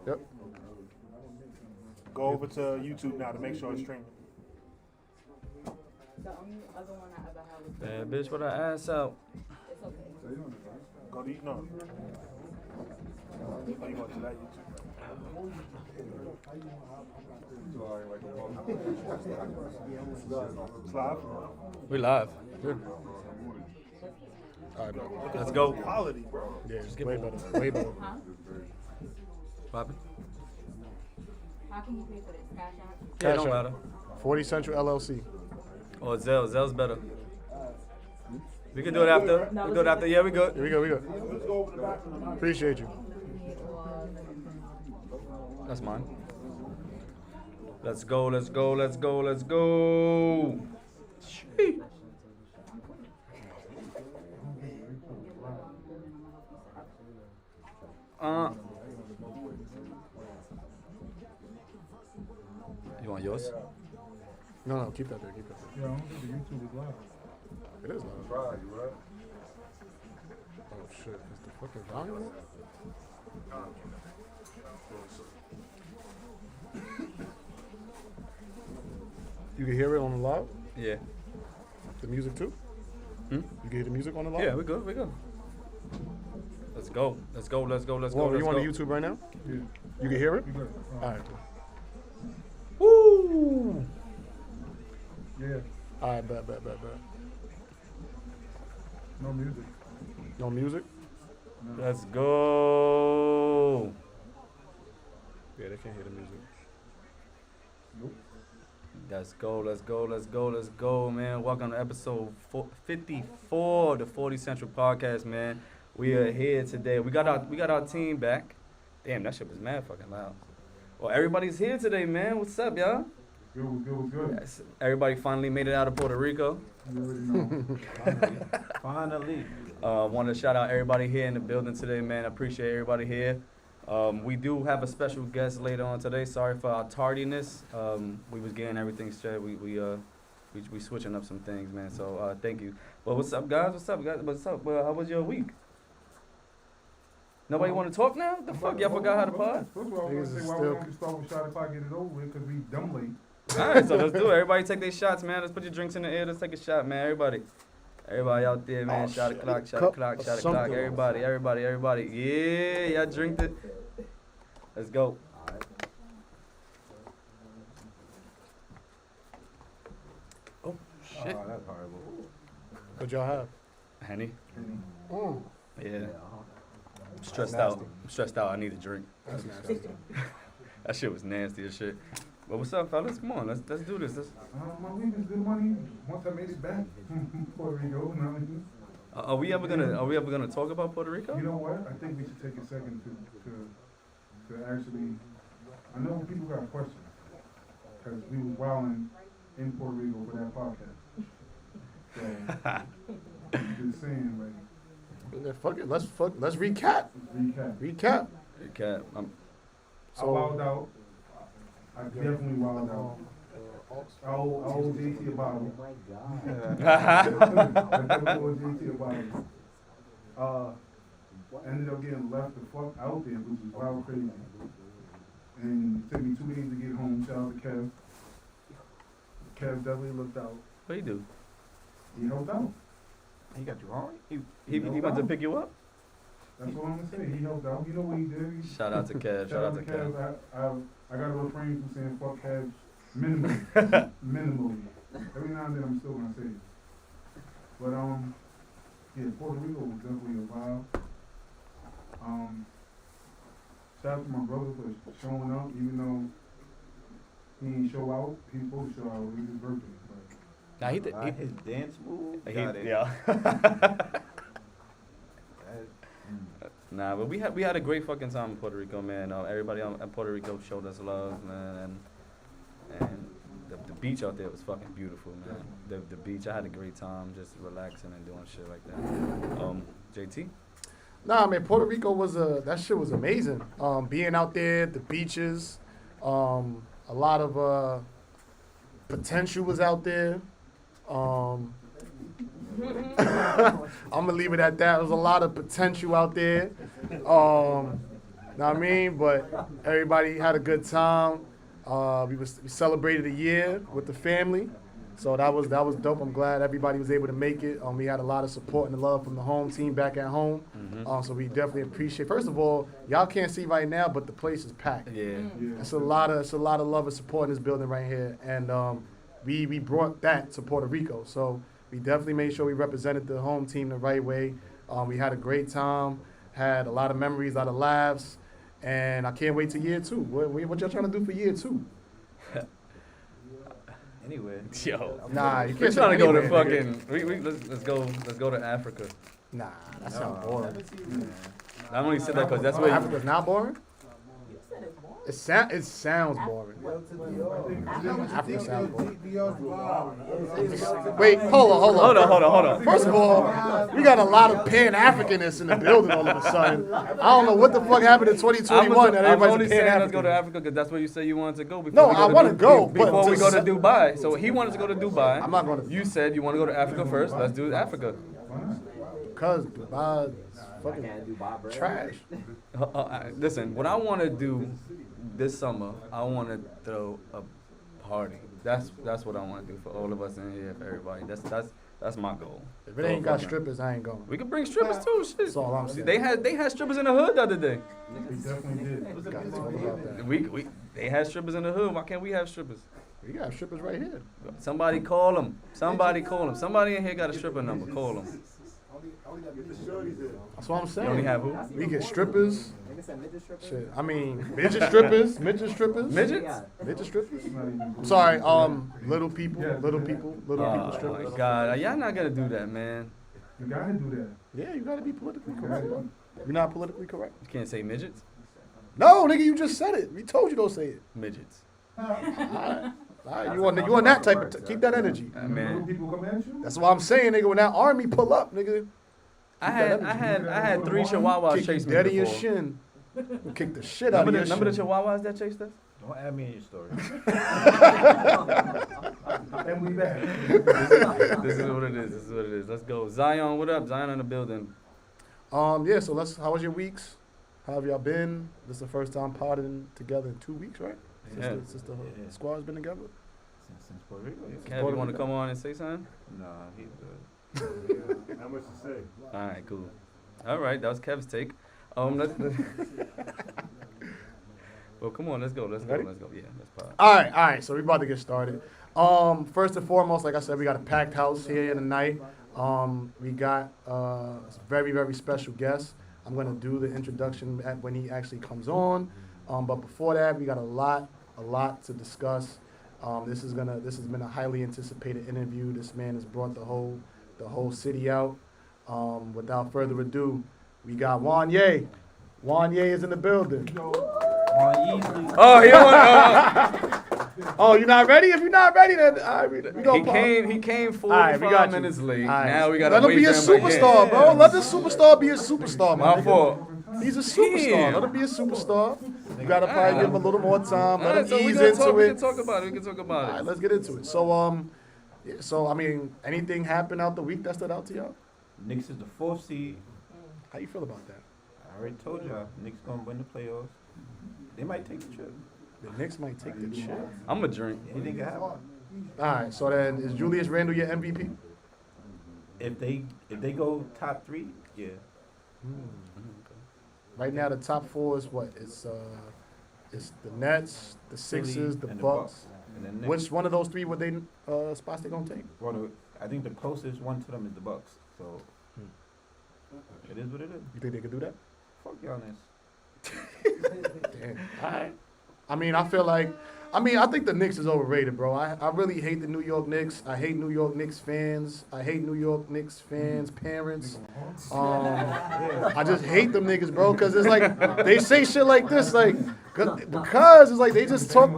Yep. Go over to YouTube now to make sure it's streaming. The only other one I ever had was Bad bitch with her ass out. it's okay. Go to no. Oh, you going to that YouTube? It's live. We live. Good. All right, bro. Let's go. Quality, bro. Yeah, it's way better. Way better. Huh? Poppin'? How can you pay for this? Cash out? Yeah, Cash don't App. matter. 40 Central LLC. Oh, Zell. Zell's better. We can do it after. We do it after. Yeah, we good. Here we go. We go. Let's go over the back of the Appreciate you. That's mine. Let's go. Let's go. Let's go. Let's go. Shee. You want yours? No, keep that there. Keep that Yeah, I don't think the YouTube is live. there. It is loud. Right, you right? Oh shit, is the fucking volume up? You can hear it on the live? Yeah. The music too? Hmm? You can hear the music on the live? Yeah, we good. We good. Let's go. Let's go. Let's go. Let's go. Well, Let's you on go. the YouTube right now? Yeah. You can hear it? You good? Alright. Woo! Yeah. Alright, bet. No music. No music? Let's go. Yeah, they can't hear the music. Nope. Let's go. Let's go. Let's go. Let's go, man. Welcome to episode 54 of the 40 Central Podcast, man. We are here today. We got our team back. Damn, that shit was mad fucking loud. Well, everybody's here today, man. What's up, y'all? Good. Yes, everybody finally made it out of Puerto Rico. You already know. Finally. Want to shout out everybody here in the building today, man. I appreciate everybody here. We do have a special guest later on today. Sorry for our tardiness. We was getting everything straight. We switching up some things, man. So thank you. Well, what's up, guys? What's up, guys? What's up? Well, how was your week? Nobody want to talk now? The fuck? Y'all forgot how to pod? First of all, I was Niggas going to is say, why still- we don't start with shot if I get it over with, because we dumb late. All right, so let's do it. Everybody take their shots, man. Let's put your drinks in the air. Let's take a shot, man. Everybody out there, man. Oh, Shot shit. o'clock, shot Cup o'clock, of shot o'clock. something. Everybody. Yeah, y'all drink it. Let's go. Oh, shit. Oh, that's horrible. What y'all have? Henny? Mm. Yeah. I'm stressed Nasty. out. I'm stressed out. I need a drink. That's nasty. That shit was nasty as shit. Well, what's up, fellas? Come on, let's do this. My week is good money once I made it back from Puerto Rico. You know what I mean? Are we ever gonna talk about Puerto Rico? You know what? I think we should take a second to actually. I know people got questions because we was wilding in Puerto Rico for that podcast. So just saying, like, Yeah, fuck it. Let's recap. recap. Recap. Cat, I wilded out. I definitely wilded out. I owe JT a bottle. I definitely owe JT a bottle. Ended up getting left the fuck out there, which was wild crazy. And it took me 2 days to get home. Shout out to Kev. Kev definitely looked out. what you do? He helped out. He got you wrong. He went to pick you up. That's what I'm gonna say. He helped out. You know what he did? Shout out to Kev. Shout out to Kev. I gotta refrain from saying fuck Kev minimally. Minimally. Every now and then I'm still gonna say it. But yeah, Puerto Rico was definitely a vibe. Shout out to my brother for showing up, even though he didn't show out. He was supposed to show out. It was his birthday. But Nah, he did. His dance move. Yeah. Nah, but we had a great fucking time in Puerto Rico, man. Everybody in Puerto Rico showed us love, man, and the beach out there was fucking beautiful, man. The beach, I had a great time, just relaxing and doing shit like that. JT. Nah, man, Puerto Rico that shit was amazing. Being out there, the beaches, a lot of potential was out there. I'm gonna leave it at that. There was a lot of potential out there. The Know what I mean? But everybody had a good time. We celebrated a year with the family. So that was dope. I'm glad everybody was able to make it. We had a lot of support and love from the home team back at home. So we definitely appreciate. First of all, y'all can't see right now, but the place is packed. Yeah. It's a lot of love and support in this building right here, and we brought that to Puerto Rico. So we definitely made sure we represented the home team the right way. We had a great time, had a lot of memories, a lot of laughs, and I can't wait to year 2. What y'all trying to do for year 2? Anyway. Yo. Nah, you We're can't trying to go to anywhere, fucking. Let's go to Africa. Nah, that sounds boring. I only said that because that's what. Africa's not boring. You said it's boring. It sounds boring. Africa sounds boring. Wait, hold on. First of all, we got a lot of Pan-Africanists in the building all of a sudden. I don't know what the fuck happened in 2021 that I'm only everybody's saying let's go to Pan-African. Africa because that's where you said you wanted to go. No, I wanna go, but before we to go to s- Dubai. So he wanted to go to Dubai. I'm not gonna. You said you want to go to Africa first. Let's do Africa. Because Dubai is fucking trash. Listen, what I want to do this summer, I want to throw a party. That's what I want to do for all of us in here, for everybody. That's my goal. If it ain't got strippers, I ain't going. We could bring strippers too. Shit. That's all I'm saying. They had strippers in the hood the other day. We definitely did. Guys, what about that? They had strippers in the hood. Why can't we have strippers? We got strippers right here. Somebody call them. Somebody in here got a stripper number. Call them. That's what I'm saying. You only have who? We get strippers. Shit, I mean, midget strippers. Midgets? Midget strippers. I'm sorry, little people Oh strippers. my God, y'all not gonna do that, man. You gotta do that. Yeah, you gotta be politically correct. Bro. You're not politically correct. You can't say midgets. No, nigga, you just said it. We told you don't say it. Midgets. All right, you on that type of keep that energy. Little Man, people come at you. That's what I'm saying, nigga. When that army pull up, nigga, I had 3 chihuahuas kick chase you me dead in your before. shin. Kick the shit out of your Remember the shin. chihuahuas that chased us? Don't add me in your story. And we back. This is what it is. Let's go. Zion, what up? Zion in the building. Yeah. So how was your weeks? How have y'all been? This is the first time potting together in 2 weeks, right? Yeah. Since the Yeah. squad's been together. Since Puerto Rico. Kev, you want to come on and say something? Nah, he's good. How much to say? All right, cool. All right, that was Kev's take. Well, come on, let's go. Ready? Yeah, let's pot. All right. So we about to get started. First and foremost, like I said, we got a packed house here tonight. We got a very, very special guest. I'm gonna do the introduction when he actually comes on. But before that, we got a lot to discuss. This has been a highly anticipated interview. This man has brought the whole city out. Without further ado, we got Juan Ye. Juan Ye is in the building. Oh, he want. Oh, you're not ready? If you're not ready, then all right, we gonna He came All right, we 45 got you. minutes late. All right. Now we gotta Let him wait be a for him again. superstar, bro. Let this superstar be a superstar, man. My fault. He's a superstar. Damn. Let him be a superstar. You gotta probably give him a little more time. All Let right, him so ease we into can it. talk about it. All right, let's get into it. So I mean, anything happened out the week that stood out to y'all? Knicks is the 4th seed. How you feel about that? I already told y'all, Knicks gonna win the playoffs. They might take the trip. The Knicks might take the chip. I'm a drink. Anything can happen. All right. So then, is Julius Randle your MVP? If they go top 3, yeah. Right now, the top 4 is what? It's the Nets, the Sixers, the and Bucks. And then Which one of those 3 would they spots they gonna take? Well, I think the closest one to them is the Bucks. So it is what it is. You think they could do that? Fuck y'all niggas. Damn. All right. I mean, I think the Knicks is overrated, bro. I really hate the New York Knicks. I hate New York Knicks fans. I hate New York Knicks fans' parents. I just hate them niggas, bro, because it's like they say shit like this, like because it's like they just talk.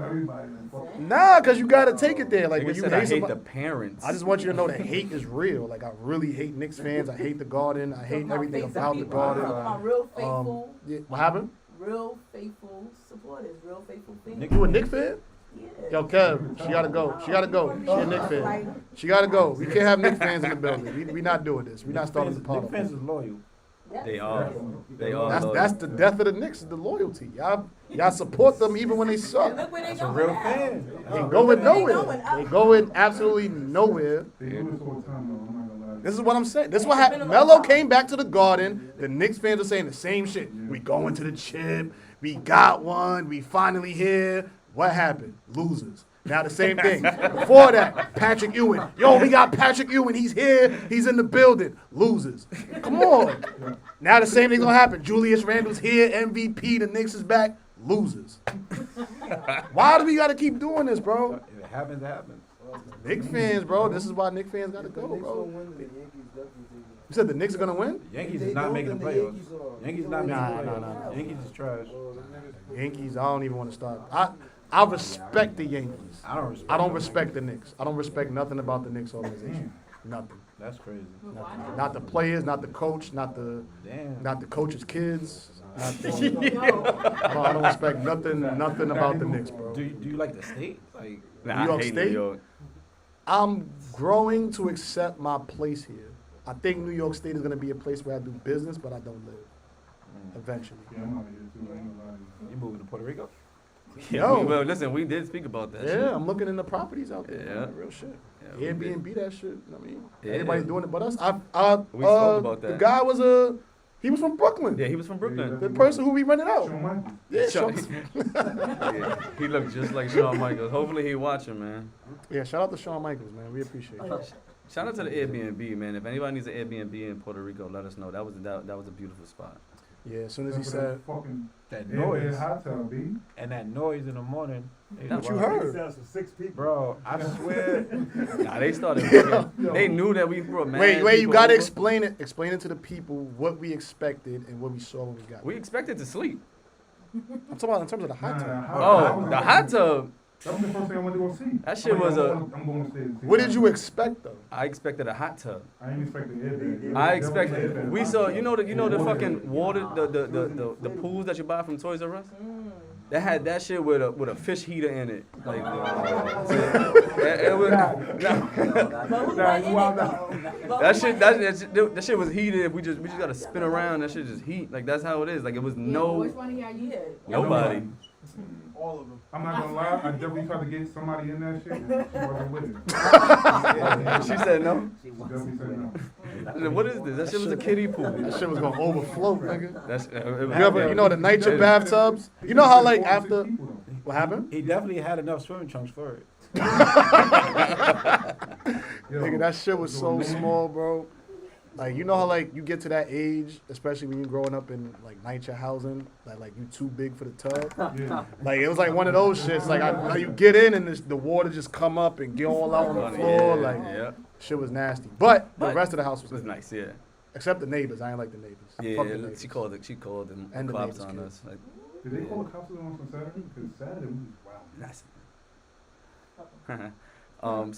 Nah, because you gotta take it there. Like when you said I hate hate somebody, the parents. I just want you to know that hate is real. Like I really hate Knicks fans. I hate the Garden. I hate everything about the Garden. My real faithful, Yeah, what happened? real faithful supporters, real faithful fans. Nick- You a Knicks fan? Yeah. Yo, Kev, she gotta go. She a Knicks fan. She gotta go. We can't have Knicks fans in the building. We not doing this. We not starting the Nick pot. fans is loyal. They are. They are. That's the death of the Knicks, is the loyalty. Y'all support them even when they suck. Look where they It's a going. real fan. They going nowhere. going up. They going absolutely nowhere. They do this all the time, though. I'm not gonna lie. This is what I'm saying. This is what It's been happened. a long Melo time. came back to the Garden. The Knicks fans are saying the same shit. We going to the chip. We got one. We finally here. What happened? Losers. Now the same thing. Before that, Patrick Ewing. Yo, we got Patrick Ewing. He's here. He's in the building. Losers. Come on. Now the same thing's gonna happen. Julius Randle's here. MVP. The Knicks is back. Losers. Why do we gotta keep doing this, bro? If it happens, it happens. Knicks fans, bro. This is why Knicks fans gotta go, bro. You said the Knicks are gonna win? The Yankees is not making the playoffs. Yankees not making Nah, the nah, playoffs. nah. Yankees is trash. Yankees, I don't even want to start. I respect the Yankees. I don't respect. I don't them. respect the Knicks. I don't respect nothing about the Knicks organization. Nothing. That's crazy. Nothing. Not the players, not the coach, not the Damn. coach's kids. Not the, I don't respect nothing about the Knicks, bro. Do you like the state? Like, Nah, New York I hate State? New York. I'm growing to accept my place here. I think New York State is gonna be a place where I do business, but I don't live. Eventually. Yeah, I'm out here too. I ain't gonna lie to you. you moving to Puerto Rico? Yo. Well, listen, we did speak about that. shit. Yeah, I'm looking into properties out there. Yeah. Man, real shit. Yeah, we did. Airbnb that shit. I mean, Yeah. everybody's doing it but us. We spoke about The that. guy was he was from Brooklyn. Yeah, he was from Brooklyn. The person who we rented out. Shawn Michaels. Yeah, Shawn- Shawn- Yeah, he looked just like Shawn Michaels. Hopefully he watching, man. yeah, shout out to Shawn Michaels, man. We appreciate it. Shout out to the Airbnb, man. If anybody needs an Airbnb in Puerto Rico, let us know. That was a beautiful spot. Yeah, as soon as he That's what said, that fucking That noise. noise Hot tub, B. and that noise in the morning. what you heard? Bro, I swear. Nah, they started. Fucking, they knew that we brought mad Wait, you people gotta over. explain it. Explain it to the people what we expected and what we saw when we got. We expected to sleep. I'm talking about in terms of the hot tub. Oh, the hot tub. That was the first thing I went to go see. That shit I'm like, was I'm going to stay and see What that. did you expect though? I expected a hot tub. I ain't expecting Airbnb. I expected. We saw. You know the fucking water, the pools that you buy from Toys R Us. That had that shit with a fish heater in it. Like it was. Nah, you wild out. That shit was heated. We just gotta spin around. That shit just heat. Like that's how it is. Like it was Which no one of y'all used? nobody. All of them. I'm not gonna lie, I definitely tried to get somebody in that shit. She wasn't with it. She said no. She definitely said no. I said, what is this? That shit was a kiddie pool. That shit was gonna overflow, nigga. That's You ever, you know the nightship bathtubs? You know how like after what happened? He definitely had enough swimming trunks for it. Nigga, that shit was so small, bro. Like you know how like you get to that age, especially when you're growing up in like NYCHA housing, that like you too big for the tub. Yeah. Like it was like one of those shits. Like how you get in and the water just come up and get all out on the floor. Like yeah, shit was nasty. But the But rest of the house it was was nice. Yeah, except the neighbors. I ain't like the neighbors. Fuck the yeah. neighbors. She called and And the cops neighbors' on kids. us. Like, Did they call the cops on us on Saturday? Because Saturday we was wild. nice.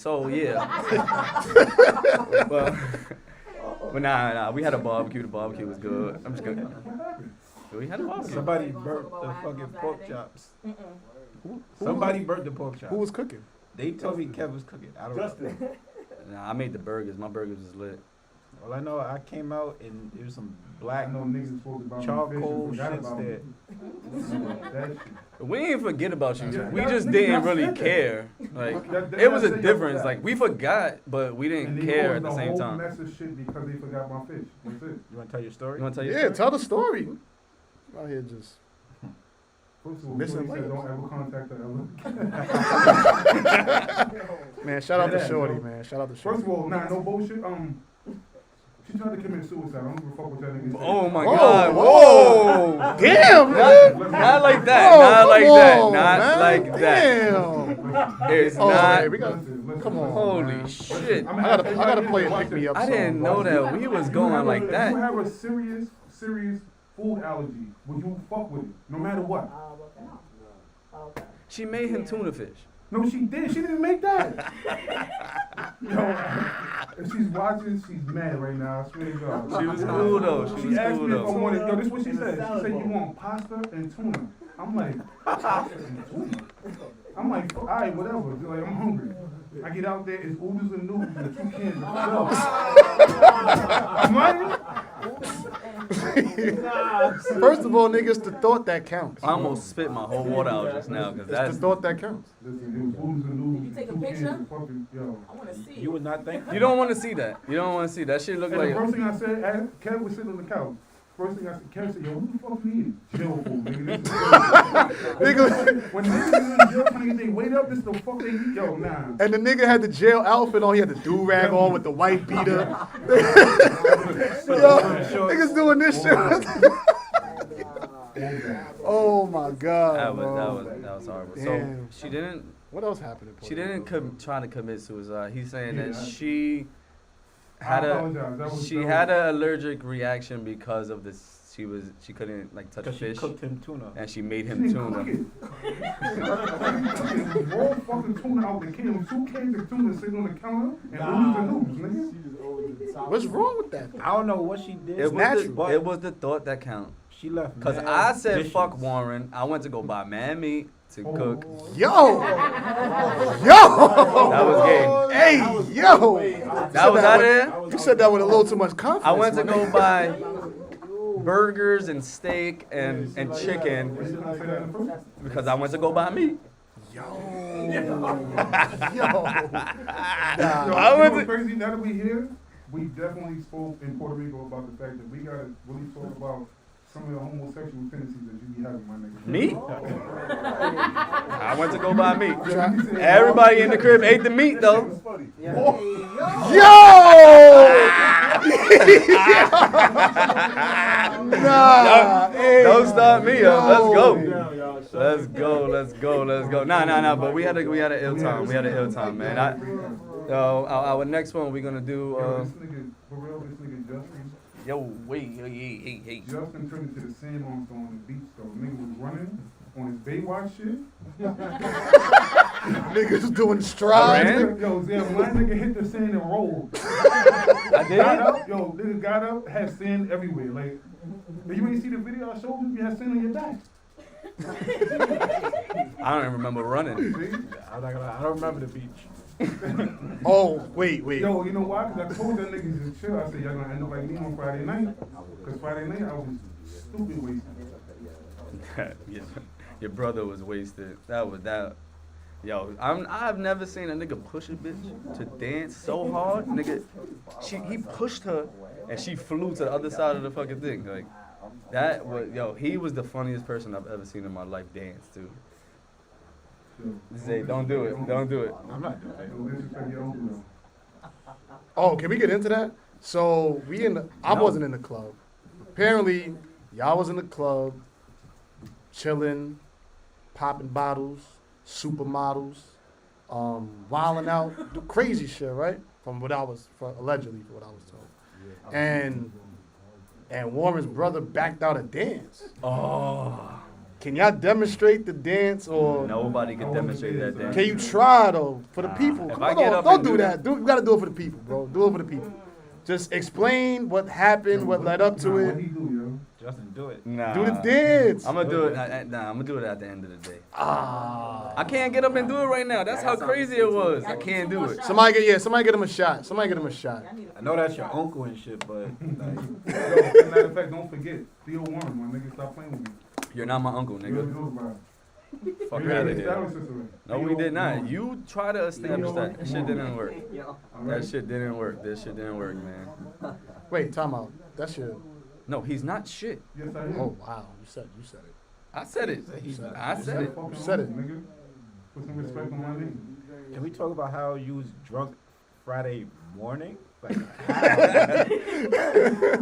So yeah. But nah. We had a barbecue. The barbecue was good. I'm just gonna. We had a barbecue. Somebody burnt the fucking pork chops. Somebody burnt the pork chops. Who was cooking? They told me Kev was cooking. I don't know. Nah, I made the burgers. My burgers was lit. All I know, I came out and there was some black I know niggas supposed to buy me charcoal fish and shits forgot there. about that shit. We didn't forget about you. Yeah, We that- just nigga, didn't y'all really said that. care. Like That- it was a y'all said difference. y'all Like we forgot, but we didn't And they care at caused the a same whole time. mess of shit because they forgot my fish. That's it. You want to tell your story? You want to tell your Yeah, story? tell the story. Out here just. First of all, Missing Shorty said links. don't ever contact her ever. Man, shout out to Yeah, Shorty, bro. man. Shout out to Shorty. First of all, nah, no bullshit. She tried to commit suicide. I don't give a fuck what that nigga said. Oh my Whoa, God! whoa. Whoa! Damn, nigga. Not like that. Oh, Not come like that. on, Not man. like that. Damn. It's Oh, not. hey, we got. Listen, Come on. Holy man. shit! I gotta play a pick me up I song. didn't know that we was If you going have like If you that. have a serious food allergy, would you fuck with it? No matter what. Okay. She made him tuna fish. No, she did. She didn't make that. Yo, if she's watching, she's mad right now. I swear to God. She was cool though. She She was asked cool me if I though. wanted. Yo, this is what she said. She said you want pasta and tuna. I'm like, pasta and tuna. I'm like, all right, whatever. Like, I'm hungry. I get out there, it's oodles and noodles and 2 cans of stuff. I'm like, First of all, nigga, it's the thought that counts. I almost spit my whole water out just now because It's that's. the thought that counts. Listen, it was booze and noodles. You take a two picture? cans of fucking, yo. I want to see. You would not think. You don't want to see that. You don't want to see that shit. Look And like. the first thing I said, Kev was sitting on the couch. First thing I said, Kev said, yo, what the fuck you eating? Jail food, nigga. Nigga, When niggas in jail, niggas, they wait up, this the fuck they eat. Yo, nah. and the nigga had the jail outfit on. He had the do-rag on with the white beater. Yo, niggas doing this shit. Oh my god. That was bro. that was horrible. Damn. So she didn't. What else happened? in She Puerto didn't Rico? try to commit suicide. He's saying that Yeah. she I had apologize. That was- she that had an allergic reaction because of this. She couldn't like touch Because she fish, cooked him tuna. and she made She him didn't cook tuna. it. Raw fucking tuna out the can. Two cans of tuna sitting on the counter and lose the noodles, nigga. What's wrong with that? I don't know what she did. It was, natural. but it was the thought that count. she left. Cause mad I said dishes. fuck Warren. I went to go buy man meat to cook. Yo, yo. That was gay. Hey, yo. That was out there. You said that with a little too much confidence. I went to my go nigga. buy burgers and steak and chicken Why you didn't say that in the first? because I went to go buy meat. Yo. Yo, I you went know to- what's crazy? Now that we here, we definitely spoke in Puerto Rico about the fact that we gotta really talk about some of the homosexual tendencies that you be having, my nigga. Meat? I went to go buy meat. Yeah, you said- Everybody in the crib ate the meat though. Yo. Nah. Hey, Don't stop me up. Let's go. Yo, Let's go. Let's go. Let's go. Nah. But we had an ill time. We had an ill time, man. Our next one we're gonna do. Yo, this nigga, for real, this nigga Justin. Hey. Justin turned into the sand monster on the beach, though. Nigga was running on his Baywatch shit. Niggas doing strides. Ran? Yo, damn, my nigga hit the sand and rolled. I Got did. up, yo, nigga got up, had sand everywhere. Like, but you ain't see the video I showed you? You had sand on your back. I don't even remember running. See? I'm not gonna. I don't remember the beach. Oh, wait. Yo, you know why? Because I told that niggas to chill. I said, y'all gonna end up like me on Friday night. Because Friday night, I was stupid wasted. Your brother was wasted. That was that. Yo, I've never seen a nigga push a bitch to dance so hard. Nigga, he pushed her and she flew to the other side of the fucking thing. Like, that was, he was the funniest person I've ever seen in my life dance too. Say, don't do it. Don't do it. I'm not doing it. Don't disrespect your uncle, though. Oh, can we get into that? So I wasn't in the club. Apparently, y'all was in the club, chilling, popping bottles, supermodels, wilding out, do crazy shit, right? Allegedly, for what I was told. And Warren's brother backed out a dance. Oh, Can y'all demonstrate the dance or? nobody could demonstrate that dance. Can you try though for the people? If Come I on, get up don't and do do that. You gotta do it for the people, bro. Do it for the people. Just explain what happened, what led up to Nah, it. What he do, yo? Justin, do it. Nah. Do the dance. I'm gonna do it. I'm gonna do it at the end of the day. Ah. I can't get up and do it right now. That's how crazy it was. I can't do it. Somebody get him a shot. Somebody get him a shot. I know that's your uncle and shit, but like, Yo, as a matter of fact, don't forget, Theo Warren, my nigga, stop playing with me. You're not my uncle, You already nigga. know about it. Fuck You out already of here. established this already. No, we Theo did not. Warren. You try to establish that. That shit didn't work. All That right? shit didn't work. That shit didn't work, man. Wait, time out. That's your. No, he's not shit. Yes, I am. Oh wow, you said it. I said it. I said it. Fucking Said it. Nigga. Put some respect on my name. can we talk about how you was drunk Friday morning? Like,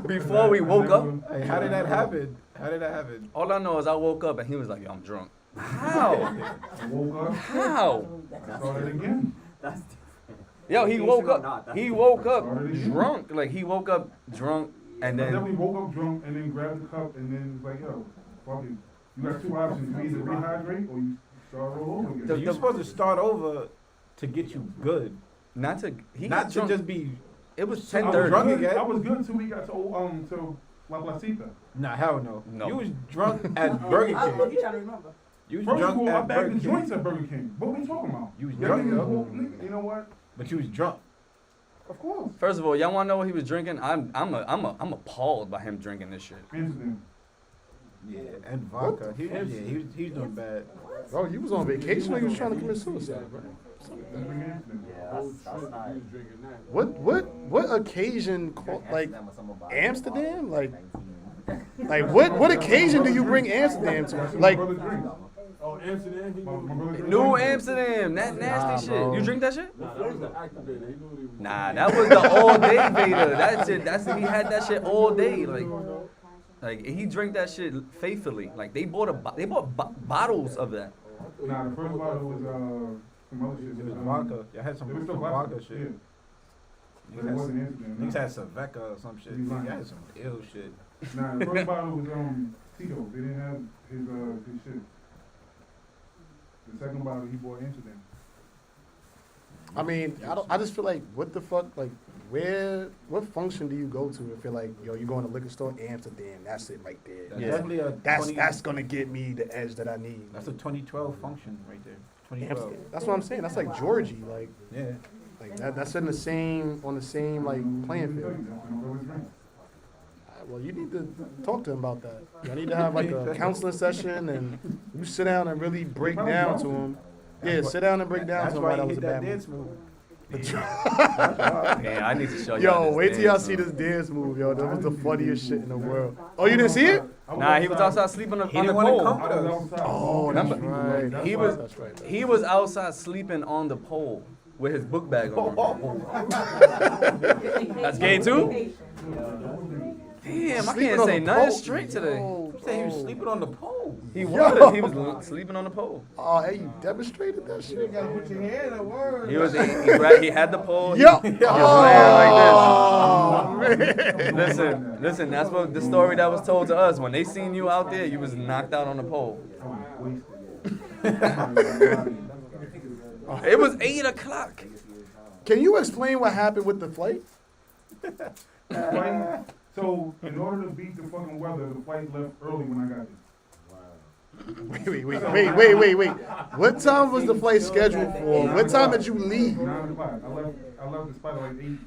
Before we woke up, like, how did that happen? How did that happen? all I know is I woke up and he was like, "Yo, I'm drunk." How? I woke up, How? started again. Yo, he woke up. He woke up drunk. Like he woke up drunk and I then. definitely woke up drunk and then grabbed the cup and then was like, yo, fuck it. You got two options. You either rehydrate or you start all over again. So you're supposed to start over to get you good, Not to. He not got to drunk. just be. It was I was 10:30. drunk good. again? I was good till we got to La Placita. Nah, hell no. No. You was drunk at Burger Oh, King. you trying to remember? You was First of drunk all, I at bagged Burger the joints King. at Burger King. What we talking about? You was Y'all drunk niggas though, woke- You know what? but you was drunk. Of course. First of all, y'all wanna know what he was drinking? I'm appalled by him drinking this shit. Amsterdam. Yeah, and vodka. He was doing bad. Bro, you was on vacation or you was trying to commit suicide, bro? What occasion called, like Amsterdam? Like what occasion do you bring Amsterdam to? Like My brother drinks. Oh, Amsterdam. My brother drinks. New Amsterdam, that nasty shit. bro. You drink that shit? Nah, that was the activator. He knew what he was Nah, that was the all day Vader. That's it. He had that shit all day. Like he drank that shit faithfully. Like they bought bottles of that. Nah, the first bottle was some other shit. It was vodka. Y'all had It some was still vodka vodka. shit. Yeah. But it wasn't Amsterdam. Niggas had Saveca or some shit. You Y'all lying. had some ill shit. Nah, the first bottle was Tito. They didn't have his shit. The second bottle he bought Amsterdam. I mean, I just feel like what the fuck, like what function do you go to if you're like, yo, you go in a liquor store, Amsterdam, that's it right there. That's Yeah. definitely a That's gonna get me the edge that I need. That's a 2012 function right there. 2012. Amsterdam. That's what I'm saying. That's like Georgie, Yeah. like that's in the same like playing field. Well, you need to talk to him about that. I need to have like a counseling session, and you sit down and really break down to him. Yeah, sit down and break down That's to him why why that he was a hit that bad dance move. move. Man, I need to show you. Yo, wait till y'all see this dance move, yo. That was the funniest shit in the world. Oh, you didn't see it? Nah, he was outside sleeping on He the didn't want to pole. come with I was us. outside. Oh, that's Remember? right. He was- That's right. He was outside sleeping on the pole with his book bag on. That's gay too? Damn, I Sleeping can't on say the nothing pole. straight today. Yo, You said he was sleeping on the pole. He was sleeping on the pole. Oh, hey, you demonstrated that shit. You gotta put your hand in the word. He was he had the pole. Yo. He was laying Oh, man. like this. Listen, that's what the story that was told to us. When they seen you out there, you was knocked out on the pole. It was 8 o'clock. Can you explain what happened with the flight? Flight- So, in order to beat the fucking weather, the flight left early when I got there. Wait. What time was the flight scheduled for? What time did you leave? 9 o'clock. I left the spot at like 8.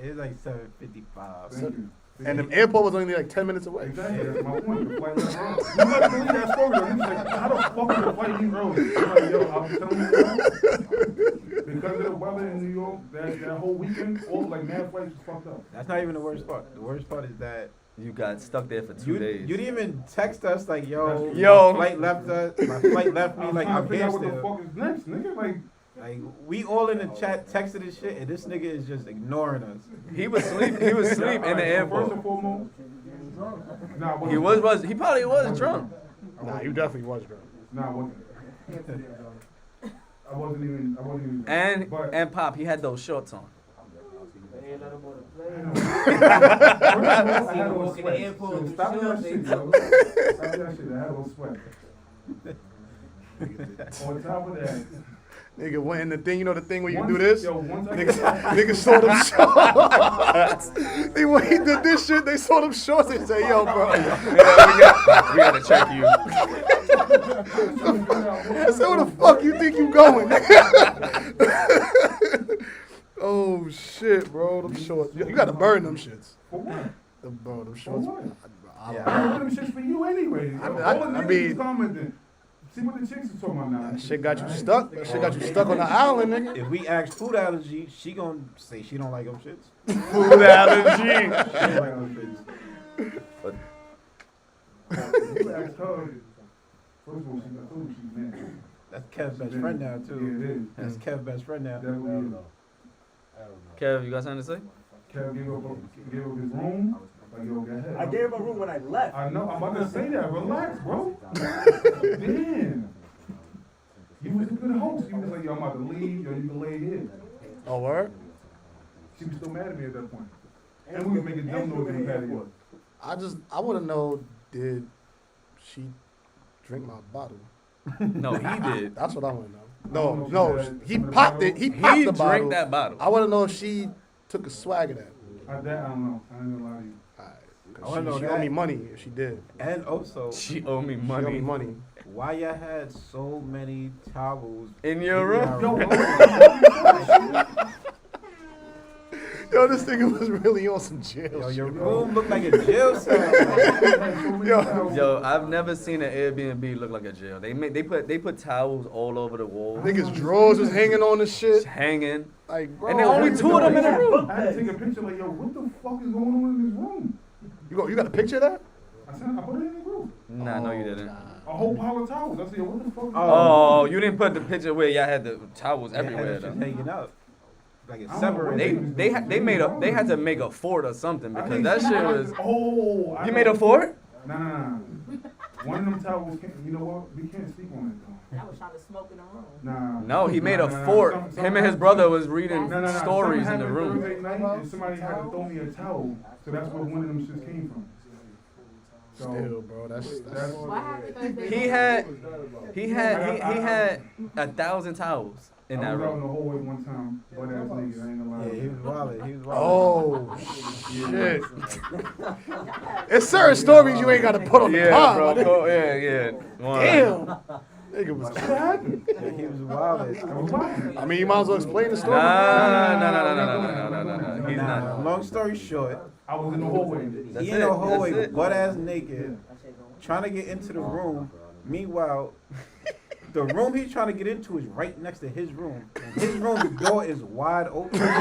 It was like 7:55. Thank you. And the airport was only like 10 minutes away. Exactly, that's my point. The flight left early. You might believe that story though. He was like, how the fuck did the flight leave early? I'm like, yo, I'm telling you now, because of the weather in New York, that whole weekend, all like mad flights was fucked up. That's not even the worst part. The worst part is that You got stuck there for 2 you days. didn't even text us like, yo, Yo. my flight left us. My flight left me. I'm Like trying I'm to figure here out what the still. fuck is next, nigga. Like we all in the chat texted this shit, and this nigga is just ignoring us. He was asleep in the First airport. and foremost, nah, I wasn't. He probably was drunk. Nah, you definitely was drunk. Nah, I wasn't. I wasn't even. And But- and Pop, he had those shorts on. I had on sweat. So stop that shit, yo. Stop that shit. I had on sweat. On top of that, Nigga went in the thing, you know the thing where you do this? Yo, once I Nigga saw them shorts. When he did this shit, they saw them shorts. They say, yo, bro. We gotta check you. I said, where the fuck you think you going, nigga? Oh, shit, bro. Them shorts. You gotta burn them shits. For what? Bro, them For shorts. what? I don't I want them shits for you anyway. I All the niggas mean- is commenting. See what the chicks are talking about now. That shit got you stuck. That shit got you stuck on the island, nigga. If we ask food allergy, she gonna say she don't like them shits. Food allergy. She don't like them shits. You asked her. First of all, I told you she's mad. That's Kev's best friend now too. Yeah, it is. That's Kev's best friend now. Definitely is. Kev, you got something to say? Kev gave up his room. Like, yo, go ahead. I gave him a room when I left. I know. I'm about to say that. Relax, bro. Damn. You was a good host. You was like, yo, I'm about to leave. Yo, you can lay here. Oh, word? She was still mad at me at that point. And we was making dumb noises in the patio. I want to know, did she drink my bottle? No, he did. That's what I want to know. I No, don't know if no, she had he some of the popped it. bottle. He popped He the bottle. drank that bottle. I want to know if she took a swag of that. I don't know. I ain't gonna lie to you. Alright, I wanna know she that. owe me money if she did. And also, She owe me She owe me money. money. why y'all had so many towels In your room? Yo, Yo, this nigga was really on some jail Yo, shit, your bro. room looked like a jail cell. Yo, Yo, I've never seen an Airbnb look like a jail. They put towels all over the wall. niggas' drawers was hanging on the shit. Hanging. Like, bro. And there only two of them in the room. I had to take a picture like, yo, what the fuck is going on in this room? You got a picture of that? I put it in the group. Nah, no, you didn't. A whole pile of towels. I said, yo, what the fuck? Oh, you didn't put the picture where y'all had the towels everywhere Just though. hanging out. Like it's I don't know what separated. They had to make a fort or something because that shit was. Oh. You made a fort? Nah. One of them towels, you know what? We can't speak on it though. I was trying to smoke in the room. Nah. No, he made a Nah. fort. Some Him and his brother was reading Nah. stories in Something the room. happened Thursday night and somebody had to throw me a towel. So that's where one of them shits came from. So, Still, bro. That's What happened Thursday? He had 1,000 towels in I that was out in the room. hallway one time, butt ass nigga, I ain't gonna lie. Yeah, he was wildin'. He was wildin'. Oh shit! It's certain stories you ain't gotta put on the Yeah, pod. bro. my nigga. Oh, yeah. One. Damn. Nigga was. What happened? Yeah, he was wildin'. I was lying. I mean, you might as well explain the story. No. He's Nah, not. long story short, I was in the hallway. That's he in the it, hallway, that's it. butt ass naked, trying to get into the room. Meanwhile, the room he's trying to get into is right next to his room. And his room door is wide open. and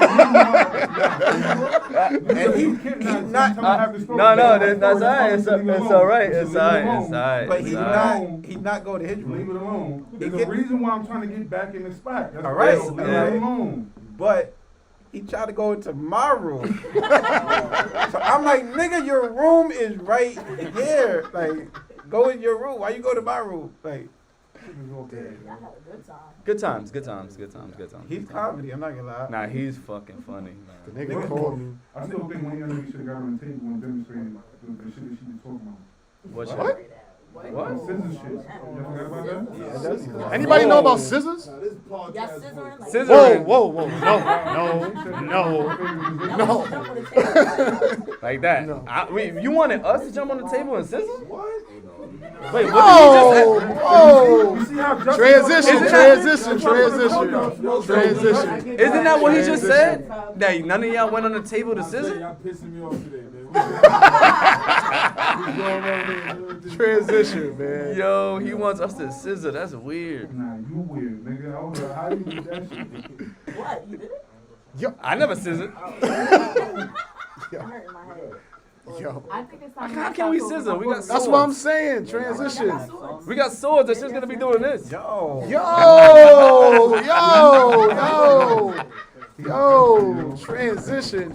he's not. No, that's alright. It's alright. It's alright. But It's he's alright. not. He's not going to his Leave room. it alone. There's get- a reason why I'm trying to get back in the spot. That's All right. real. Leave Yeah. it alone. But he tried to go into my room. So I'm like, nigga, your room is right here. Like, go in your room. Why you go to my room? Like, I had a good time. Good times. he's comedy. I'm not gonna lie. Nah, he's fucking funny, The man. nigga called me. I still think one young nigga should have got on the table and demonstrated the shit that she was talking about. What? What? What? The scissors shit. You forgot about that? Yeah, that's Anybody know about scissors? Y'all scissoring? Like, Scissoring. Whoa. No. jump on the table. Like that. No. Wait, you wanted us to jump on the table and scissor? What? Wait, what did he just Oh. You see how Justin Transition. Isn't that what he just said? That none of y'all went on the table to scissor? Y'all pissing me off today, man. Transition, man. Yo, he wants us to scissor. That's weird. Nah, you weird, nigga. I don't know how you do that shit. What? You did it? I never scissored. I'm hurting my head. Yo. I think it's time. How can we scissor? We got That's swords. what I'm saying. Transition. We got swords. That shit's gonna be doing this. Yo. Yo. Transition.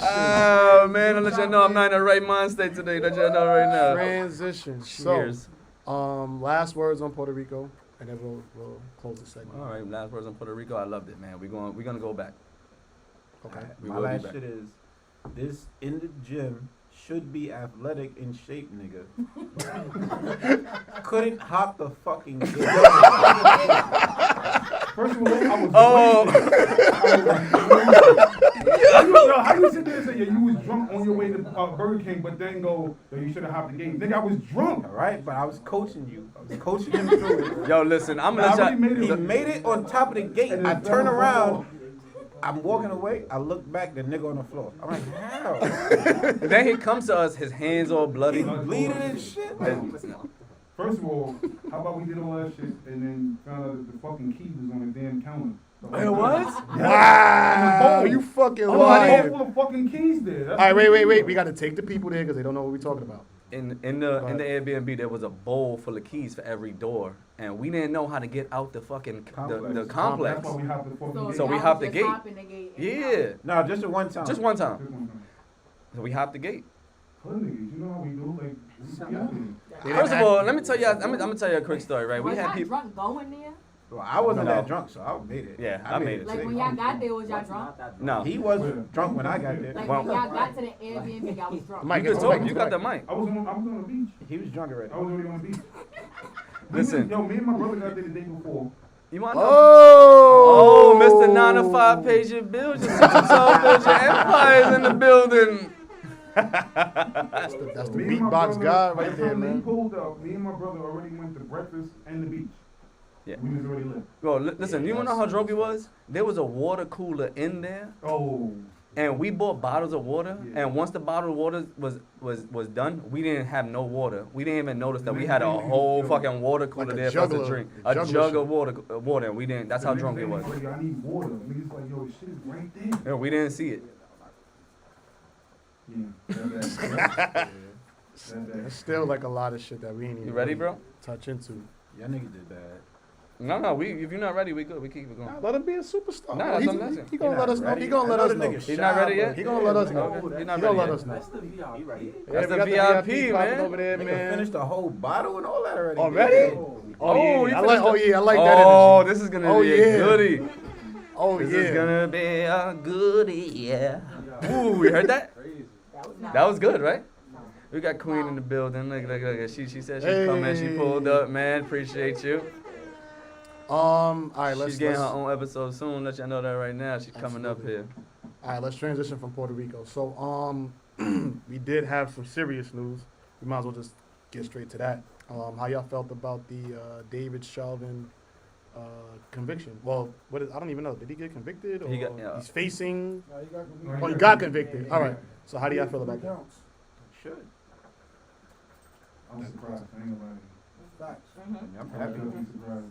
Oh man, I'll let y'all know I'm not in the right mind state today. Let y'all know right now. Transition. Cheers. So, last words on Puerto Rico, and then we'll close the segment. All right, last words on Puerto Rico. I loved it, man. We're gonna go back. Okay. We My will be last back. shit is, this in the gym should be athletic in shape, nigga. Couldn't hop the fucking gate. First of all, I was Oh. how you sit there and say, yeah, you was drunk on your way to Burger King, but then go, yo, you should have hopped the gate. Nigga, I was drunk. All right, but I was coaching you. I was coaching him through it. Yo, listen, I'm I gonna let already y'all. made He it. made it on top of the gate. And I then turn fell around. I'm walking away. I look back. The nigga on the floor. I'm like, how? Then he comes to us, his hands all bloody. He's bleeding and shit. First of all, how about we did all that shit and then found out that the fucking key was on the damn counter. It was? Wow, you fucking Oh, lying. full of fucking keys there. That's All right, wait. We got to take the people there because they don't know what we're talking about. In the Airbnb, there was a bowl full of keys for every door, and we didn't know how to get out the fucking the complex. That's why we have to fucking So we y'all hopped the just gate. hop in the gate and Yeah, No, just at one time. just one time. So we hopped the gate. Hood niggas, you know how we do, like, we out there. First of all, let me tell you. I'm gonna tell you a quick story, right? We Was had y'all people. drunk going there? Well, I wasn't No. that drunk, so I made it. Yeah, I made it. Like when y'all got there, was y'all drunk? No, He was drunk when I got there. Like Well- when y'all got to the Airbnb, y'all was drunk. Mike, you it's can talk. Mike, You got the mic. I was on the beach. He was drunk already. I was already on the beach. Listen. Yo, me and my brother got there the day before. You want to? Oh, Oh, Mr. 9 to 5 pays your bills. Your 6 to 12 bills. Your empire's in the building. That's the Me and my beatbox brother, god by right the there, time they man. pulled up, me and my brother already went to breakfast and the beach. Yeah. We was already lit. Bro, listen. You wanna know how drunk he was? There was a water cooler in there. Oh. And we bought bottles of water, and once the bottle of water was done, we didn't have no water. We didn't even notice that we had a whole fucking water cooler Like a there for us to jug of- drink. a A jug of jug shit. of water, and we didn't. That's how The drunk next it day, was. niggas like, I need water. Niggas like, yo, shit is right there. Yeah, we didn't see it. Yeah, There's still like a lot of shit that we ain't even You ready, bro? touch into. Y'all niggas did bad. No. If you're not ready, we good. We keep it going. Let him be a superstar. Nah, that's He's- what I'm asking. he gonna He let not us know. ready. He gonna let I know us the know. nigga He's not ready yet? He gonna let us know. Okay, he's He not gonna ready let yet. us know. That's the VIP, right? That's we the got VIP, popping man. over there, Nigga man. finished the whole bottle and all that already. Already? Oh, Oh, you yeah. I finished like. Oh the- yeah. I like that Oh, energy. this is gonna Oh, be yeah. a goodie. Oh This yeah. is gonna be a goodie, yeah. Ooh, you heard that? That was not. That was good, right? We got Queen in the building. Look. She said she's coming. She pulled up, man. Appreciate you. All right. Let's. She's getting her let's own episode soon. Let y'all know that right now. She's coming up Absolutely. here. all right. Let's transition from Puerto Rico. So we did have some serious news. We might as well just get straight to that. How y'all felt about the David Chauvin conviction? Well, what is? I don't even know. Did he get convicted or He got- yeah. he's facing? No, Oh, he got convicted. All right. So how do y'all feel about that? should. I'm surprised. I ain't gonna lie to you. Mhm. I'm I'm happy. definitely surprised.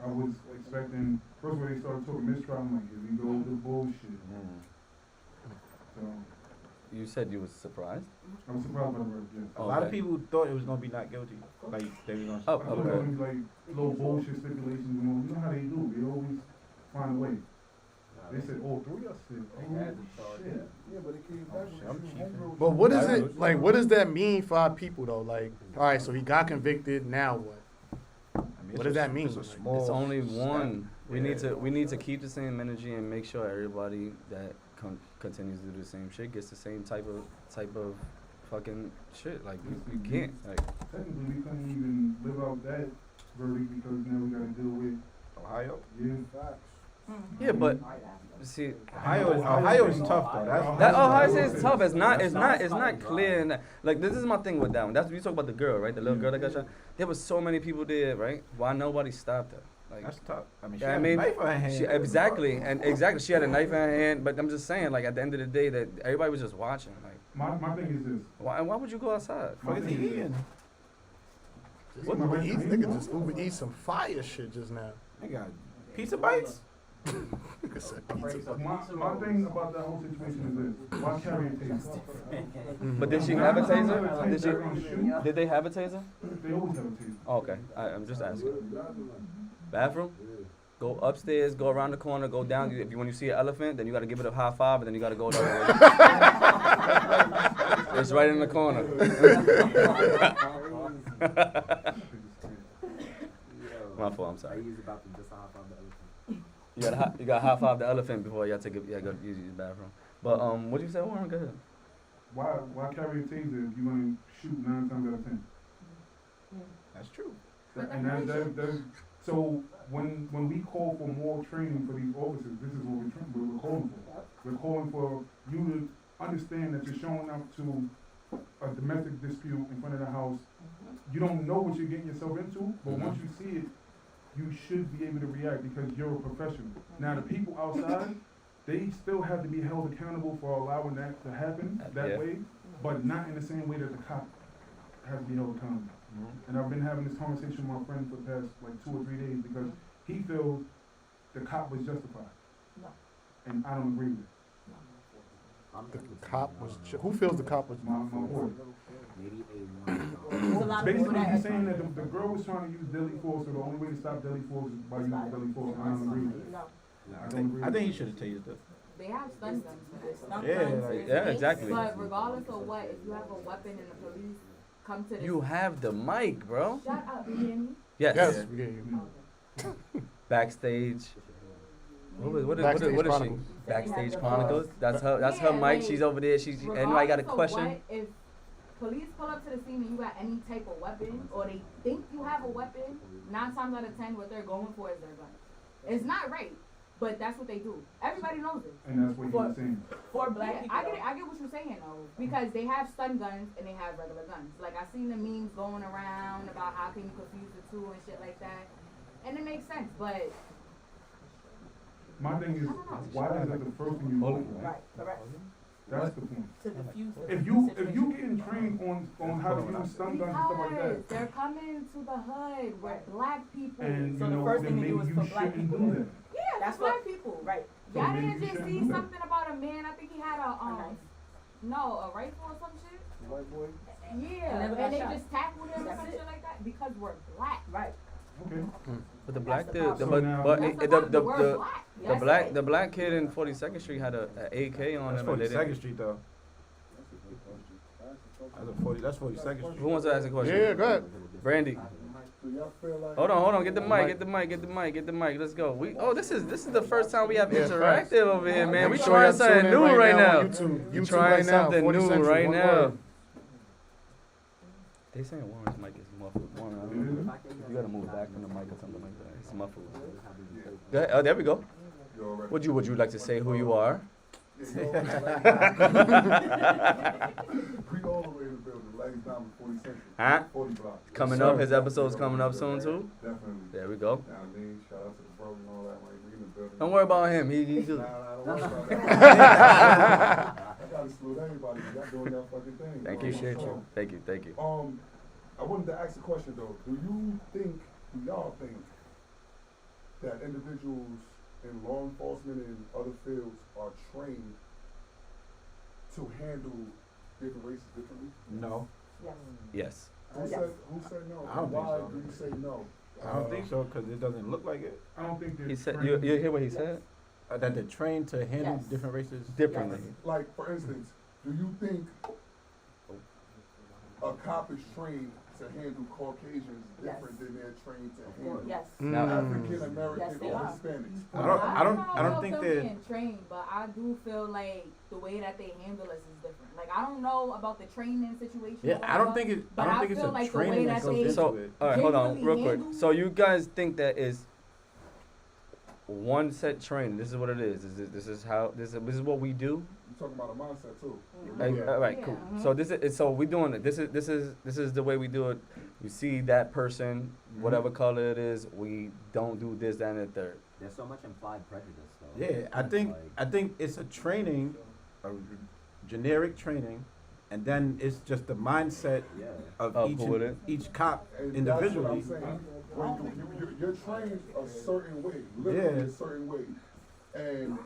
I was expecting, first when they started talking mistrial, I'm like, here we go with the bullshit. So, You said you was surprised. I was surprised by the verdict, yes. A lot of Okay. people thought it was gonna be not guilty. Like they was gonna. Oh, I thought okay. there was like little bullshit stipulations and all. You know how they do. They always find a way. They said, oh, 3? I said, oh, shit. I'm cheating. But what is it like? What does that mean for our people though? Like, all right, so he got convicted. Now what? I mean, What does that mean? It's a small. It's only step. one. We Yeah. need to keep the same energy and make sure everybody that continues to do the same shit gets the same type of fucking shit. Like you can't. Like Technically, we couldn't even live out that verdict because now we gotta deal with, Ohio. yeah. yeah, but see. Ohio is tough though. That Ohio State is tough. It's not clear. And like this is my thing with that one. That's we talk about the girl, right? The little girl that got shot. There was so many people there, right? Why nobody stopped her? Like That's tough. I mean, she Yeah, had I mean, a knife in her hand. exactly. She had a knife in her hand. But I'm just saying, like at the end of the day, that everybody was just watching. Like My thing is this. why would you go outside? What is he eating? What Uber Eats? Nigga just Uber Eats some fire shit just now. They got pizza bites. Nigga said pizza. My thing about that whole situation is this. Why carry a taser? But did she have a taser? Did they have a taser? They always have a taser. Oh, okay, I'm just asking. Bathroom? Go upstairs, go around the corner, go down. When you see an elephant, then you gotta give it a high five, and then you gotta go the other way. It's right in the corner. My fault. I'm sorry. You got high five the elephant before y'all take it. Yeah, go use the bathroom. But what did you say, Warren? Go ahead. Why carry a taser if you're gonna shoot 9 times out of 10? That's true. And that so when we call for more training for these officers, this is what we're calling for. We're calling for you to understand that you're showing up to a domestic dispute in front of the house. You don't know what you're getting yourself into, but once you see it, you should be able to react because you're a professional. Now the people outside, they still have to be held accountable for allowing that to happen that way, but not in the same way that the cop has to be held accountable. And I've been having this conversation with my friend for the past like 2 or 3 days because he feels the cop was justified. No. And I don't agree with it. The cop was. Who feels the cop was? My boy. There's a lot of people Basically, that he's saying that the girl was trying to use deadly force, so the only way to stop deadly force is by using deadly force. I don't agree with it. No. I don't agree I with think it. he should have tased her. They have stun guns for this. Stun Yeah, guns, like- Yeah, exactly. But regardless of what, if you have a weapon and the police come to the You have the mic, bro. shut up, you hear me? Yes. Yes, we get you. Backstage. What is Backstage she? Chronicles. Backstage Chronicles. That's her Yeah, mic. like, She's over there. Anybody got a Regardless of question? what, if police pull up to the scene and you got any type of weapon, or they think you have a weapon, 9 times out of 10, what they're going for is their gun. It's not right, but that's what they do. Everybody knows it. And that's what he was saying. for black Yeah, people. I get what you're saying though, because they have stun guns and they have regular guns. Like I seen the memes going around about how can you confuse the two and shit like that, and it makes sense. But My thing is, why is that the first thing you do? Right, correct. That's the point. To diffuse the If you getting trained on how to use stun guns and stuff like Because that, they're coming to the hood with black people. and So you the know, first then thing to do maybe is you for black shouldn't people. do that. Yeah, That's that's what- black people. Right. So Y'all maybe didn't you just shouldn't see do that. something about a man. I think he had a a rifle or some shit. White boy. Yeah, never got and they shot. just tackled him or That's some it. shit like that because we're black. Right. Okay. But the black the dude, problem. So now- but That's the problem. We're black. That's it. the black kid in 42nd Street had a AK on That's him. and they 42nd didn't- Street though. That's 42nd Street. Who wants to ask a question? Yeah, go ahead. Brandy. Do y'all feel like? Hold on. Get the mic. Let's go. This is the first time we have Yeah, facts. interactive over here, man. We Make sure trying y'all something tune in new right now. on YouTube. We YouTube trying right now, something 40 new Central, right one now. word. They saying Warren's mic is muffled. Warren, I don't know. You gotta move back from the mic or something like that. It's muffled. Go ahead. Oh, there we go. Would you like to say who you are? We all the way in the building. Ladies down 40 Central. Huh? 40 blocks. Coming up, his episode's coming up soon too. Definitely. There we go. Now, I mean, shout out to the bro and all that. Like, we in the building. Don't worry about him. He Nah, good. don't worry about that. I gotta salute everybody. Y'all doing y'all fucking thing. Thank you, shit you. Thank you. I wanted to ask a question though. Do y'all think that individuals in law enforcement and other fields are trained to handle different races differently? No, Yes. Yes. Who said no? I don't think Why so. do you say no? I don't think so because it doesn't look like it. I don't think they're He said. trained. You hear what he said? That they're trained to handle Yes. different races Differently. Like, for instance, do you think a cop is trained to handle Caucasians different than they're trained to handle Yes. African American Yes, they or are. Hispanics? I don't know think if they're- being trained, but I do feel like the way that they handle us is different. Like I don't know about the training situation. Yeah, I don't think it's feel a like the way training that that goes they- into So, it. all right, hold on, real Genuinely quick. handle- So you guys think that is one set training? This is what it is. This is what we do. You're talking about a mindset too. Like, Yeah. all right, Yeah, cool. mhm. So so we doing it. This is the way we do it. You see that person, whatever color it is, we don't do this, that, and the third. There's so much implied prejudice, though. Yeah, I think it's a training, a generic training, and then it's just the mindset Yeah. of Of who it is. each cop And individually. that's what I'm saying. When you're trained a certain way, literally Yeah. a certain way, and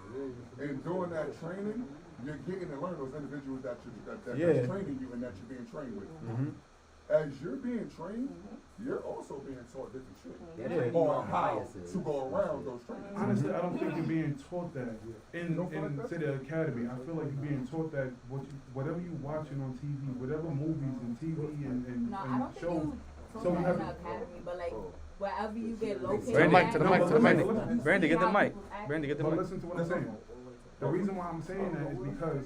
during that training, you're getting to learn those individuals that's training you and that you're being trained with. Mhm. As you're being trained, you're also being taught different shit They're Yeah. training on on how biases. to go around those trainings. Honestly, I don't think you're being taught that in don't feel like that? say the academy. I feel like you're being taught that whatever you watching on TV, whatever movies and TV and No, I don't think shows. you So told you that in have- the academy, but like wherever you get located. To the mic, at, to the mic, to the mic. you Brandy, see get the how mic. people act. Brandy, get the But mic. listen to what I'm saying. The reason why I'm saying that is because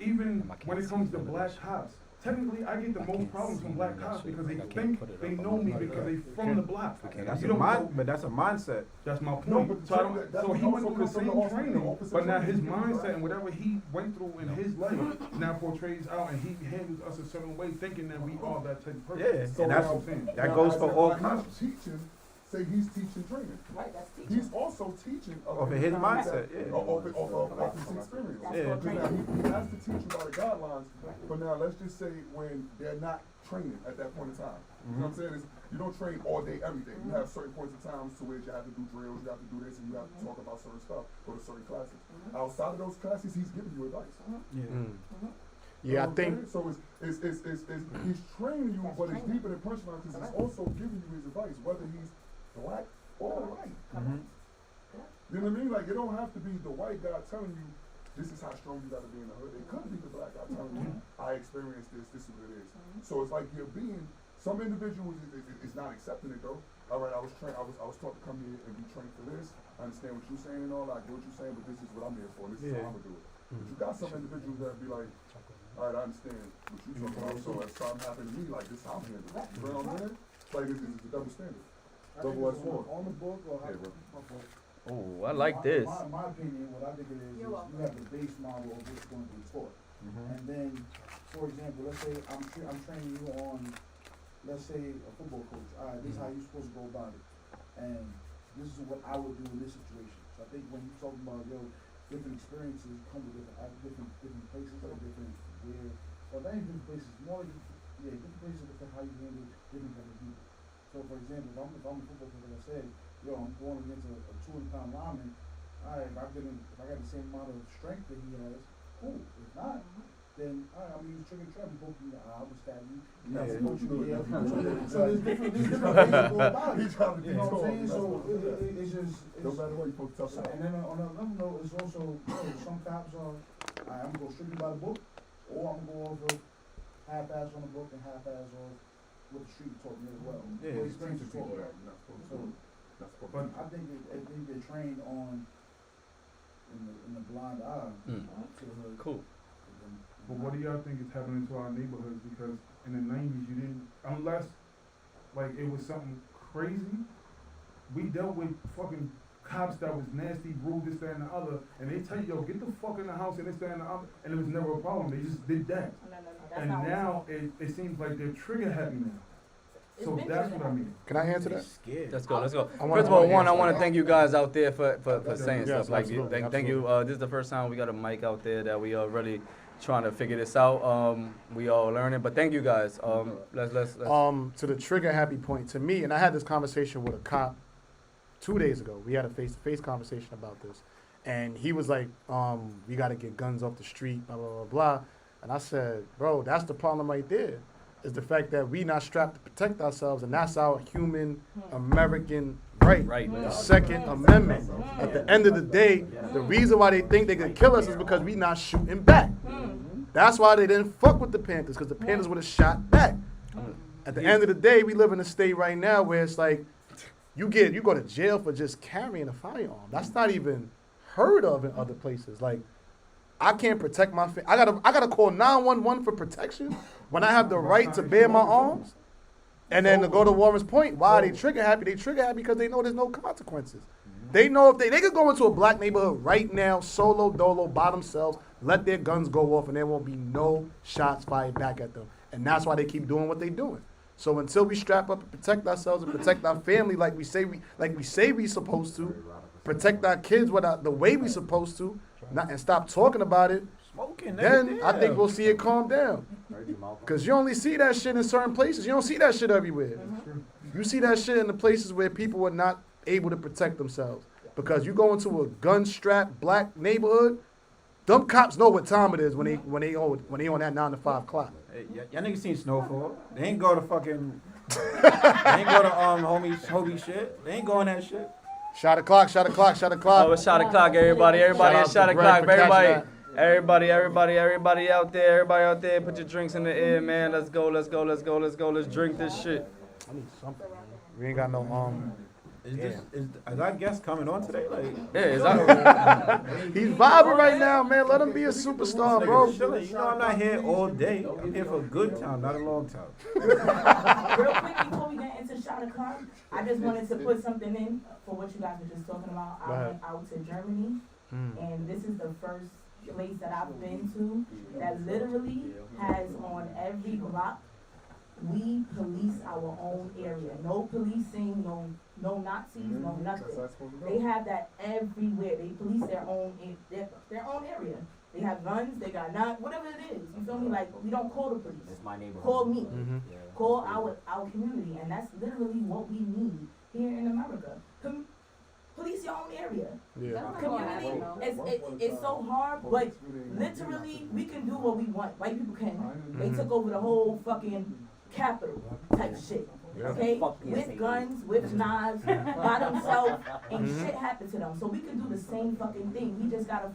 even when it comes to black cops, technically I get the most problems from black cops because they think they know me because they from the block. That's You a don't know. but that's a mindset. That's my point. No, but so, I don't, that's so he also went through the comes from same the officer- the training, officer but now his training. mindset and whatever he went through in his life now portrays out, and he handles us a certain way, thinking that we are that type of person. Yeah, So and that's that's what I'm saying. that Now, goes as for if all like cops. he's teaching, say he's teaching training. Right, that's teaching. He's also teaching Of his mindset, yeah. Of his experience. That's Yeah. called Because now training. he has to teach you by the guidelines, but now let's just say when they're not training at that point in time. You know what I'm saying? Is you don't train all day, every day. You have certain points in time to which you have to do drills, you have to do this, and you have to talk about certain stuff, go to certain classes. Outside of those classes, he's giving you advice. Yeah. Yeah, I You know what I'm think. saying? So it's he's training you, but it's deeper than punchline because he's also giving you his advice, whether he's black or white. Mhm. You know what I mean? Like, it don't have to be the white guy telling you, this is how strong you gotta be in the hood. It could be the black guy telling you, I experienced this is what it is. So it's like you're being, some individuals is not accepting it though. All right, I was taught to come here and be trained for this. I understand what you're saying and all, I get what you're saying, but this is what I'm here for. This is how I'm gonna do it. But you got some individuals that be like, all right, I understand what you're talking about, so if something happened to me, like, this is how I'm handling it. You know what I'm saying? It's like, it's a double standard. Double-edged sword. On the book or how? Yeah, bro. Oh, I like this. My opinion, what I think it is You're welcome. you have the base model of what's going to be taught. And then, for example, let's say I'm training you on, let's say, a football coach. All right, this is how you're supposed to go about it. And this is what I would do in this situation. So I think when you talk about different experiences come with different places or different not even different places, more like different places affect how you handle different type of people. So for example, if I'm a football player, like I said, I'm going against a 200-pound lineman. Alright, if I got the same amount of strength that he has, cool. If not, then alright, I'm gonna use trigger trap and poke you. I'm gonna stab you. So there's different ways to go about it. You know what I'm saying? So it's just No matter what, you're supposed to tell and then on another note, it's also some cops are I'm gonna go strictly by the book, or I'm gonna go off of half-ass on the book and half-ass off what the street taught me as well. Yeah, What experience it's taught me. So but I think they're trained on in the blind eye to the hood. Cool. But what do y'all think is happening to our neighborhoods? Because in the 90s, you didn't, unless like it was something crazy, we dealt with fucking cops that was nasty, rude, this, that, and the other, and they tell you, yo, get the fuck in the house and this, that, and the other, and it was never a problem. They just did that. No, that's And not what now it seems like they're trigger happy now. It's So been that's trigger what I mean. Can I answer that? Let's go. Let's go. I wanna- First of all, I wanna Juan, I answer want to that. thank you guys out there for saying Yes, stuff like absolutely, thank you. This is the first time we got a mic out there that we are really trying to figure this out. We all learning, but thank you guys. Let's. To the trigger happy point, to me, and I had this conversation with a cop 2 days ago. We had a face-to-face conversation about this, and he was like, we got to get guns off the street, blah, blah, blah, blah. And I said, bro, that's the problem right there, is the fact that we not strapped to protect ourselves, and that's our human American right. Right. The Second Amendment. At the end of the day, the reason why they think they could kill us is because we not shooting back. That's why they didn't fuck with the Panthers, because the Panthers would have shot back. At the end of the day, we live in a state right now where it's like, you go to jail for just carrying a firearm. That's not even heard of in other places. Like, I can't protect my I gotta call 911 for protection when I have the right to bear my arms. And then to go to Warren's point, why are they trigger happy? They trigger happy because they know there's no consequences. They know if they could go into a black neighborhood right now, solo dolo, by themselves, let their guns go off, and there won't be no shots fired back at them. And that's why they keep doing what they're doing. So until we strap up and protect ourselves and protect our family like we say we supposed to, protect our kids the way we supposed to, and stop talking about it, then I think we'll see it calm down. Because you only see that shit in certain places. You don't see that shit everywhere. You see that shit in the places where people are not able to protect themselves. Because you go into a gun-strapped black neighborhood, them cops know what time it is when they on that 9 to 5 clock. Hey, y'all niggas seen Snowfall? They ain't go to fucking. They ain't go to homie shit. They ain't going that shit. Shot o'clock. Oh, it's shot o'clock, everybody. Everybody, it's shot o'clock. Everybody out there, put your drinks in the air, man. Let's go. Let's drink this shit. I need something. We ain't got no Is our guest coming on today? Like, Yeah, is that? He's vibing right now, man. Let him be a superstar, bro. You know I'm not here all day. I'm here for a good time, not a long time. Real quick before we get into shot o'clock, I just wanted to put something in for what you guys were just talking about. I went out to Germany, and this is the first place that I've been to that literally has on every block, we police our own area. No policing, no Nazis, no nothing. They have that everywhere. They police their own area. They have guns, they got whatever it is. You feel me? Like, we don't call the police. It's my neighborhood. Call me. Call our community. And that's literally what we need here in America. Police your own area. Yeah. Community, it's so hard, but literally, we can do what we want. White people can. They took over the whole fucking capital type shit. Okay? With guns, with knives, by themselves, and shit happened to them. So we can do the same fucking thing. We just gotta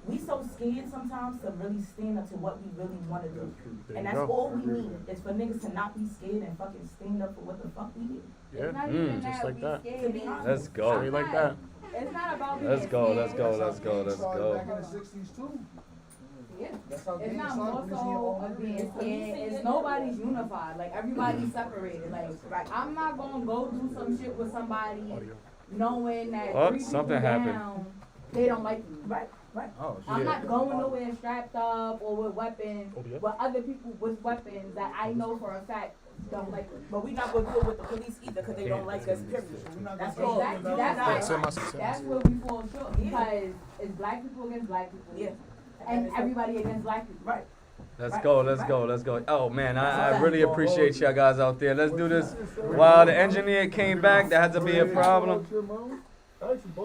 we so scared sometimes to really stand up to what we really want to do. And that's all we need, is for niggas to not be scared and fucking stand up for what the fuck we do. Yeah. It's not even Just like that. To be honest. Let's go. Straight like that. It's not about being Let's go. scared. Let's go. Back in the 60s too. Yeah. That's how It's gangs not started, more policing your so own of area. being scared. It's nobody's unified. Like, everybody's separated. Like, I'm not gonna go do some shit with somebody knowing that Oh, three people something happened. down, they don't like me. Right. Oh, I'm not going nowhere strapped up or with weapons, but other people with weapons that I know for a fact don't like us. But we not gonna deal with the police either because they don't like us, period. That's all. Exactly. That's where we fall short because it's black people against black people. Yeah. And everybody against black people. Right. Let's go. Oh man, I really appreciate y'all guys out there. Let's do this. While the engineer came back, that had to be a problem.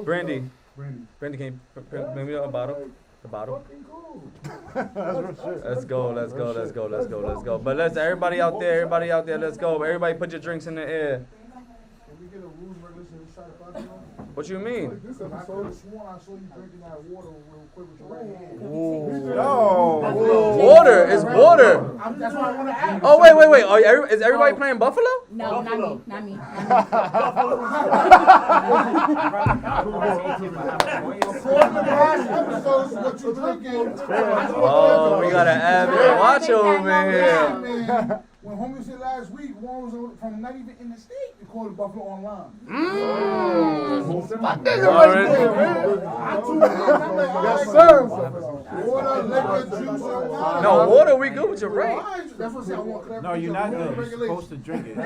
Brandy, can you bring me a bottle? The bottle. Let's go. But everybody out there, let's go. Everybody put your drinks in the air. What you mean? I could have sworn I saw you drinking that water real quick with your right hand. No. Water is water. That's why I want to ask. Oh wait. Is everybody playing Buffalo? No, not me. What you drinking? Oh, we got an avid watch over here. When homie said last week, Juan was from not even in the state, they called it Buffalo Online. My nigga right there, man. Yes, sir. Water, liquor, juice, or wine. No, water, we good with you, right? That's what I want clarification. No, you're not good. You're Regulation. supposed to drink it.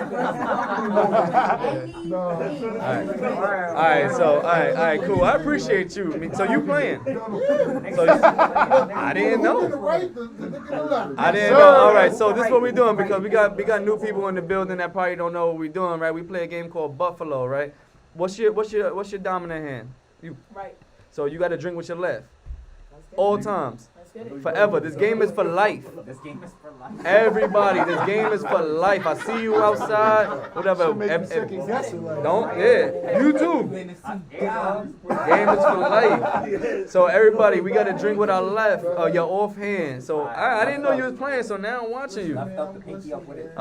All right, cool. I appreciate you. So you playing? I didn't know. I didn't know. All right, so this is what we're doing because we got new people in the building that probably don't know what we're doing, right? We play a game called Buffalo, right? What's your dominant hand? You. Right. So you got to drink with your left. All times. Forever. This game is for life. This game is for life. Everybody, this game is for life. I see you outside. Whatever. Don't. Yeah. You too. Game is for life. So everybody, we gotta drink with our left, your offhand. So I didn't know you was playing. So now I'm watching you. I'm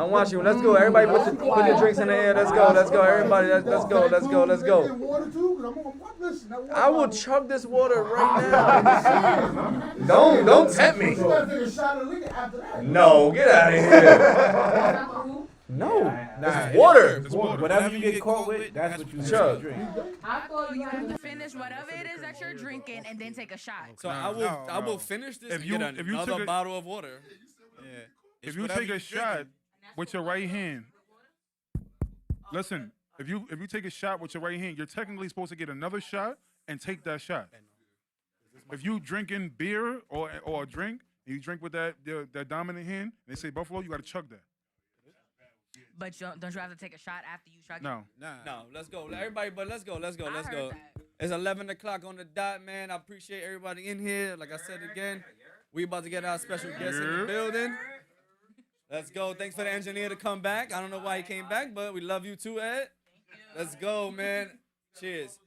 watching you. Let's go. Everybody, put your drinks in the air. Let's go. Everybody, let's go. I will chug this water right now. Don't tempt me. No, get out of here. No, it's water. Whatever you get caught with, that's what you Chug. drink. I thought you had to Finish whatever it is that you're drinking and then take a shot. So I will finish this If you- and get if you another took a- bottle of water. Yeah. If you take a shot with your right hand, listen. If you take a shot with your right hand, you're technically supposed to get another shot and take that shot. If you drinking beer or a drink, and you drink with that dominant hand, and they say Buffalo, you got to chug that. But don't you have to take a shot after you chug it? No. No, let's go. Everybody, but let's go. I heard that. It's 11 o'clock on the dot, man. I appreciate everybody in here. Like I said again, we about to get our special guest in the building. Let's go. Thanks for the engineer to come back. I don't know why he came back, but we love you too, Ed. Let's go, man. Cheers.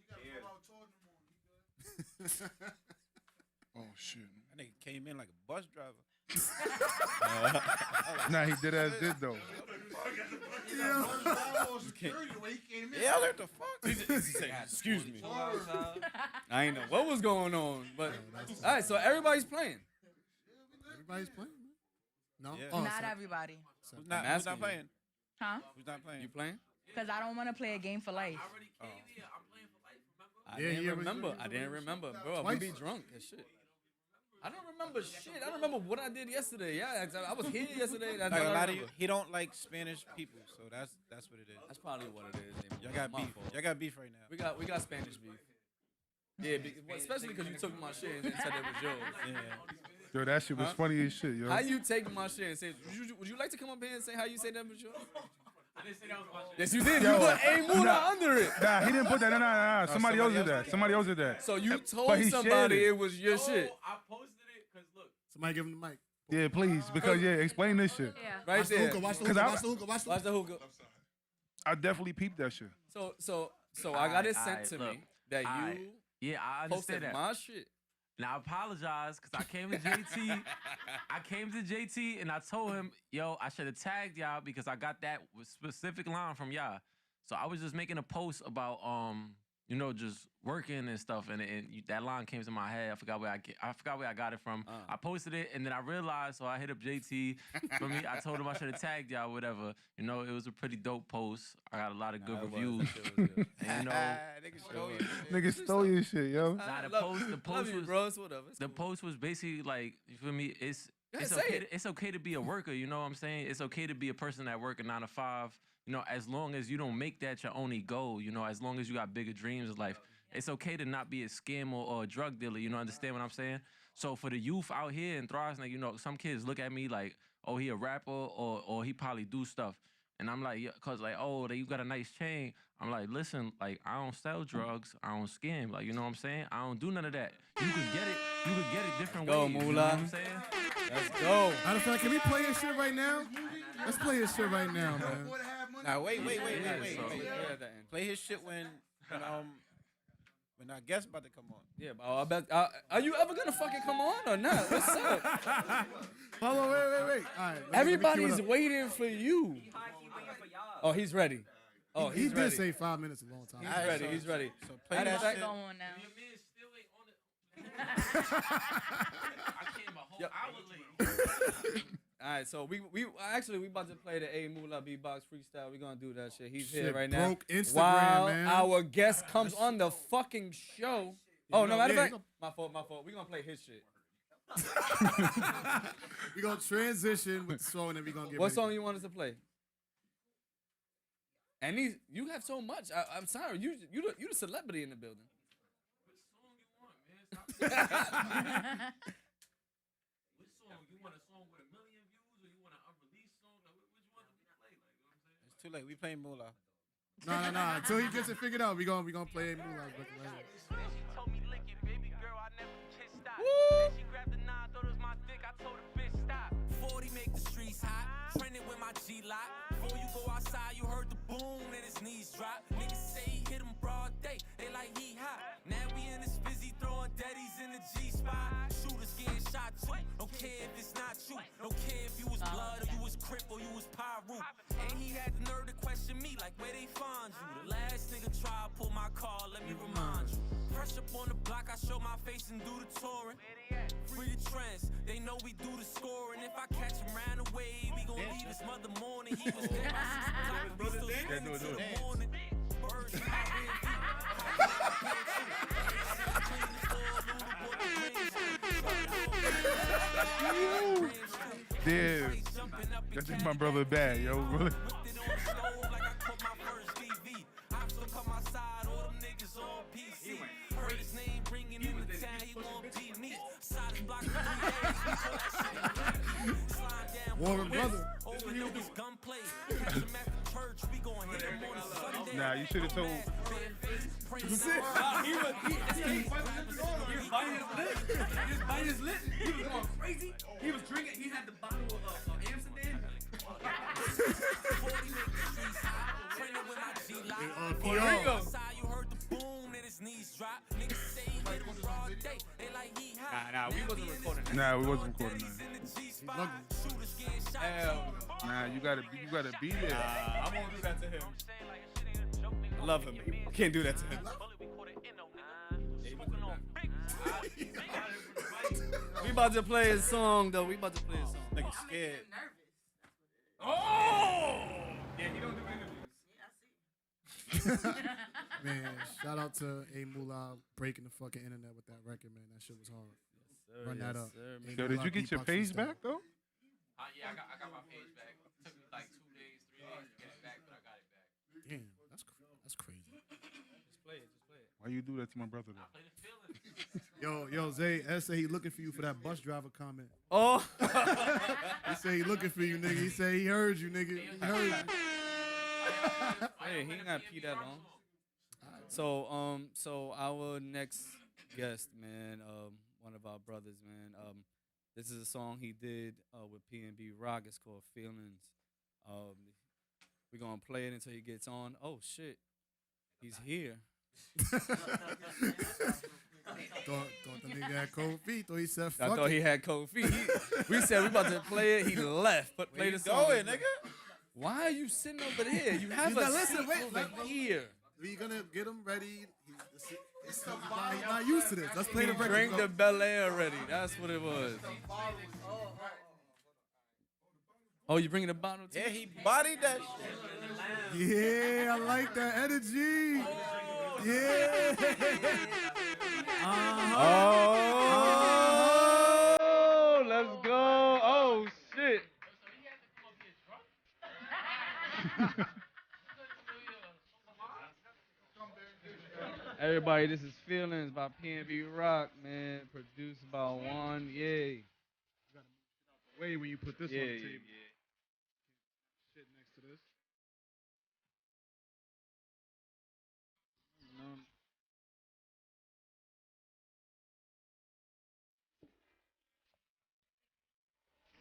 Oh shit. That nigga came in like a bus driver. Nah, he did though. Yeah, what the fuck? He said, excuse me. I ain't know what was going on, but all right. So everybody's playing. Everybody's playing, man? No? Yeah. Oh, Not sorry. everybody. Who's I'm not asking you. playing? Huh? Who's not playing? You playing? Because I don't want to play a game for life. I Yeah, didn't yeah, remember. but- I didn't remember, bro. We Twice. be drunk and shit. I don't remember shit. I don't remember what I did yesterday. Yeah, I was here yesterday. That's Like all a I lot of you, remember. he don't like Spanish people, so that's what it is. That's probably what it is. Y'all got My beef. fault. Y'all got beef right now. We got Spanish beef. Yeah, especially because you took my shit and said it was yours. Yeah. Yo, that shit was funny as shit, yo. How you take my shit and say, would you like to come up here and say how you say that was yours? Yes, you did. Yo, You put A Muda under it. Nah, he didn't put that. Nah. Somebody else did that. Somebody else did that. So you But told he somebody shared it was your shit. Somebody give him the mic. Yeah, please, because explain this shit. Yeah. Right Watch the there. hookah, watch the 'Cause hookah, I- watch the hookah, watch the Watch the hookah. I definitely peeped that shit. So I got it sent Alright, to look. me that Alright. you Yeah, I posted understand that. my shit. Now I apologize because I came to JT. I came to JT and I told him, yo, I should have tagged y'all because I got that specific line from y'all. So I was just making a post about just working and stuff, and that line came to my head. I forgot where I got it from. I posted it, and then I realized, so I hit up JT. For me, I told him I should have tagged y'all, whatever. It was a pretty dope post. I got a lot of good reviews. And, Nigga stole your shit, yo. Nah, the Love post you, was bro. It's whatever. the post was basically like, you feel me? It's Go It's ahead, say okay. it. It's okay to be a worker. You know what I'm saying? It's okay to be a person that work a 9 to 5. You know, as long as you don't make that your only goal. You know, as long as you got bigger dreams in life, it's okay to not be a scam or a drug dealer. You know, understand what I'm saying? So for the youth out here in Throsneck, you know, some kids look at me like, oh, he a rapper or he probably do stuff. And I'm like, yeah, cause like, oh, you got a nice chain. I'm like, listen, like, I don't sell drugs, I don't scam. Like, you know what I'm saying? I don't do none of that. You could get it different Go, ways. You know Moolah. what I'm saying? Let's go. Matter of fact, can we play his shit right now? Let's play his shit right now, man. Now wait. Yeah, Play his shit when our guest about to come on. Yeah, but I bet. Are you ever gonna fucking come on or not? What's up? Hold on, wait. All right. Let me cue Everybody's it up. waiting for you. Oh, he's ready. Oh, He he's did ready. say 5 minutes a long time. He's ready. He's ready. So play Matter of that fact- shit. Go on now. I came a whole hour late. All right, so we about to play the A Moolah beatbox freestyle. We're gonna do that shit. He's here Shit right now. broke Instagram, While man. our guest comes on the fucking show. Oh no, matter of yeah, fact, my fault. We're gonna play his shit. We gonna transition with the song and then we gonna get What ready. song you want us to play? And you have so much. I'm sorry, you the celebrity in the building. What song you want, man? Stop. Which song? You want a song with 1 million views or you want an unreleased song? Like, which one do we play? Like, you know what I'm saying? It's too late. We playing Moolah. No. Until he gets it figured out, we gonna play Moolah's record right here. She told me lick it, baby girl, I never kissed stop. Then she grabbed the nine, thought it was my dick, I told her bitch stop. 40 make the streets hot, trending with my G-Lock. Before you go outside, you heard the boom, then his knees drop. Niggas say he hit him broad day, they like he hot. Now we in this busy throwing daddies in the G-spot. Shooters getting shot too, don't care if it's not true. Don't care if you was blood or you was Crip or you was Pyro. And he had the nerve to question me like where they find you. The last nigga tried to pull my car, let me remind you. Fresh up on the block, I show my face and do the touring. Free the trends, they know we do the scoring. If I catch him round the way, we gon' leave his mother morning. He was dead by 6 o'clock, we still screaming till the morning. Birds in my Damn. That's just my brother bad, yo. Really? Heard his name ringing in the town, he won't beat me. Side block Warren brother. over niggas gunplay. Catch him at the church, we gon' hit him on a Sunday. Nah, you should have told. He was biting his lip. He was going crazy. He was drinking. He had the bottle of Amsterdam. Puerto Rico. You heard the boom, then his knees drop. Niggas say he hit him broad day. They like he hot. Nah, we wasn't recording that. Nah, we wasn't recording that. Hell no. Nah, you gotta be there. I won't do that to him. I love him. I can't do that to him. We about to play his song though. We about to play his song. Nigga scared. Oh! Yeah, he don't do interviews. Man, shout out to A Moolah breaking the fucking internet with that record, man. That shit was hard. Run that up. Yo, did you get your page back though? Yeah, I got my page back. It took me like 2 days, 3 days to get it back, but I got it back. Damn, that's crazy. Just play it. Why you do that to my brother though? Yo, Zay, Ed say he looking for you for that bus driver comment. Oh. He say he looking for you, nigga. He say he heard you, nigga. He heard you. Hey, he ain't got pee that long. So our next guest, man, one of our brothers, man. This is a song he did with P&B Rock. It's called Feelings. We're gonna play it until he gets on. Oh shit, he's here. Thought the nigga had cold feet. Thought he said fuck I thought it. he had cold feet. We said we about to play it. He left. But play the song. Going, nigga? Why are you sitting over there? You have Now a listen, seat wait, over here. We gonna get him ready. He's not used to this. Let's play the He record. drank the Bel Air already. That's what it was. Oh, you bringing the bottle too? Yeah, he bodied that shit. Yeah, I like that energy. Yeah. Oh, let's go. Everybody, this is Feelings by PNB Rock, man. Produced by Juan. Yay. Way when you put this Yeah, on the yeah, table. yeah. Shit next to this. No.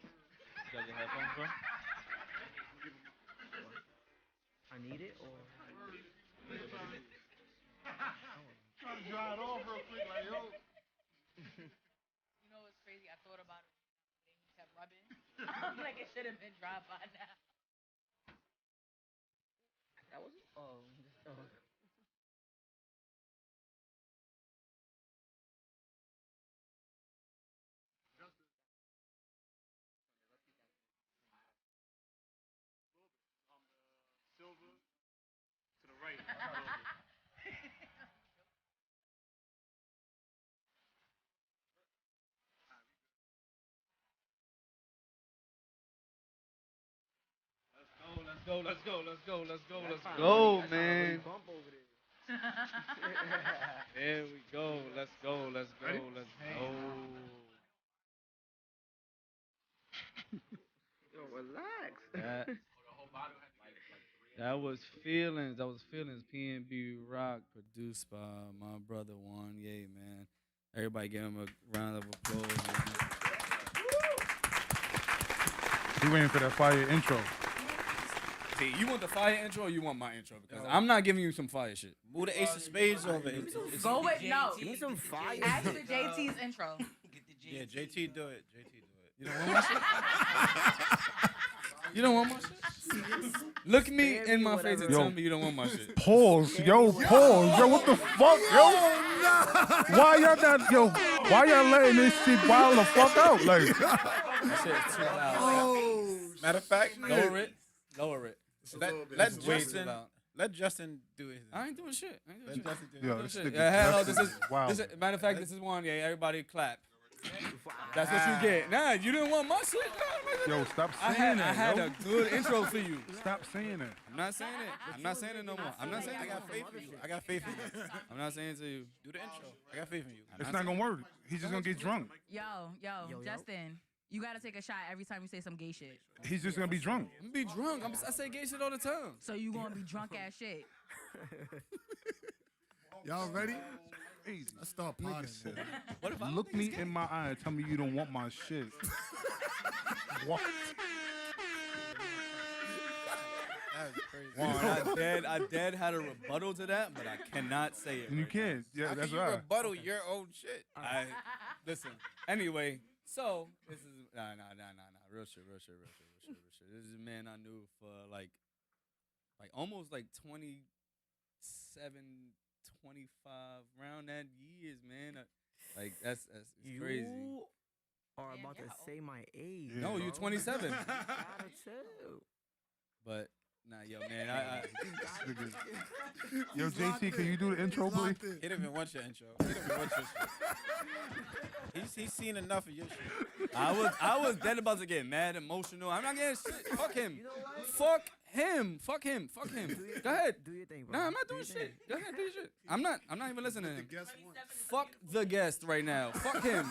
You got your headphones, bro? I need it or. Trying to dry it off real quick, like yo. You know what's crazy? I thought about it. He kept rubbing. I'm like, it should have been dry by now. That was. Oh. Silver to the right. Let's go, man. Bump over there. There we go. Let's go. Ready? Yo, relax. That was Feelings. PNB Rock, produced by my brother Juan. Yay, man. Everybody give him a round of applause, man. We waiting for that fire intro. See, you want the fire intro or you want my intro? Because I'm not giving you some fire shit. Move the ace of spades over. Go with no. Give me some fire. After JT's intro. Yeah, JT do it. You don't want my shit? You don't want my shit? Look me in my face and tell me you don't want my shit. Pause, yo, pause, yo, what the fuck, yo? Why y'all not, yo? Why y'all letting this shit wild the fuck out? Like, That shit is too loud. Matter of fact, Lower it. Let Justin do it. I ain't doing shit. Let Justin do it. yo, this Shit. nigga Yeah, hello, Justin is wild. matter of fact, this is one. Yeah, everybody clap. That's what you get. Nah, you didn't want my shit. Yo, stop I saying had that, yo. a good intro for you. Stop saying that. I'm not saying it. I'm not saying it no more. I'm not saying I it. got faith in you. I got faith in you. I'm not saying it to you. Do the intro. I got faith in you. It's not gonna work. He's just gonna get drunk. Yo, Justin. You gotta take a shot every time you say some gay shit. He's just gonna be drunk. I'm gonna be drunk. I say gay shit all the time. So you gonna be drunk ass shit. Y'all ready? Easy. Let's start potting. man. Look me in my eye and tell me you don't want my shit. What? That's crazy. Juan, I dead had a rebuttal to that, but I cannot say it. You right can't. Yeah, How that's can you right. rebuttal your own shit? now. Listen. Anyway, so this is nah. Real shit. This is a man I knew for like almost like 27, 25 around that years, man. Like that's it's crazy. You are about to say my age. Yeah. No, bro. you 27. Gotta chill. But nah, yo, man, I Yo, JT, can you do the intro, please? He didn't even want your intro. He didn't even want your shit. He's seen enough of your shit. I was dead about to get mad, emotional. I'm not getting shit. Fuck him. Fuck him. Go ahead. Do your thing, bro. Nah, I'm not doing shit. Go ahead, do your shit. I'm not even listening to him. Fuck the guest right now. Fuck him.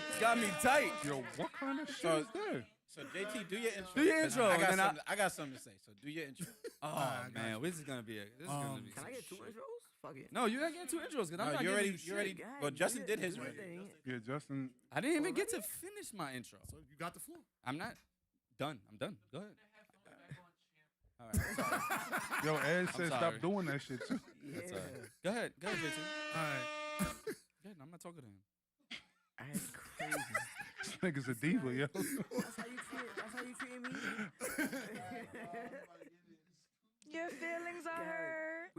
It's got me tight. Yo, what kind of shit So- is that? So JT, do your intro. Do your intro, I got, and then something, I got something to say. So do your intro. Oh man, this is gonna be gonna be Can I get two intros? Fuck it. No, you gotta get two intros because I'm No, not you giving already, you you already. shit. Well, Justin did his already. Yeah, Justin. I didn't even get to finish my intro. So you got the floor. I'm not done. I'm done. Go ahead. All right. I'm sorry. Yo, Ed I'm said sorry. stop doing that shit too. That's all right. Go ahead, JT. All right. Go ahead. I'm not talking to him. That's crazy. This nigga's a diva, yo. That's how you treat me. Your feelings are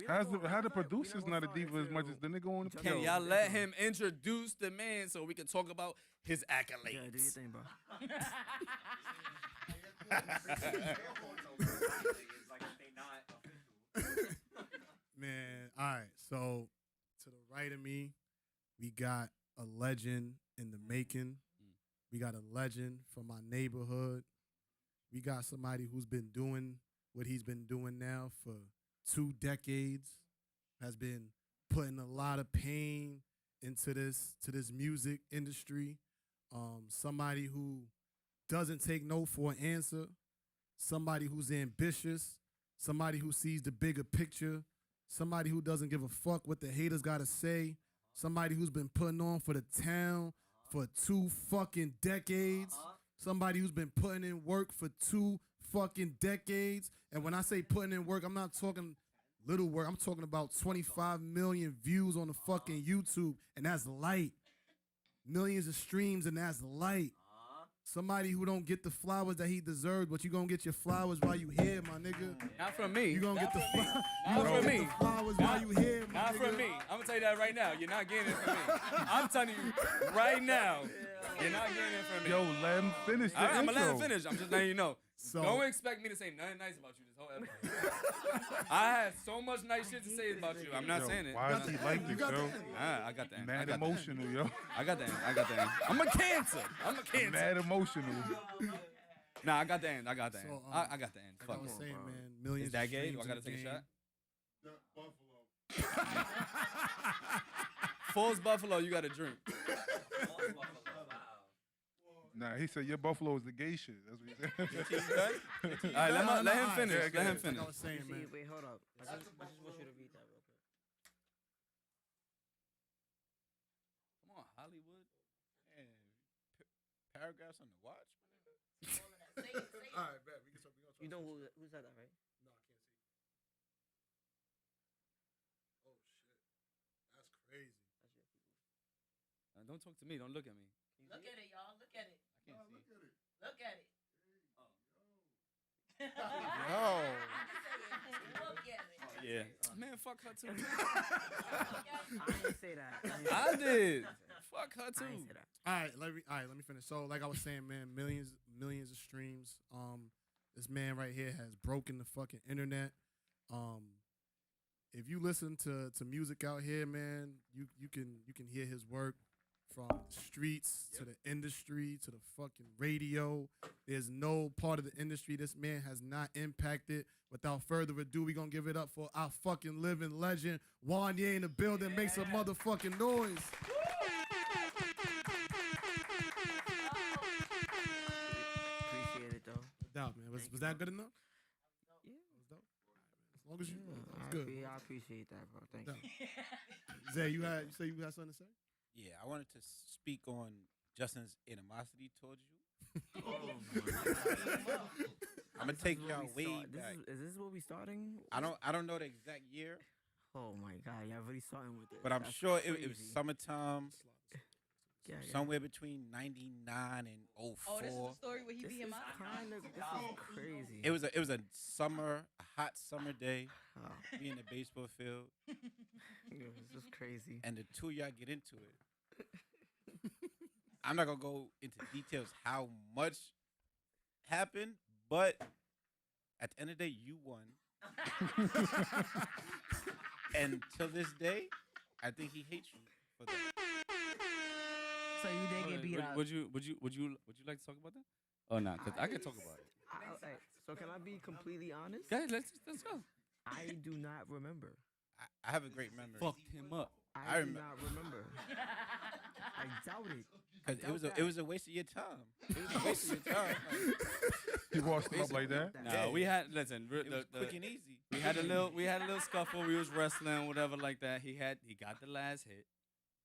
hurt. How the producer's not a diva as much as the nigga on the Can y'all let him introduce the man so we can talk about his accolades? Yeah, do your thing, bro. Man, all right. So to the right of me, we got a legend in the making. We got a legend from my neighborhood. We got somebody who's been doing what he's been doing now for 2 decades. has been putting a lot of pain into this music industry. Somebody who doesn't take no for an answer. Somebody who's ambitious. Somebody who sees the bigger picture. Somebody who doesn't give a fuck what the haters gotta say. Somebody who's been putting on for the town for 2 fucking decades. Somebody who's been putting in work for 2 fucking decades. And when I say putting in work, I'm not talking little work. I'm talking about 25 million views on the fucking YouTube, and that's light. Millions of streams, and that's light. Somebody who don't get the flowers that he deserves, but you gonna get your flowers while you here, my nigga. Not from me. You gonna get the flowers. Not from me. Flowers while you here, my Not nigga. from me. I'm gonna tell you that right now. You're not getting it from me. I'm telling you right now. You're not getting it from me. Yo, let him finish the I'm gonna let him intro. finish. I'm just letting you know. So- Don't expect me to say nothing nice about you this whole episode. I had so much nice shit to say about you. I'm not Yo, saying it. why is he like this, yo? I got that. Mad emotional, yo. I got that. I'm a cancer. Mad emotional. Nah, I got the end. I got the end. So, I got the end. like Fuck I was it. saying, man, millions Is that of gay? Do streams I gotta in take a the shot? Buffalo. Fulls Buffalo, you gotta drink. Nah, he said your buffalo is the gay shit. That's what he said. All right, let him finish. Let him finish. Like I was saying, See, man. wait, hold up. I just want you to read that real quick. Come on, Hollywood. Paragraphs on the watch, my nigga. All right, bet. We can try. You know who said that, right? No, I can't see. Oh shit, that's crazy. That's your people. Don't talk to me. Don't look at me. Look at it, y'all. Look at it. I can't see. Look at it. Look at it. Look at it. Yeah. Man, fuck her too. I didn't say that. I did. Fuck her I didn't too. say that. All right, let me finish. So, like I was saying, man, millions of streams. This man right here has broken the fucking internet. If you listen to music out here, man, you can hear his work from the streets to the industry to the fucking radio. There's no part of the industry this man has not impacted. Without further ado, we gonna give it up for our fucking living legend, Juan in the building. Make some motherfucking noise. Appreciate it, though. No doubt, man. Was that good enough? Yeah. That was dope. All right, man. As long as you, I it's good. I appreciate that, bro. Thank you. Zay, you say you had something to say? Yeah, I wanted to speak on Justin's animosity towards you. I'm gonna take y'all way back. Is this what we starting? I don't know the exact year, Oh my god, y'all really starting with this. but I'm That's sure it was crazy. summertime, Yeah, yeah. somewhere between '99 and '04. Oh, this is the story where he This beat him is up? this is crazy. It was a hot summer day. Oh. We in the baseball field, Yo, this is crazy. and the two of y'all get into it. I'm not gonna go into details how much happened, but at the end of the day, you won. And till this day, I think he hates you for that. So you did get beat up. Would you like to talk about that? Oh no, cause I can talk about it. Okay, so can I be completely honest? Okay, let's go. I do not remember. I have a great memory. Fucked him up. I do not remember. I doubt it. Cause it was a waste of your time. It was a waste of your time. He washed him up like that? No, we had It was quick and easy. We had a little scuffle. We was wrestling, whatever like that. He got the last hit.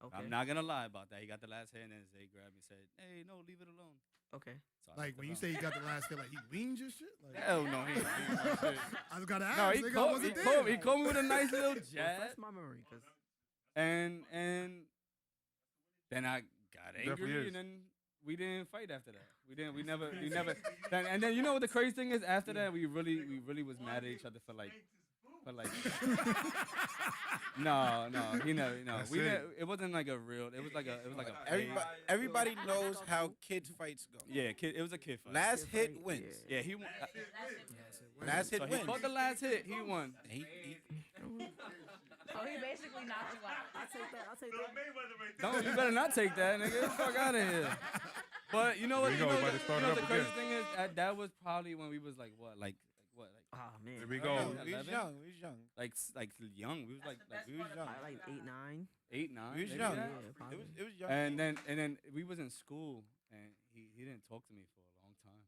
Okay. I'm not gonna lie about that. He got the last hit, and then Zay grabbed me and said, "Hey, no, leave it alone." Okay. So I Like left when it you alone. say he got the last hit, like he leaned your shit. Like, Hell no, he ain't shit. I just gotta ask. No, he nigga, I caught wasn't me there. with a nice little jab, Refresh my memory, cause and then I got Definitely angry, is. and then we didn't fight after that. We never. And then you know what the crazy thing is? After that, we really was mad at each other for like. No, he never. No, That's we it. didn't. It wasn't like a real. It was like a. Everybody knows how kid fights go. Yeah, kid. It was a kid fight. Last hit wins. Yeah, he won. Last hit So he wins. fought the last hit. He won. Oh, he basically knocked you out. I'll take that. No, you better not take that, nigga. Get the fuck out of here. But you know what? There You you go, know, about to start it the up crazy again. thing is that was probably when we was like what, like Oh man. Here we No, go. we was 11? young. We was young. Like young. We was we was young. Probably like 8, 9. 8, 9. We was maybe young. that? Yeah, It was young. And then we was in school and he didn't talk to me for a long time.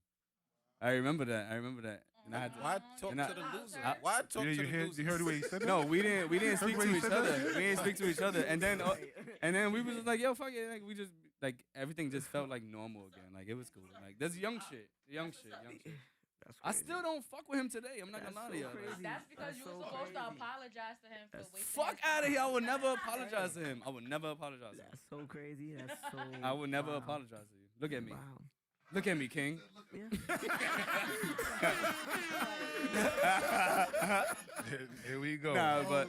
I remember that. And I had to, Why talk and I- to the loser? I- Why talk Yeah, to you the heard, loser? you heard the way he said it? No, we didn't speak Everybody to each said other. that? We didn't speak to each other. And then we was just like, yo, fuck it. Like we just like everything just felt like normal again. Like it was cool. Like that's young shit. That's I crazy. still don't fuck with him today. I'm not gonna lie to y'all. crazy. That's because you were supposed to apologize to him for wasting Fuck his out of time. here. I would never apologize to him. I would never apologize to him. That's so crazy. That's so. I would never wow. apologize to you. Look at me. Wow. Look at me, King. Yeah. Here we go. Nah, but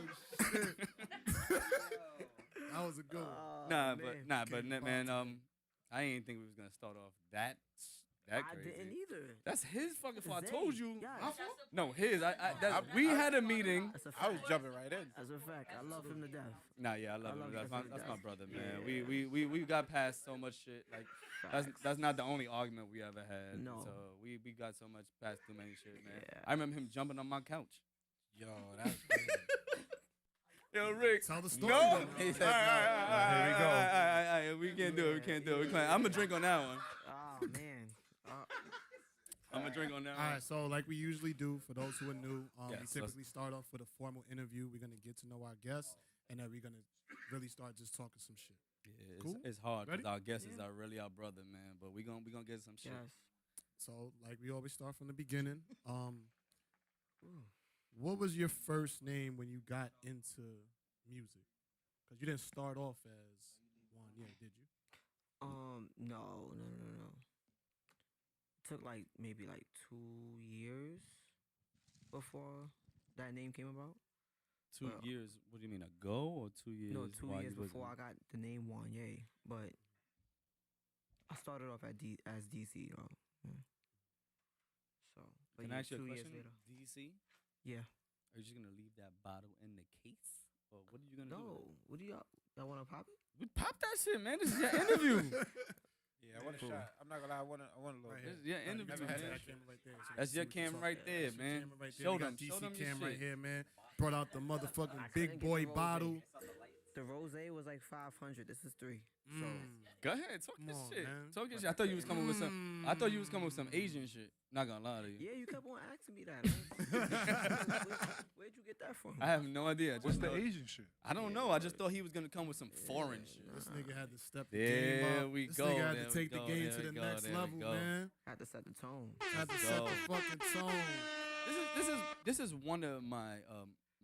That was a good one. man, I ain't think we was gonna start off that I crazy. didn't either. That's his fucking fault. I Zay, told you. yes. My fault? No, his. We had a meeting. That's a fact. I was jumping right in. That's a fact. I love him to death. Nah, yeah, I love I him. love That's him. my brother, man. Yeah. We got past so much shit. Like that's not the only argument we ever had. No. So we got so much past too many shit, man. Yeah. I remember him jumping on my couch. Yo, that was crazy. Yo, Rick. Tell the story. No. He said Here we go. We can't do it. I'm gonna drink on that one. Oh man. I'm gonna drink on that All one. right, so like we usually do, for those who are new, we Yes, typically start off with a formal interview. We're gonna get to know our guests, and then we're gonna really start just talking some shit. Yeah, Cool? it's hard Ready? because our guests are really our brother, man. But we gonna get some shit. Yes. So like we always start from the beginning. What was your first name when you got into music? Because you didn't start off as Juan, did you? No. Took like maybe like 2 years before that name came about. 2 years? What do you mean, ago or 2 years? No, 2 while years you was before in- I got the name Wanye, but I started off as DC though. Yeah. So, but Can yeah, I ask you a 2 years question? later. DC? Yeah. Are you just gonna leave that bottle in the case, or what are you gonna do? No. What do y'all want to pop it? We pop that shit, man. This is your interview. Yeah, I want a shot. I'm not gonna lie. I want a little. Right This here. is your Right, interview, never man. had that camera right there, so you That's can your see what camera you're right talking there, about. man. Camera right there. Show We got them. DC Show them your cam right shit. here, man. Brought out the motherfucking big boy bottle. The rose was like 500. This is 3. So Go ahead, talk Come your on, shit. man. Talk your shit. I thought you was coming with some. I thought you was coming with some Asian shit. Not gonna lie to you. yeah, you kept on asking me that. Where'd you get that from? I have no idea. I What's just the thought- Asian shit? I don't know. I just thought he was gonna come with some foreign shit. This nigga had to step the There game up. we This go, nigga had there to we take the go, game there to we the go, next there we level, go. man. Had to set the tone. Had to Let's set go. the fucking tone. This is one of my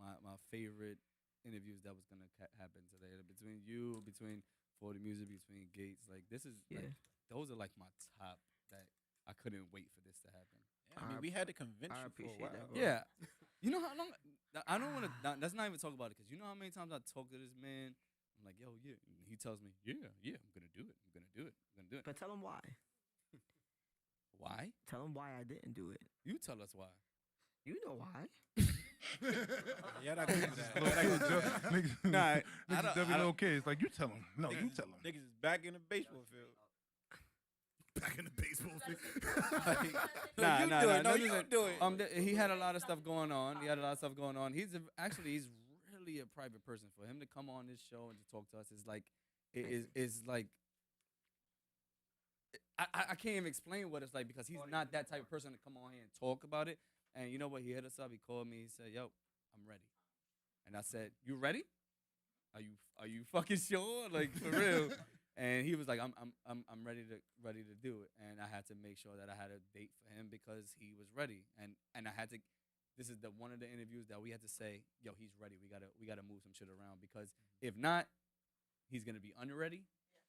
my favorite interviews that was gonna happen today. Between you, between 40 Music, between Gates, like this is like, those are like my top. That I couldn't wait for this to happen. Yeah, I mean, we had to convince I you for a appreciate while. that, bro. Yeah, you know how long? I don't want to. Let's not even talk about it because you know how many times I talk to this man. I'm like, yo, yeah. And he tells me, yeah, I'm gonna do it. I'm gonna do it. I'm gonna do it. But tell him why. Why? Tell him why I didn't do it. You tell us why. You know why. Yeah, not gonna do that. Niggas, Nah, I niggas don't- definitely I don't- okay. It's like you tell him. No, you tell him. Niggas is back in the baseball field. Back in the baseball field. Nah, do it. He had a lot of stuff going on. He's he's really a private person. For him to come on this show and to talk to us is like, is like. I can't even explain what it's like because he's not that type of person to come on here and talk about it. And you know what? He hit us up. He called me. He said, "Yo, I'm ready." And I said, "You ready? Are you fucking sure? Like for real?" And he was like, I'm ready to do it. And I had to make sure that I had a date for him because he was ready. And I had to. This is one of the interviews that we had to say, "Yo, he's ready. We gotta move some shit around because if not, he's gonna be unready."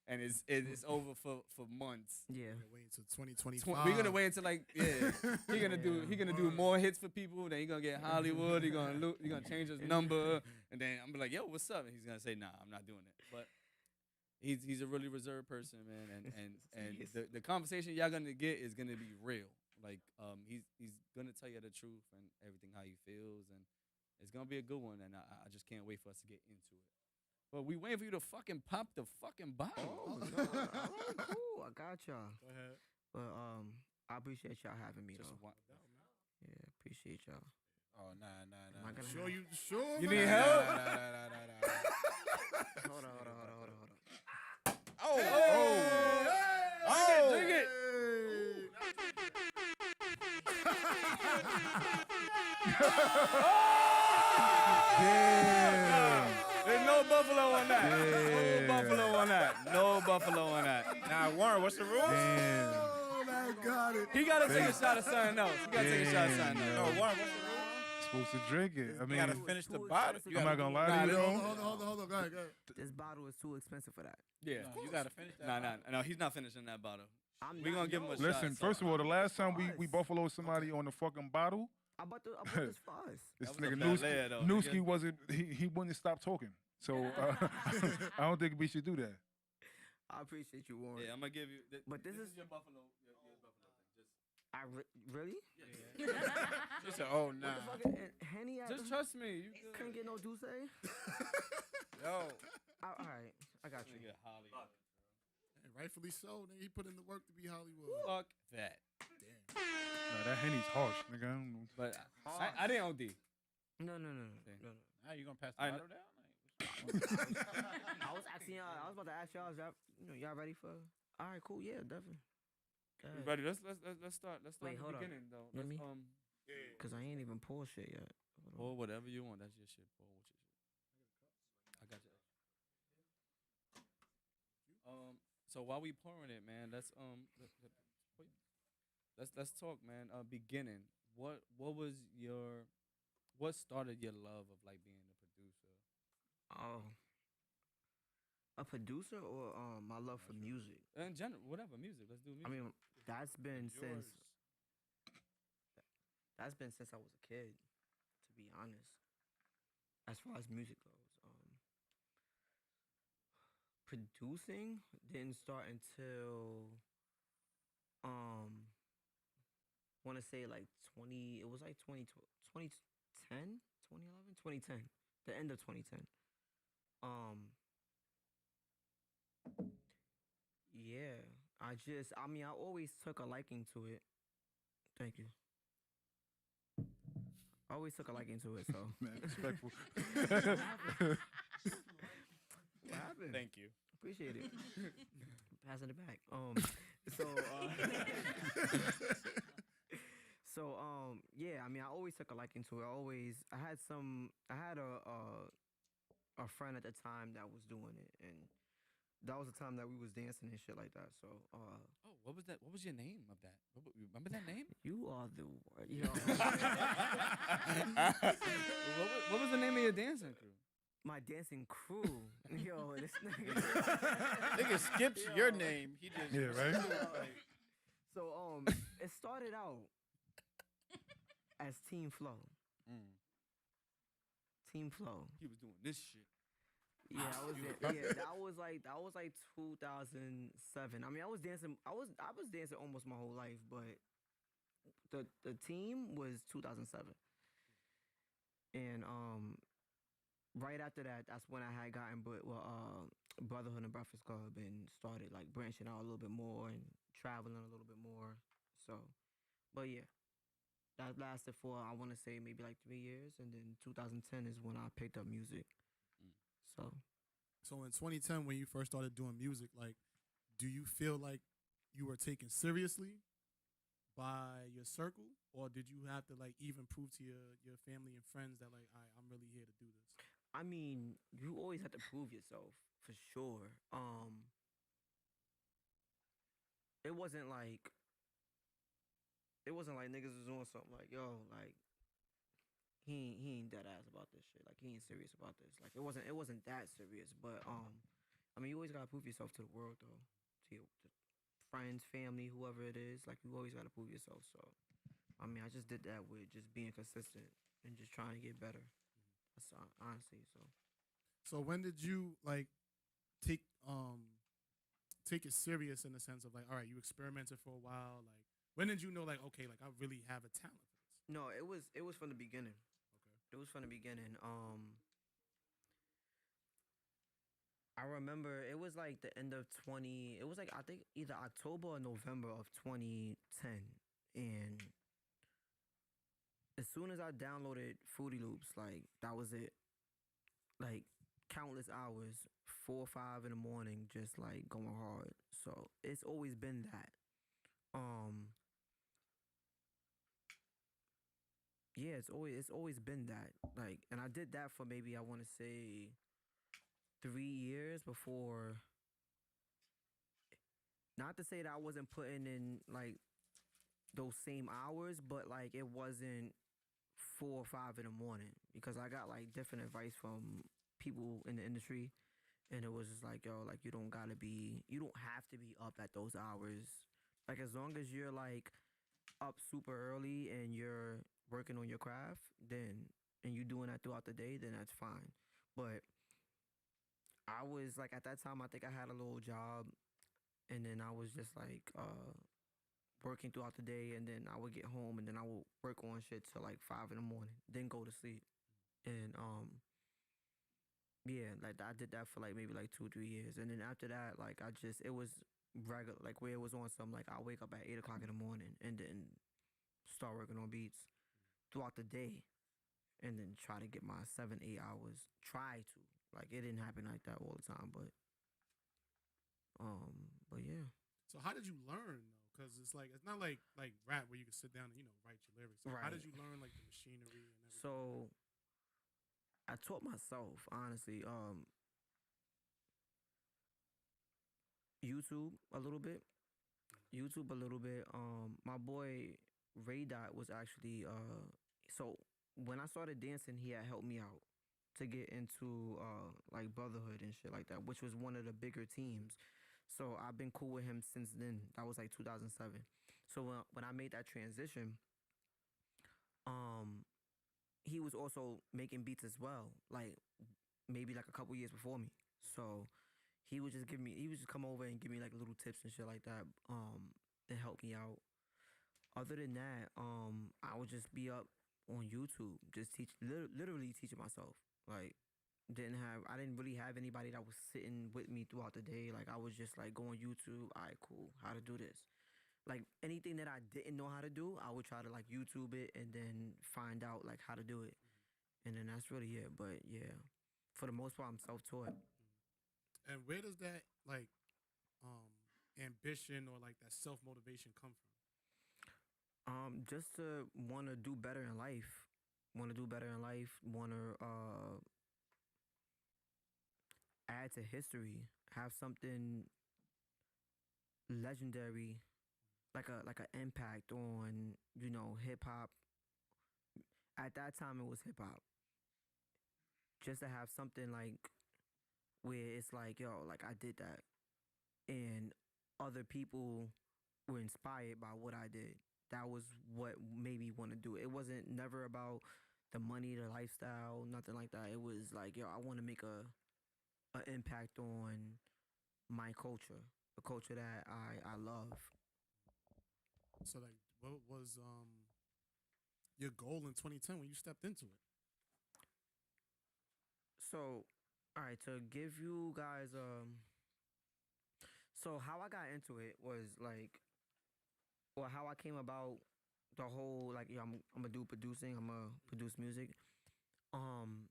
And it's over for months. Yeah. Wait until 2025. We're gonna wait until like he gonna do more hits for people. Then he gonna get Hollywood. He gonna change his number. And then I'm like, yo, what's up? And he's gonna say, nah, I'm not doing it. But he's a really reserved person, man. And the conversation y'all gonna get is gonna be real. Like he's gonna tell you the truth and everything how he feels, and it's gonna be a good one. And I just can't wait for us to get into it. But we waiting for you to fucking pop the fucking bottle. Oh, no. All right, cool. I got y'all. Go ahead. But I appreciate y'all having me Just though. one. Yeah, appreciate y'all. Oh, nah. Am I gonna Sure, have- you sure? You man? need help? Hold on. Drink it. There's no buffalo on that. No buffalo on that. Nah, Warren, what's the rules? Oh, I got it. He gotta take a shot of something else. No, Warren, what's the rules? Supposed to drink it. I You gotta mean, finish the bottle. You I'm gotta not gonna do- lie Nah, to you. Hold on. Go ahead. This bottle is too expensive for that. Yeah. No, you gotta finish that. No, he's not finishing that bottle. I'm We not- gonna give him a shot. Listen, so- first of all, the last time we buffalo somebody on the fucking bottle, I bought this for us. this That was nigga a bad layer, though, Newski nigga. wasn't. He wouldn't stop talking. So I don't think we should do that. I appreciate you, Warren. Yeah, I'm gonna give you. But this is your buffalo. Your buffalo thing. really? She said, "Oh What nah." the fuck? Henny at Just the- trust me. You good. couldn't get no Douce? Yo, All right, I got you. Nigga, Hollywood. And rightfully so. Nigga, he put in the work to be Hollywood. Fuck that. Nah, that Henny's harsh, nigga. I don't know. But I didn't OD. No. now you gonna pass the I bottle down? I was asking y'all. I was about to ask y'all. Is y'all ready for? All right, cool. Yeah, definitely. Go ahead. Ready? Let's start. Let's start Wait, at the hold on. beginning though. Let me- Let's, Cause I ain't even pulled shit yet. Hold on. Pour whatever you want. That's your shit. Pour what your shit. I got you. So while we pouring it, man, let's talk, man. Beginning. What started your love of like being a producer? Oh, a producer or my love for music? In general, whatever music. Let's do music. I mean, that's been since I was a kid, to be honest. As far as music goes, producing didn't start until want to say like 2010, 2011, 2010, the end of 2010. Yeah, I always took a liking to it. Thank you. I always took a liking to it, so. Man, respectful. What happened? Thank you. Appreciate it. Passing it back. Yeah, I mean, I always took a liking to it. I had a friend at the time that was doing it, and that was the time that we was dancing and shit like that. So, Oh, what was that? What was your name of that? Remember that name? you are the word. Yo. What was the name of your dancing crew? My dancing crew. Yo, this nigga. Nigga skips your name. He just Yeah, right? So, it started out as Team Flow. Team Flow. He was doing this shit. Yeah, that was like 2007. I mean, I was dancing almost my whole life, but the team was 2007. And right after that, that's when I had gotten Brotherhood and Breakfast Club and started like branching out a little bit more and traveling a little bit more. So, but yeah, that lasted for, I want to say, maybe like 3 years, and then 2010 is when I picked up music. So in 2010, when you first started doing music, like, do you feel like you were taken seriously by your circle, or did you have to like even prove to your family and friends that like, I'm really here to do this? I mean, you always have to prove yourself, for sure. It wasn't like niggas was doing something like, yo, like he ain't dead ass about this shit. Like, he ain't serious about this. Like, it wasn't that serious. But I mean, you always gotta prove yourself to the world, though, to your friends, family, whoever it is. Like, you always gotta prove yourself. So, I mean, I just did that with just being consistent and just trying to get better. That's honestly so. So when did you like take it serious in the sense of like, all right, you experimented for a while. Like, when did you know like, okay, like I really have a talent for this? No, it was from the beginning. Okay. It was from the beginning. I remember it was like the end of it was like, I think either October or November of 2010, and as soon as I downloaded Fruity Loops, like that was it. Like countless hours, 4 or 5 in the morning, just like going hard. So it's always been that. Um, yeah, it's always been that. Like, and I did that for maybe I want to say 3 years before. Not to say that I wasn't putting in like those same hours, but like it wasn't 4 or 5 in the morning because I got like different advice from people in the industry, and it was just like, yo, like you don't have to be up at those hours. Like as long as you're like up super early and you're working on your craft, then and you doing that throughout the day, then that's fine. But I was like at that time, I think I had a little job, and then I was just like working throughout the day, and then I would get home, and then I would work on shit till like 5 in the morning, then go to sleep, and yeah, like I did that for like maybe like 2 or 3 years, and then after that, like it was regular, like where it was on some like I wake up at 8 o'clock in the morning, and then start working on beats throughout the day, and then try to get my 7 8 hours. Try to like it didn't happen like that all the time, but yeah. So how did you learn though? Because it's like it's not like rap where you can sit down and write your lyrics. Like, how did Right. you learn like the machinery and everything? So I taught myself honestly. YouTube a little bit. YouTube a little bit. My boy Ray Dot was actually so when I started dancing, he had helped me out to get into like brotherhood and shit like that, which was one of the bigger teams. So I've been cool with him since then. That was like 2007. So when I made that transition, um, he was also making beats as well, like maybe like a couple years before me. So he would just come over and give me like little tips and shit like that, and help me out. Other than that, I would just be up on YouTube, just literally teaching myself. Like, I didn't really have anybody that was sitting with me throughout the day. Like, I was just like go on YouTube. All right, cool. How to do this? Like anything that I didn't know how to do, I would try to like YouTube it and then find out like how to do it, and then that's really it. But yeah, for the most part, I'm self-taught. And where does that like ambition or like that self motivation come from? Just to want to do better in life. Want to do better in life. Want to add to history. Have something legendary, like a impact on hip hop. At that time, it was hip hop. Just to have something like where it's like, yo, like I did that, and other people were inspired by what I did. That was what made me want to do it. It wasn't never about the money, the lifestyle, nothing like that. It was like, yo, I want to make a impact on my culture, a culture that I love. So like, what was your goal in 2010 when you stepped into it? So, all right, to give you guys so how I got into it was like, or how I came about the whole like, yeah, I'm gonna do producing. I'm gonna produce music. Um,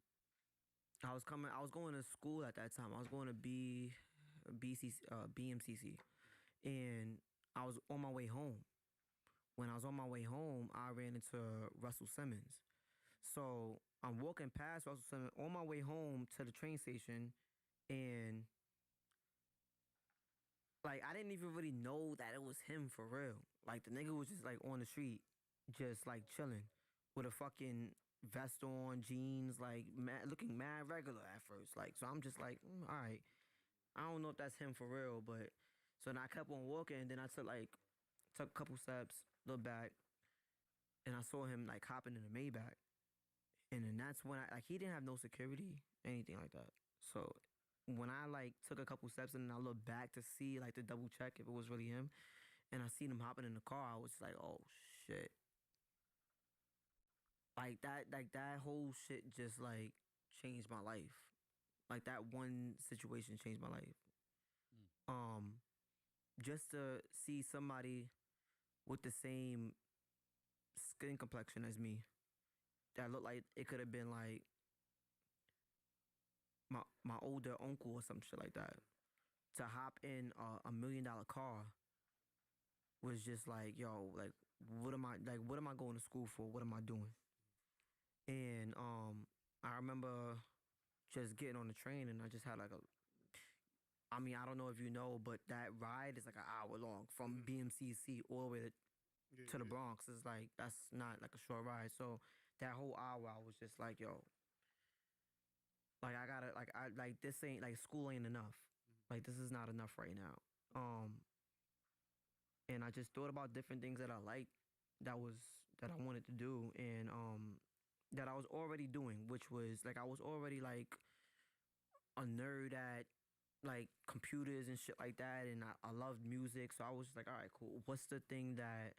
I was going to school at that time. I was going to BMCC, and I was on my way home. When I was on my way home, I ran into Russell Simmons. So I'm walking past Russell Simmons on my way home to the train station, and like I didn't even really know that it was him for real. Like the nigga was just like on the street, just like chilling with a fucking vest on, jeans, like looking mad regular at first. Like so, I'm just like, all right. I don't know if that's him for real, but so then I kept on walking, and then I took a couple steps, looked back, and I saw him like hopping in the Maybach, and then that's when I like he didn't have no security, anything like that. So when I like took a couple steps and then I looked back to see like to double check if it was really him, and I seen him hopping in the car, I was like, oh shit. Like that whole shit just like changed my life. Like that one situation changed my life. Just to see somebody with the same skin complexion as me, that looked like it could have been like my older uncle or some shit like that. To hop in a $1 million car was just like, yo, like what am I going to school for? What am I doing? And I remember just getting on the train and I just had like I mean, I don't know if you know, but that ride is like an hour long from BMCC all the way to the Bronx. It's like, that's not like a short ride. So that whole hour, I was just like, yo, like I gotta, like this ain't, like school ain't enough. Like this is not enough right now. And I just thought about different things that I liked that I wanted to do and that I was already doing, which was like I was already like a nerd at like computers and shit like that, and I loved music, so I was just like, all right, cool. What's the thing that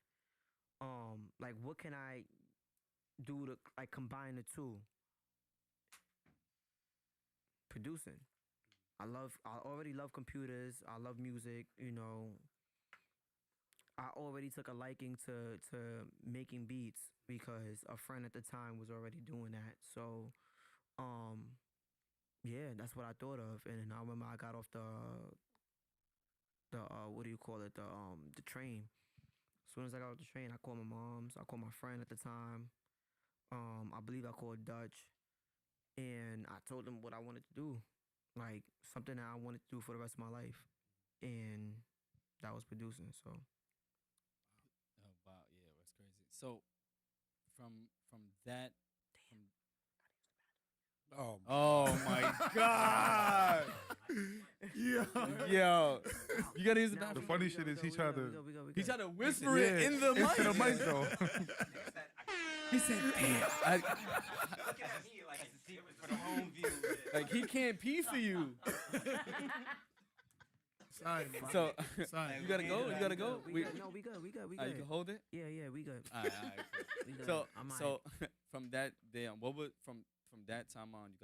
like what can I do to like combine the two? Producing. I already love computers. I love music, you know. I already took a liking to making beats because a friend at the time was already doing that. So yeah, that's what I thought of. And then I remember I got off the what do you call it? The train. As soon as I got off the train, I called my mom's. I called my friend at the time. I believe I called Dutch, and I told them what I wanted to do, like something that I wanted to do for the rest of my life, and that was producing. So. Oh wow, yeah, that's crazy. So, from that. Oh my God! Yo, you gotta use the bathroom. The funny shit is he tried to whisper it in the mic. into the mic though. He said, "Damn." Looking at me like it's a secret for the home view. Like he can't pee for you. Sorry, man. So Sorry. you gotta go. You gotta go. We good. You can hold it. Yeah, we good. All right, cool. We good. So I'm from that day on, what was from that time on? You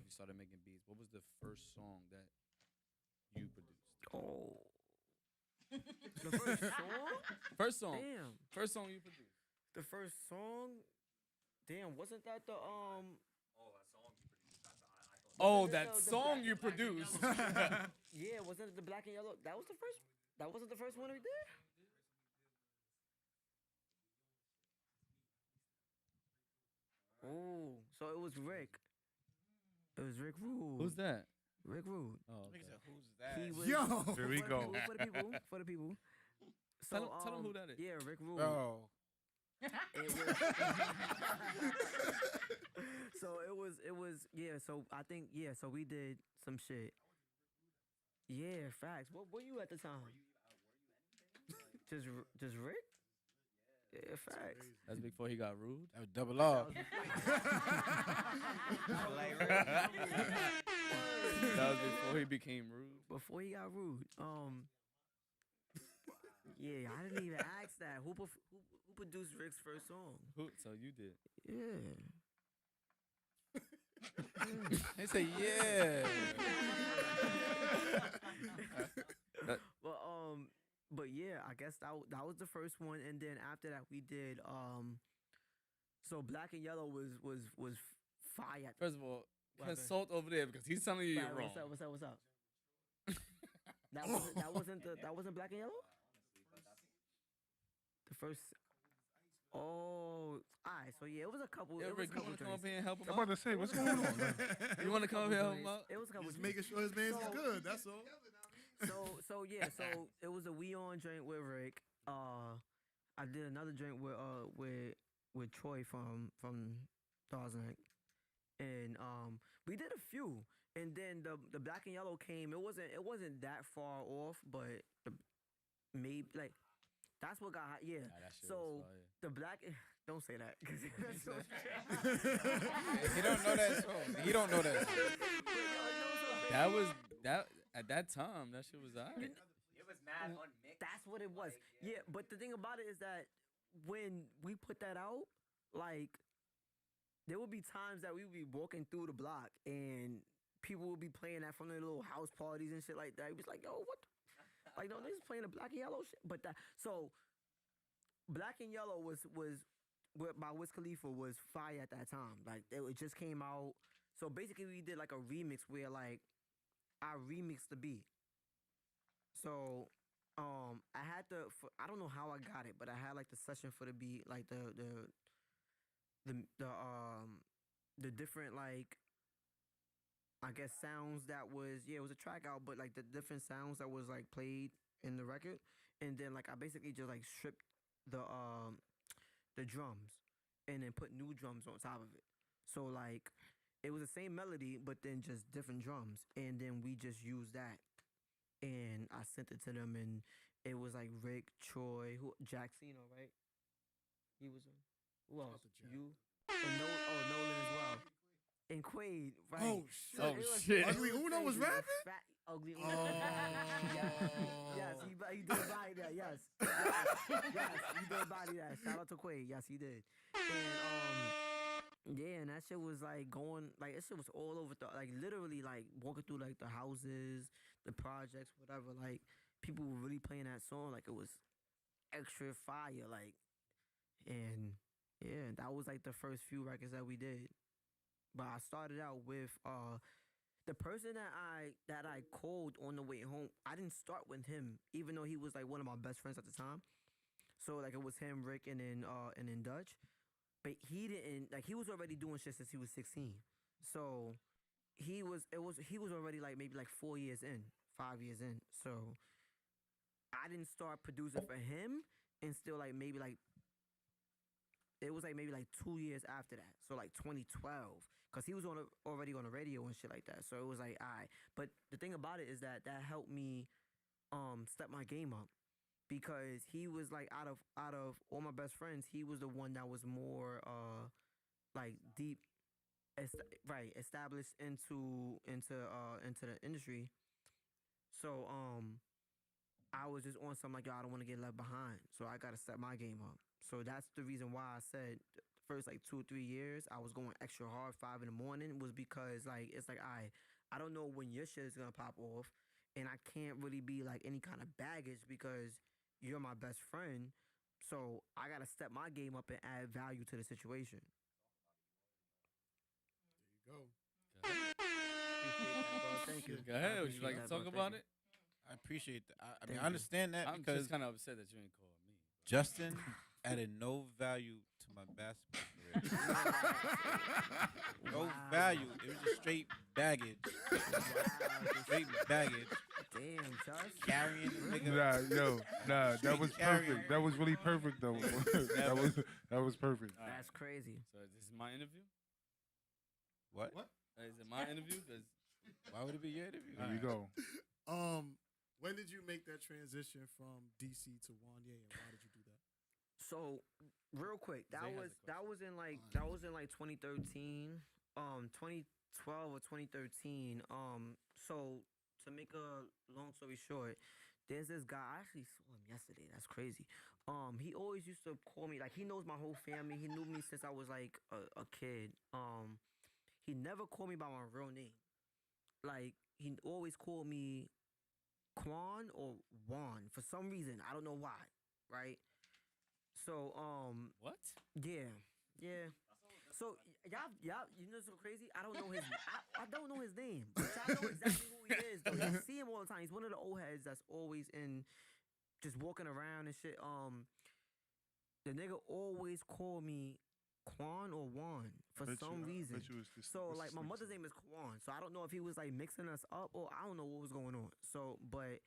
started making beats. What was the first song that you produced? Oh, the first song. First song. Damn. First song you produced. The first song. Damn, wasn't that the Oh, that song you produced. Yeah, wasn't it the Black and Yellow? That was the first. That wasn't the first one we did. Oh, so it was Rick. It was Rick Rude. Who's that? Rick Rude. Oh, okay. Who's that? He was, Yo! Here we go. For the people. So, Tell them who that is. Yeah, Rick Rude. Oh. So it was yeah. So I think yeah. So we did some shit. Yeah, facts. What were you at the time? Just Rick. Yeah, facts. That's before he got rude. That was double off. That was before he became rude. Before he got rude. Yeah, I didn't even ask that. Who produced Rick's first song? So you did. Yeah. They say yeah. But yeah, I guess that was the first one, and then after that we did so Black and Yellow was fire. First of all, consult over there because he's telling you you're wrong. What's up? That wasn't Black and Yellow. The first. Oh, alright. So yeah, it was a couple. Yeah, it was Rick, a you couple want to come joints. up here and help him I'm out? about to say, what's going on, man? You want to come up here and help him out? It was a couple. Just making sure his man's is good. That's all. So it was a We On drink with Rick. I did another drink with Troy from Dawson, and we did a few, and then the Black and Yellow came. It wasn't that far off, but maybe like that's what got hot. Yeah. Nah, that shit So was fire. the Black. Don't say that. 'Cause that's so He don't know that song. He don't know that song. That was that at that time. That shit was alright. It was mad unmixed. That's what it was. Yeah, but the thing about it is that when we put that out, like, there would be times that we would be walking through the block and people would be playing that from their little house parties and shit like that. It was like, yo, what? Like, no, niggas playing the Black and Yellow shit. But that, so Black and Yellow was by Wiz Khalifa was fire at that time. Like it just came out. So basically, we did like a remix where like I remixed the beat. So I had I don't know how I got it, but I had like the session for the beat, like the different like I guess sounds that was it was a track out, but like the different sounds that was like played in the record, and then like I basically just like stripped the drums and then put new drums on top of it. So like it was the same melody, but then just different drums, and then we just used that, and I sent it to them, and it was like Rick, Troy, Jacksino, right? He was who else? You, and Nolan as well. And Quaid, right? Oh, shit. So it was- Shit. it Ugly Uno was crazy. rapping? Fat, Ugly Uno. Oh. Yes, he did body that. Yes, yes, he did body that. Shout out to Quaid. Yes, he did. And yeah, and that shit was like going, like that shit was all over like literally like walking through like the houses, the projects, whatever. Like people were really playing that song, like it was extra fire, like, and yeah, that was like the first few records that we did. But I started out with the person that I called on the way home. I didn't start with him, even though he was like one of my best friends at the time. So like it was him, Rick, and then Dutch. But he didn't like he was already doing shit since he was 16. So he was already like maybe like 4 years in, 5 years in. So I didn't start producing for him until like maybe like it was like maybe like 2 years after that. So like 2012, because he was already on the radio and shit like that. So it was like, all right. But the thing about it is that helped me step my game up, because he was like out of all my best friends, he was the one that was more like deep, established into the industry. So I was just on something like, yo, I don't want to get left behind, so I gotta step my game up. So that's the reason why I said the first like 2 or 3 years I was going extra hard, 5 in the morning, was because like it's like I don't know when your shit is gonna pop off, and I can't really be like any kind of baggage because you're my best friend. So I gotta step my game up and add value to the situation. There you go. Appreciate that, bro. Thank you. Go ahead. Would you Appreciate like to that, talk bro. about Thank it? I appreciate that. I mean, Thank I understand that I'm because just kind of upset that you ain't called me. Justin added no value to my basketball career. No value. It was just straight baggage. Straight baggage. Damn, Josh. Carrying the nigga. That was perfect. That was really perfect though. that was perfect. That's crazy. So this is my interview? What? Is it my interview? 'Cause why would it be your interview? There you go. When did you make that transition from DC to Wanye, and why did you do that? So real quick, Zay that has was a that was in like that was in like 2013, 2012 or 2013. So to make a long story short, there's this guy. I actually saw him yesterday. That's crazy. He always used to call me, like he knows my whole family. He knew me since I was like a kid. He never called me by my real name. Like he always called me Quan or Juan for some reason. I don't know why. Right. So what? Yeah. So y'all, you know what's so crazy? I don't know his I don't know his name, but y'all know exactly who he is. Though. You see him all the time. He's one of the old heads that's always in, just walking around and shit. The nigga always call me Quan or Juan for some reason. So like my mother's name is Quan, so I don't know if he was like mixing us up or I don't know what was going on. So but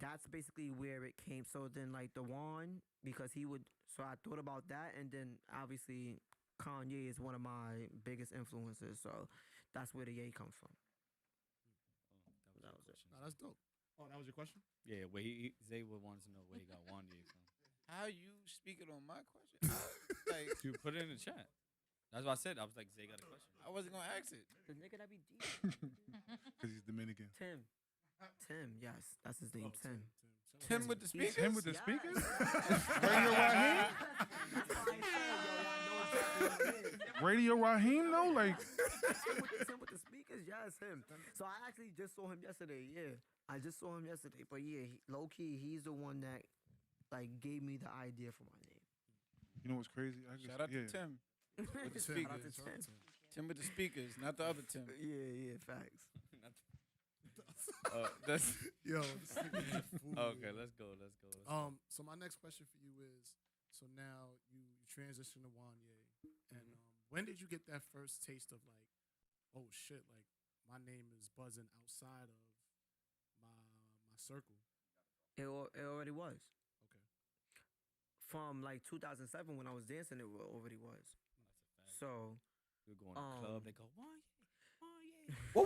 that's basically where it came. So then like the Juan, because he would, so I thought about that, and then obviously Kanye is one of my biggest influences, so that's where the Ye comes from. That was it. No, that's dope. Oh, that was your question? Yeah, where Zay would want to know where he got Wanye from. How you speaking on my question? Like, you put it in the chat. That's what I said. I was like, Zay got a question. I wasn't gonna ask it. The nigga that be deep. Because he's Dominican. Tim, yes, that's his name. Tim. Tim with the speakers. Tim with the speakers. Radio Raheem, though, like. Tim with the speakers, yes, him. So I actually just saw him yesterday. Yeah, I just saw him yesterday. But yeah, low key, he's the one that like gave me the idea for my name. You know what's crazy? I just, Shout out yeah. to Tim with the Shout out to speakers. Tim. Tim with the speakers, not the other Tim. Yeah, facts. That's Yo, this nigga is a fool. Okay, let's go. So my next question for you is, so now you transition to Wanye, and when did you get that first taste of like, oh shit, like my name is buzzing outside of my circle? It already was. Okay. From like 2007 when I was dancing, it already was. So we go in the club, they go, Whoa.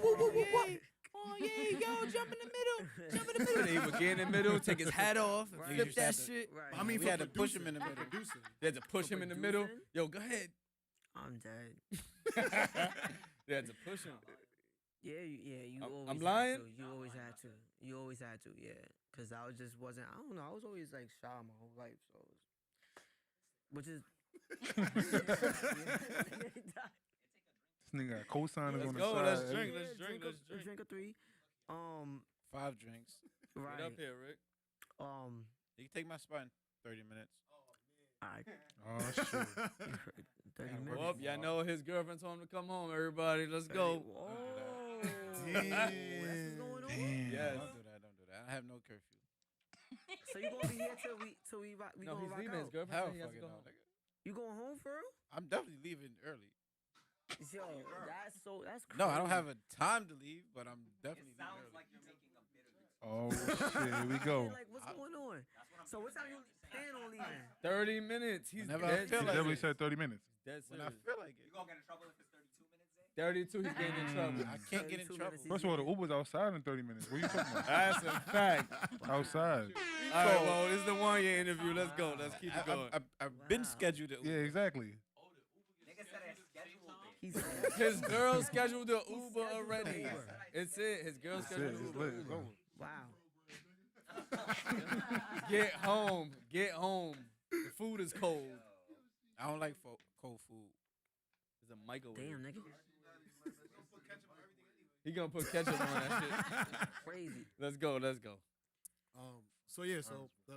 Oh yeah, yo, jump in the middle. He would get in the middle, take his hat off, Right. flip that Right. shit. Right. I mean, we for had to push him in the producing, middle. producing. They had to push him in the middle. producing? Yo, go ahead. I'm dead. They had to push him. Yeah, you I'm always had lying? to. You always had to, yeah. Cause I just wasn't. I don't know. I was always like shy my whole life, so. Which is. This nigga got co-signers on the go, side. let's drink, Yeah, let's drink. Drink a 3. 5 drinks. Right. Get up here, Rick. You can take my spot in 30 minutes. Alright. Oh shit. 30 minutes. Well, y'all know his girlfriend told him to come home. Everybody, let's go. Oh, Damn. that's what's going on. Damn. Yes. Don't do that. I have no curfew. So you gonna be here till we rock? We No, gonna he's rock leaving. out? His girlfriend Hell said he has to fucking go no, home. You going home for real? I'm definitely leaving early. Yo, that's crazy. No, I don't have a time to leave, but I'm definitely leaving early. Like you're making a bitter Oh shit. Here we go. Like, what's going on? So what time you plan on leaving? 30 minutes. He's Whenever dead He serious. definitely said 30 minutes. Dead When serious. I feel like it. You gonna get in trouble if it's 32 minutes in? 32, he's getting in trouble. I can't get in 32 trouble. minutes. First of all, the Uber's outside in 30 minutes. What are you talking about? That's a fact. Outside. All right, well, this is the 1 year interview. Let's go. Let's keep it going. I've been scheduled at Yeah, Uber. exactly. Nigga said I scheduled it. His girl scheduled the Uber already. It's it. His girl scheduled the It's Uber. lit. It's over. Wow. Get home. Get home. The food is cold. I don't like cold food. It's a microwave. Damn, nigga. He gonna put ketchup on that shit. Crazy. Let's go. So yeah,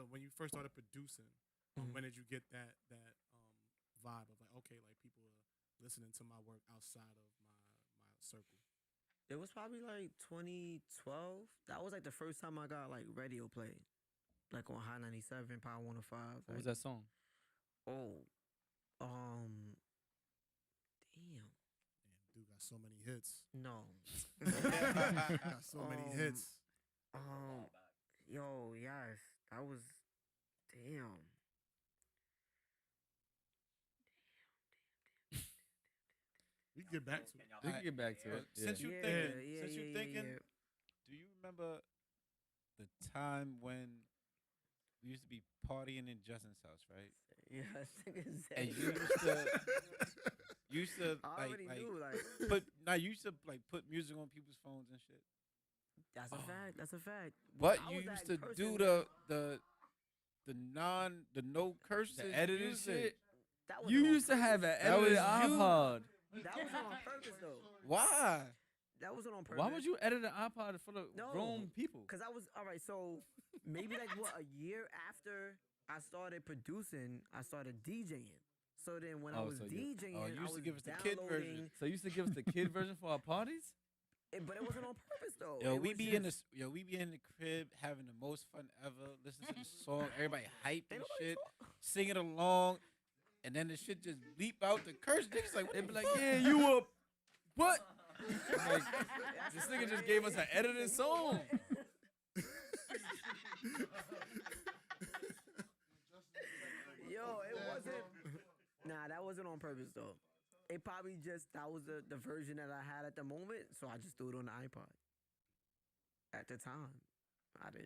when you first started producing, Mm-hmm. when did you get that vibe of like, okay, like people are listening to my work outside of my circle? It was probably like 2012. That was like the first time I got like radio play, like on High 97, Power 105. What was that song? Oh, damn. Dude got so many hits. No. Got so many hits. Yo, yes, that was, damn. We can get back to it. We can get back to it. Since you thinking, do you remember the time when we used to be partying in Justin's house, right? Yeah, And you used to I already knew, you used to like put music on people's phones and shit. That's a fact. That's a fact. But I you was used that to person do that- the no curses, The edited music. shit. That was You on used to have an That edited was you. iPod. That wasn't on purpose though. Why? That wasn't on purpose. Why would you edit an iPod full of No, grown people? Cause I was alright. So maybe like what, a year after I started producing, I started DJing. So then when I was DJing, you I used to was give us the kid version. downloading- So you used to give us the kid version for our parties? But it wasn't on purpose though. Yo, It we was be just- in the crib having the most fun ever. Listen to the song, everybody hype and shit, singing along, and then the shit just leap out the curse. Niggas like, They be like, yeah, you up? What? Like, this nigga just gave us an edited song. Yo, it wasn't. Nah, that wasn't on purpose though. It probably just that was the version that I had at the moment, so I just threw it on the iPod. At the time,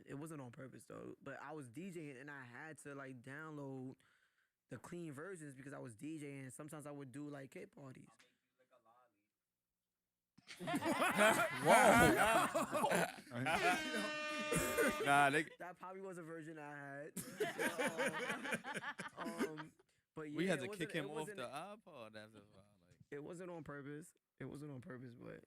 it wasn't on purpose though. But I was DJing and I had to like download the clean versions because I was DJing. And sometimes I would do like kid parties. Nah, that probably was a version I had. But yeah, We had it to wasn't- kick him it off wasn't- the iPod after a while. Like, It wasn't on purpose. It wasn't on purpose, but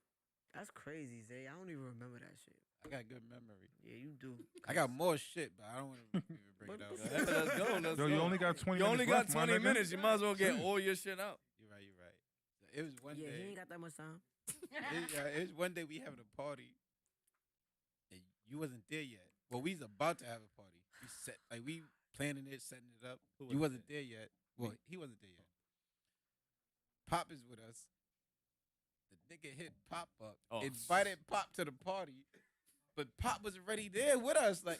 That's crazy, Zay. I don't even remember that shit. I got good memory. Yeah, you do. I got more shit, but I don't want to bring it out. Let's go. Let's Yo, go. you only got 20 You minutes only got left, my 20 nigga. minutes. You might as well get all your shit out. You're right. It was one Yeah, day. he ain't got that much time. It was one day we having a party, and you wasn't there yet. Well, we was about to have a party. We planning it, setting it up. You wasn't there yet. Well, he wasn't there yet. Pop is with us. The nigga hit Pop up, invited Pop to the party, but Pop was already there with us. Like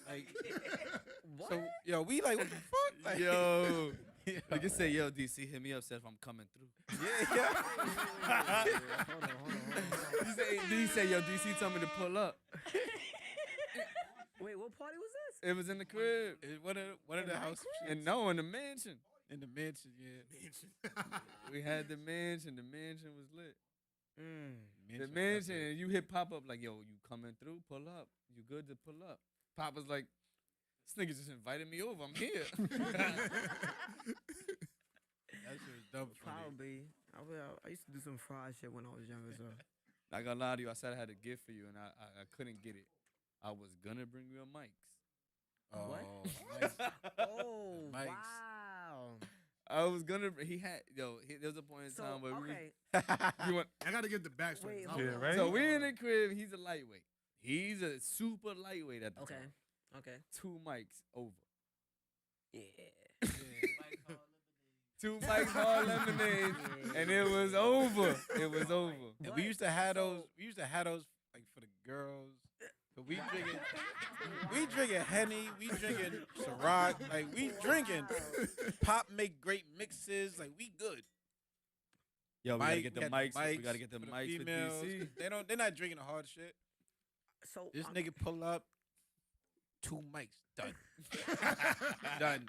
what? So, yo, we like, what the fuck? Like, Yo. Nigga say, yo, DC, hit me up, said if I'm coming through. Yeah. Hold on. He said, yo, DC told me to pull up. Wait, what party was this? It was in the crib. One of the house. And no, in the mansion. In the mansion, yeah. We had the mansion. The mansion was lit. The Mansion mansion, and you hit Pop up like, yo, you coming through? Pull up. You good to pull up? Pop was like, this nigga just invited me over. I'm here. That shit was dumb funny. Probably. I used to do some fraud shit when I was younger, so. Not gonna lie to you, I said I had a gift for you, and I couldn't get it. I was gonna bring you a mics. What? Nice. Oh, Mics. wow. I was gonna. There was a point in time where okay. you want. I gotta give the backstory. Wait, Yeah, right? So we in the crib. He's a lightweight. He's a super lightweight at the Okay. time. Okay. 2 mics over. Yeah. 2 mics, hard lemonade, and it was over. It was over. And we used to have those. We used to have those like for the girls. But we drinking Henny. We drinking Ciroc. Like we drinking. Pop make great mixes. Like we good. Yo, we gotta Mike, get the got mics. We gotta get the for mics for females. DC. They're not drinking the hard shit. So This nigga pull up, 2 mics, done. Done.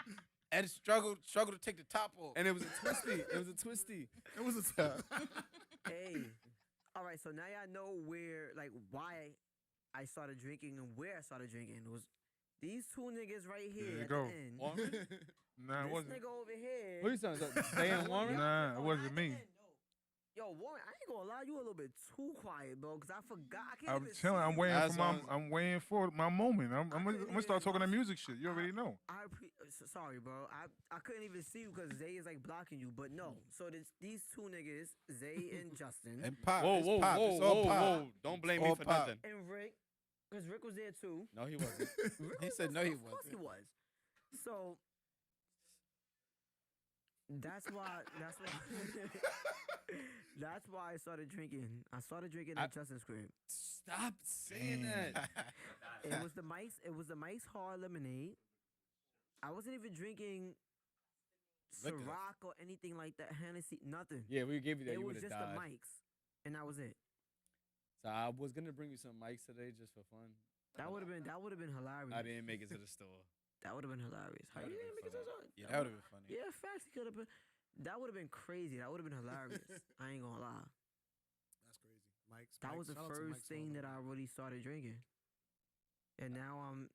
And struggle to take the top off. And it was a twisty. It was a twisty. It was a time. Hey. All right, so now y'all know why I started drinking and where I started drinking. It was these 2 niggas right here There you at go. the end. Warren? Nah, it This wasn't. nigga over here. What are you talking about? Dan Warren? Nah, it wasn't me. Yo, Warren, I ain't gonna lie, you a little bit too quiet, bro, because I forgot. I can't I'm even chilling. see I'm you. waiting That's for on- I'm waiting for my moment. I'm gonna start talking that music shit. You already know. Sorry, bro. I couldn't even see you because Zay is like blocking you, but no. So these 2 niggas, Zay and Justin, And Pop. Whoa, it's whoa, Pop. whoa, It's all whoa, Pop. whoa! Don't blame me all for Pop. nothing. and Rick, because Rick was there too. No, he wasn't. Rick He was said no, there, he of course he wasn't. was. So that's why that's why I started drinking. I started drinking at Justin's crib. Stop saying that. It was the Mike's hard lemonade. I wasn't even drinking Liquor. Ciroc or anything like that. Hennessy, nothing. Yeah, we gave you that. It You was would have just died. the Mike's, and that was it. So I was gonna bring you some mics today just for fun. That would have been hilarious. I didn't make it to the store. That would have been hilarious. How That you would've didn't make it been to the funny. store? Yeah, that would've been funny. Yeah, facts. He could have been. That would have been crazy. That would have been hilarious. I ain't gonna lie. That's crazy. Mike's. That was the shout out to first Mike's thing all that I over. really started drinking, and now I'm.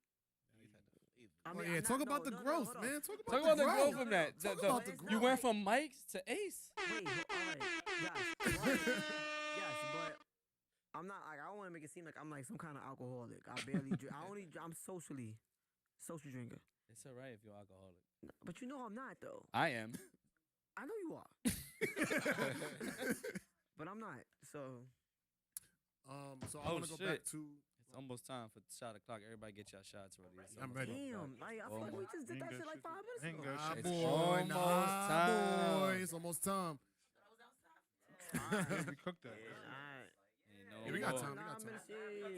I Oh, mean, yeah, I'm talk not- about no, the no, growth, hold on. man. Talk Talk about about the the growth. growth from that. Talk The- about the It's growth. You not went like- from Mike's to Ace. Wait, all right. Yes, but I'm not like I don't want to make it seem like I'm like some kind of alcoholic. I barely drink. I'm social drinker. It's all right if you're alcoholic. But you know I'm not though. I am. I know you are. But I'm not. So So I want to go back to. It's almost time for shot o'clock. Everybody get your shots ready. It's I'm almost ready. 12 damn, o'clock. like I feel like we just did Ain't that got shit like shit 5 minutes Ain't ago. got Nah, shit. It's boy, almost nah, time. boy. It's almost time. We cooked that. Alright. Yeah, we got more. time. We got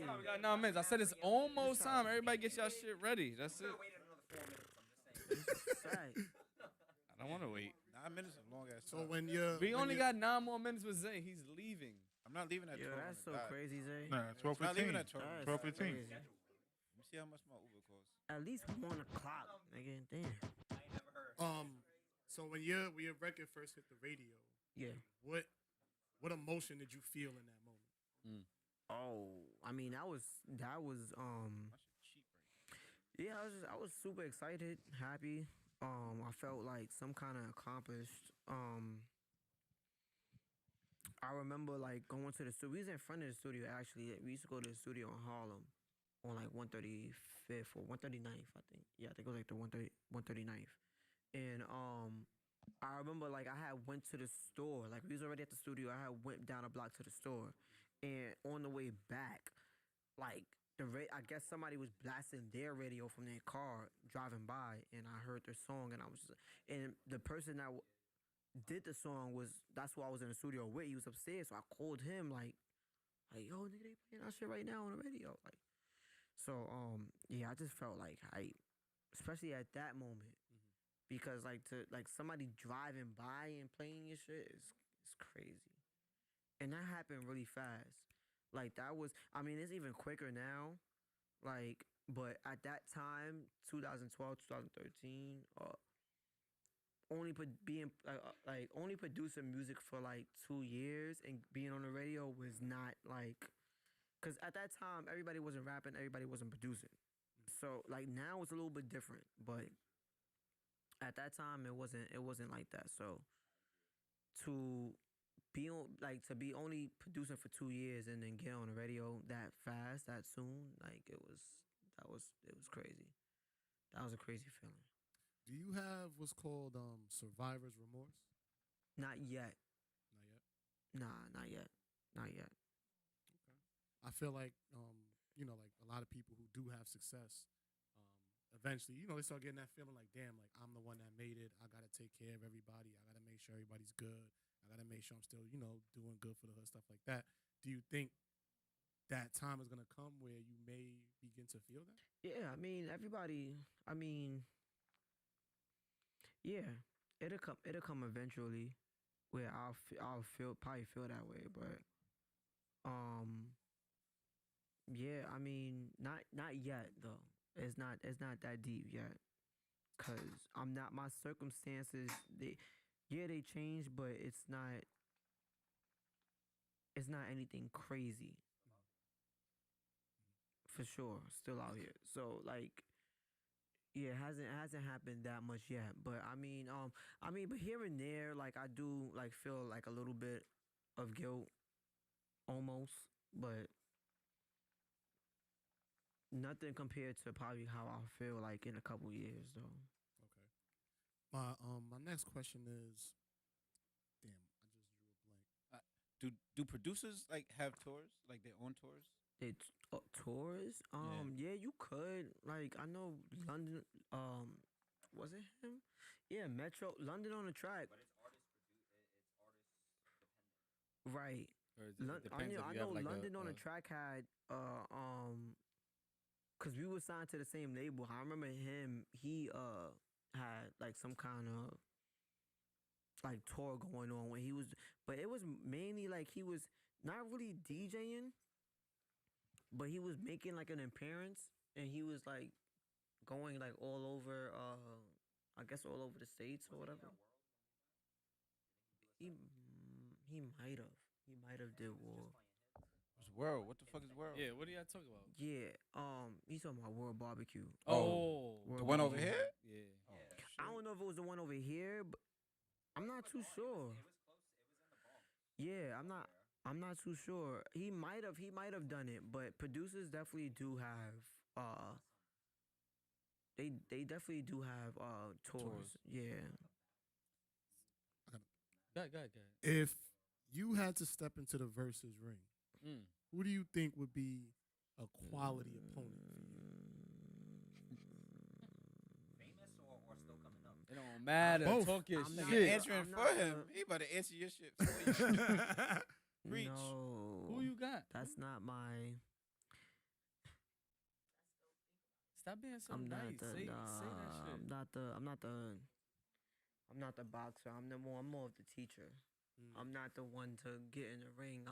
time. We got 9 minutes. I said it's almost time. Everybody get y'all shit ready. That's it. Right. I don't want to wait. 9 minutes is a long ass So time. when you We only got 9 more minutes with Zay. He's leaving. I'm not leaving at Yo, 12. that's so on the dot. crazy, Zay. Nah, I'm not leaving 12:15. at 12. That's 12:15. crazy. Let me see how much my Uber costs. At least 1 o'clock, nigga. Damn. So when your record first hit the radio, Yeah. what emotion did you feel in that moment? Oh, I mean, that was yeah, I was super excited, happy. I felt like some kind of accomplished I remember like going to the studio. We was in front of the studio actually. We used to go to the studio in Harlem on like 135th or 139th, I think. Yeah, I think it was like the 139th. And I remember like I had went to the store. Like we was already at the studio. I had went down a block to the store. And on the way back, like I guess somebody was blasting their radio from their car driving by, and I heard their song, and I was, and the person that did the song that's who I was in the studio with. He was upstairs, so I called him like yo, nigga, they playing that shit right now on the radio, like. So yeah, I just felt like especially at that moment, because like to like somebody driving by and playing your shit is crazy, and that happened really fast. Like that was, I mean, it's even quicker now. Like, but at that time, 2012, 2013, only producing music for like 2 years and being on the radio was not like, cause at that time everybody wasn't rapping, everybody wasn't producing. So like now it's a little bit different, but at that time it wasn't like that. So to to be only producing for 2 years and then get on the radio that fast, that soon, like it was crazy. That was a crazy feeling. Do you have what's called survivor's remorse? Not yet. Not yet. Nah, not yet. Not yet. Okay. I feel like like a lot of people who do have success, eventually, they start getting that feeling like, damn, like I'm the one that made it. I gotta take care of everybody. I gotta make sure everybody's good. I gotta make sure I'm still, doing good for the hood, stuff like that. Do you think that time is gonna come where you may begin to feel that? Yeah, I mean, everybody. I mean, yeah, it'll come. It'll come eventually, where I'll probably feel that way. But, yeah, I mean, not yet though. It's not that deep yet, cause I'm not. My circumstances, they change, but it's not anything crazy. For sure, still out here. So like, yeah, it hasn't happened that much yet. But but here and there, like I do like feel like a little bit of guilt, almost, but nothing compared to probably how I feel like in a couple years though. Okay. My next question is, damn, I just drew a blank. Do producers like have tours, like their own tours? Tours? Yeah, you could. Like I know London. Was it him? Yeah, Metro London on the track. But it's artist dependent. Right. Or it depends if I you know have like London on the track had cause we were signed to the same label. I remember him. He had like some kind of like tour going on when he was, but it was mainly like he was not really DJing, but he was making like an appearance, and he was like going like all over. I guess all over the states or whatever. He might have. He might have did World. What's World? What the fuck is World? Yeah, what are y'all talking about? Yeah, he's talking about World Barbecue. Oh, World the one over Barbecue. here? Yeah. Oh, I don't know if it was the one over here, but I'm not too sure. Yeah, I'm not too sure. He might have done it, but producers definitely do have they definitely do have tours. Yeah. Go ahead. If you had to step into the versus ring, who do you think would be a quality opponent for you? Famous or still coming up? It don't matter. Both. Talk your Nigga shit. answering for him. He about to answer your shit for you. Preach. No. Who you got? That's not my. Stop being so I'm not nice. the. Say Nah, that shit. I'm not the boxer. I'm more of the teacher. I'm not the one to get in the ring. I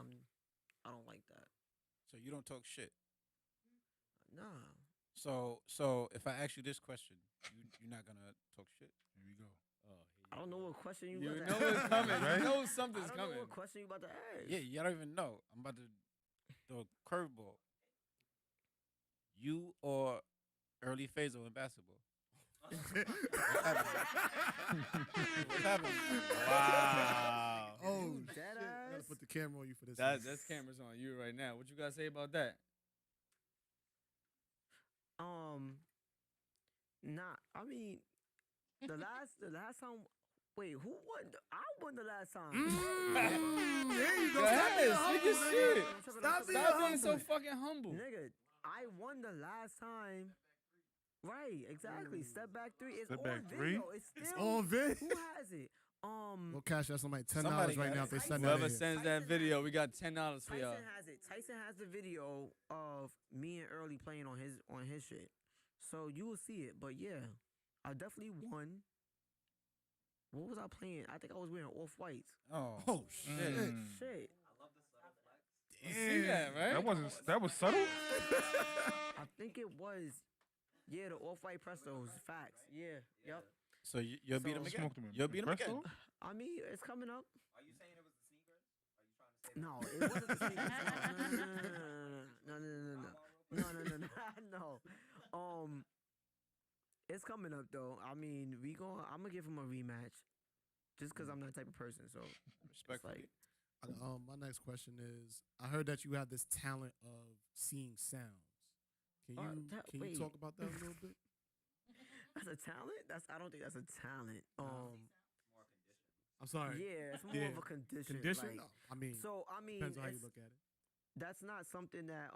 don't like that. So you don't talk shit. Nah. So if I ask you this question, you're not gonna talk shit. Here we go. Oh, I don't know what question you. You about know to it's ask. coming. Right? You know something's I don't coming. know what question you about to ask. Yeah, you don't even know. I'm about to throw a curveball. You or early Faisal in basketball? What's happening? What's happening? Wow. Oh, Dead shit. Gotta ass? put the camera on you for this. That's camera's on you right now. What you gotta say about that? Nah. I mean, the last time. Wait, who won? I won the last time. There you go. Yes, nigga, shit. Stop being so fucking humble. Nigga, I won the last time. Right, exactly. Step back three. It's Step on back video. three? It's still It's on vid. Who has it? We'll cash out somebody $10 Somebody right got now it. if they send that Whoever in here. sends that video, we got $10 for y'all. Tyson has it. Tyson has the video of me and Early playing on his shit. So you will see it. But yeah, I definitely won. What was I playing? I think I was wearing off-whites. Oh shit. Shit. You see that, right? That was subtle. I think it was. Yeah, the off-white Prestos. Facts. Yeah. Yep. So you'll beat him again? Smoked him in You'll beat him again? Presto? I mean, it's coming up. Are you saying it was the sneakers? Are you trying to say No, it wasn't the sneakers. No. It's coming up though. I mean, I'm gonna give him a rematch, just because I'm that type of person. So Respectfully. My next question is: I heard that you have this talent of seeing sounds. Can you talk about that a little bit? That's a talent. I don't think that's a talent. I'm sorry. Yeah, it's more of a condition. Condition? Like, No, I mean, depends on how you look at it. That's not something that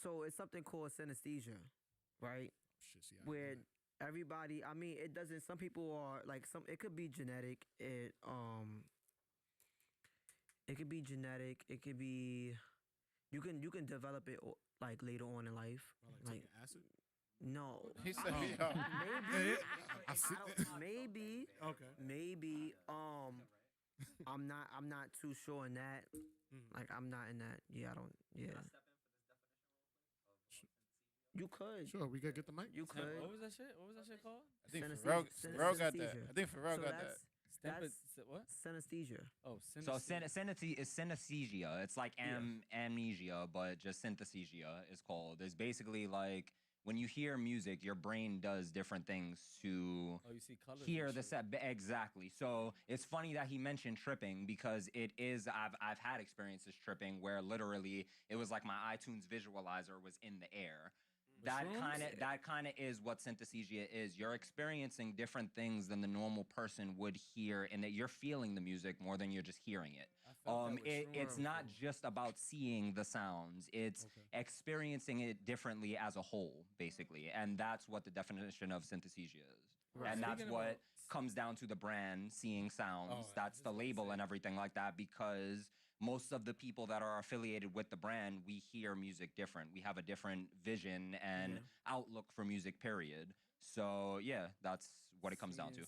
So it's something called synesthesia, right? Shit, see, where everybody, I mean, it doesn't. Some people are like it could be genetic. It could be genetic. It could be you can develop it like later on in life. Like acid. No. He said, maybe. Okay. Maybe. I'm not too sure in that. Like I'm not in that. Yeah, I don't. Yeah. You could. Sure, we could get the mic. You could. What was that shit? What was that shit called? I think Pharrell got that. I think Pharrell got that. That's what? Synesthesia. Oh, So synesthesia. It's like amnesia, but just synesthesia is called. It's basically like when you hear music, your brain does different things to you see colors hear and the shit. set. Exactly. So it's funny that he mentioned tripping because it is. I've had experiences tripping where literally it was like my iTunes visualizer was in the air. That kind of is what synesthesia is. You're experiencing different things than the normal person would hear, and that you're feeling the music more than you're just hearing it. It's not just about seeing the sounds; it's experiencing it differently as a whole, basically, and that's what the definition of synesthesia is. Right. And that's Speaking what about- comes down to the brand seeing sounds. Oh, That's the label and everything like that because most of the people that are affiliated with the brand, we hear music different. We have a different vision and outlook for music, period. So, yeah, that's what it comes down to.